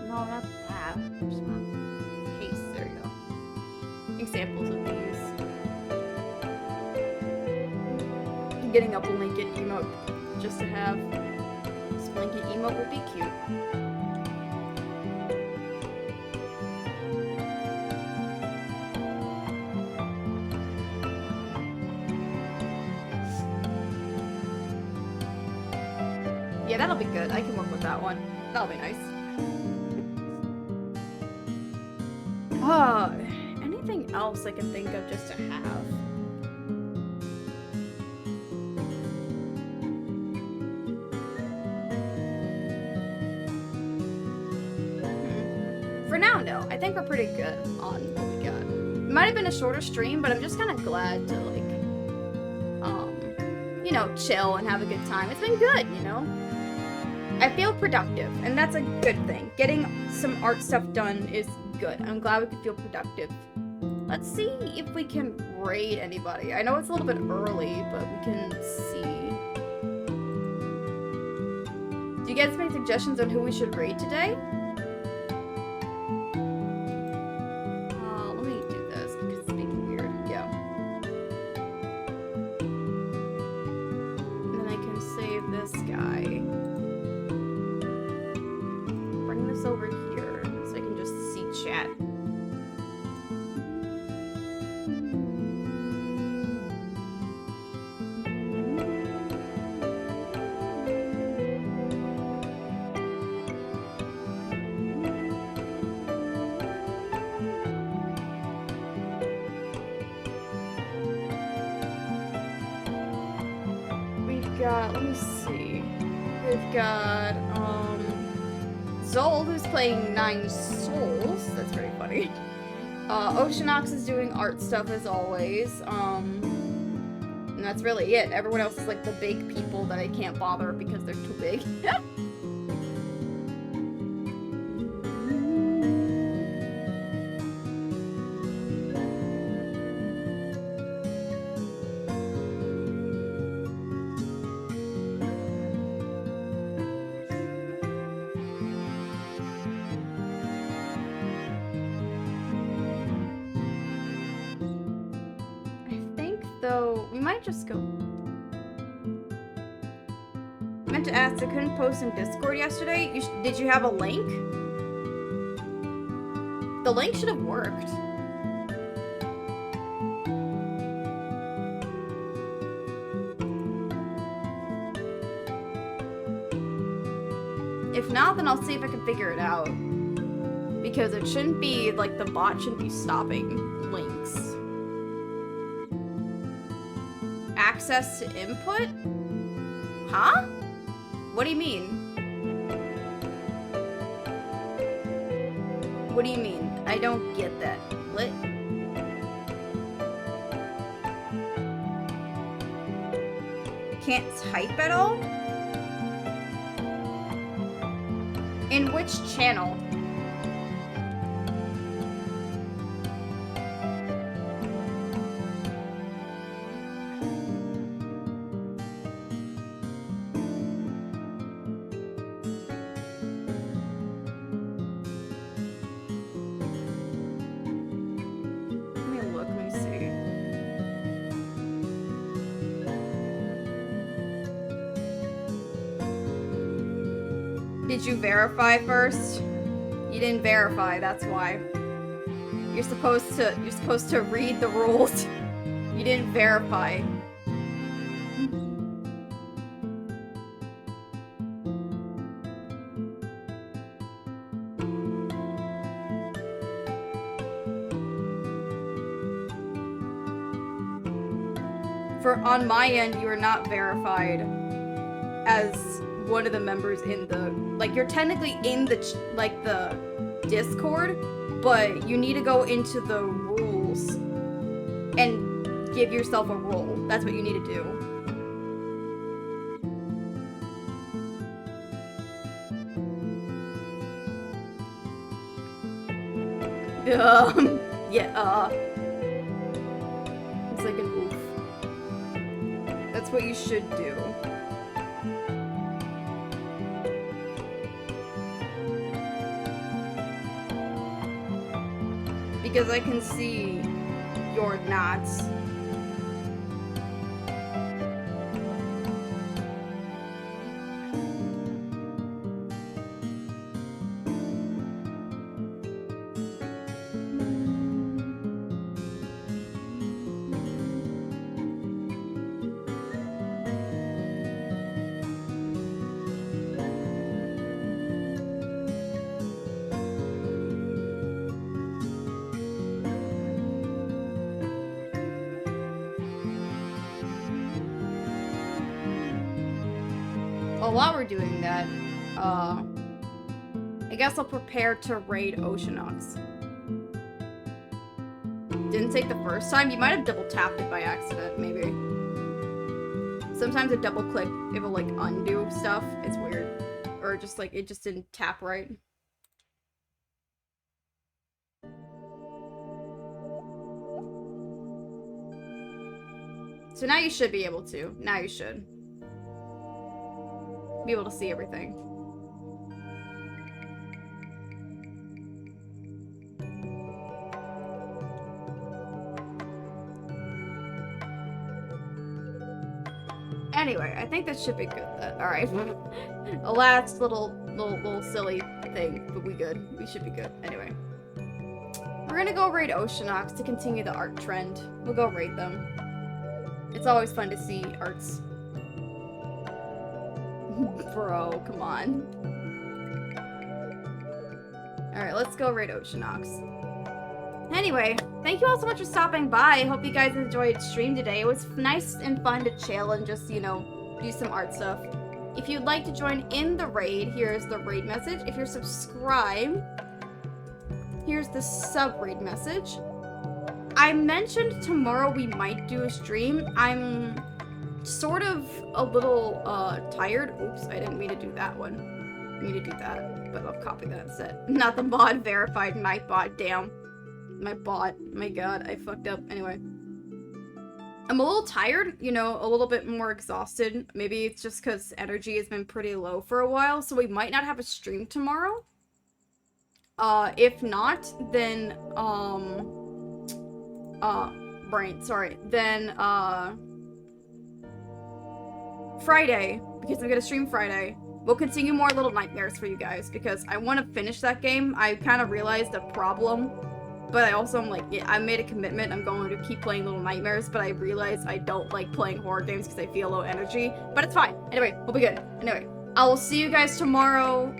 No, not that. I'm just gonna paste. There you go. Examples of these. Getting a blanket emote just to have. This blanket emote would be cute. Yeah, that'll be good. I can work with that one. That'll be nice. Anything else I can think of just to have? For now, no. I think we're pretty good on what we got. It might have been a shorter stream, but I'm just kind of glad to, like, you know, chill and have a good time. It's been good, you know? I feel productive, and that's a good thing. Getting some art stuff done is good. I'm glad we can feel productive. Let's see if we can raid anybody. I know it's a little bit early, but we can see. Do you guys have any suggestions on who we should raid today? Let me do this because it's making weird. Yeah. And then I can save this guy. Bring this over here so I can just see chat. Let me see. We've got, Zold, who's playing 9 Souls. That's very funny. Oceanox is doing art stuff as always. And that's really it. Everyone else is like the big people that I can't bother because they're too big. Though, we might just go... I meant to ask, I couldn't post in Discord yesterday. Did you have a link? The link should have worked. If not, then I'll see if I can figure it out. Because it shouldn't be, like, the bot shouldn't be stopping links. Access to input? Huh? What do you mean? What do you mean? I don't get that. What? Can't type at all? In which channel? Did you verify first? You didn't verify, that's why. You're supposed to read the rules. You didn't verify. On my end, you are not verified as one of the members in the, like, you're technically in the, like, the Discord, but you need to go into the rules and give yourself a role. That's what you need to do. Yeah, it's like an oof. That's what you should do. Because I can see your knots. While we're doing that, I guess I'll prepare to raid Oceanox. Didn't take the first time? You might have double tapped it by accident, maybe. Sometimes a double click, it will like undo stuff. It's weird. Or just like, it just didn't tap right. So now you should be able to. Now you should be able to see everything. Anyway, I think that should be good. Alright. A last little silly thing, but we good. We should be good. Anyway. We're gonna go raid Oceanox to continue the art trend. We'll go raid them. It's always fun to see arts. Bro, come on. Alright, let's go raid Oceanox. Anyway, thank you all so much for stopping by. I hope you guys enjoyed stream today. It was nice and fun to chill and just, you know, do some art stuff. If you'd like to join in the raid, here's the raid message. If you're subscribed, here's the sub-raid message. I mentioned tomorrow we might do a stream. I'm sort of a little tired. Oops, I didn't mean to do that one. I mean to do that, but I'll copy that instead. Not the mod verified, my bot, damn. My bot, my god, I fucked up. Anyway. I'm a little tired, you know, a little bit more exhausted. Maybe it's just because energy has been pretty low for a while, so we might not have a stream tomorrow. If not, then, brain, sorry. Then, Friday, because I'm gonna stream Friday, we'll continue more Little Nightmares for you guys, because I want to finish that game. I kind of realized a problem, but I also am like, yeah, I made a commitment. I'm going to keep playing Little Nightmares, but I realized I don't like playing horror games because I feel low energy, but it's fine. Anyway, we'll be good. Anyway, I will see you guys tomorrow.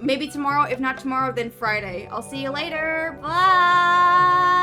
Maybe tomorrow. If not tomorrow, then Friday. I'll see you later. Bye!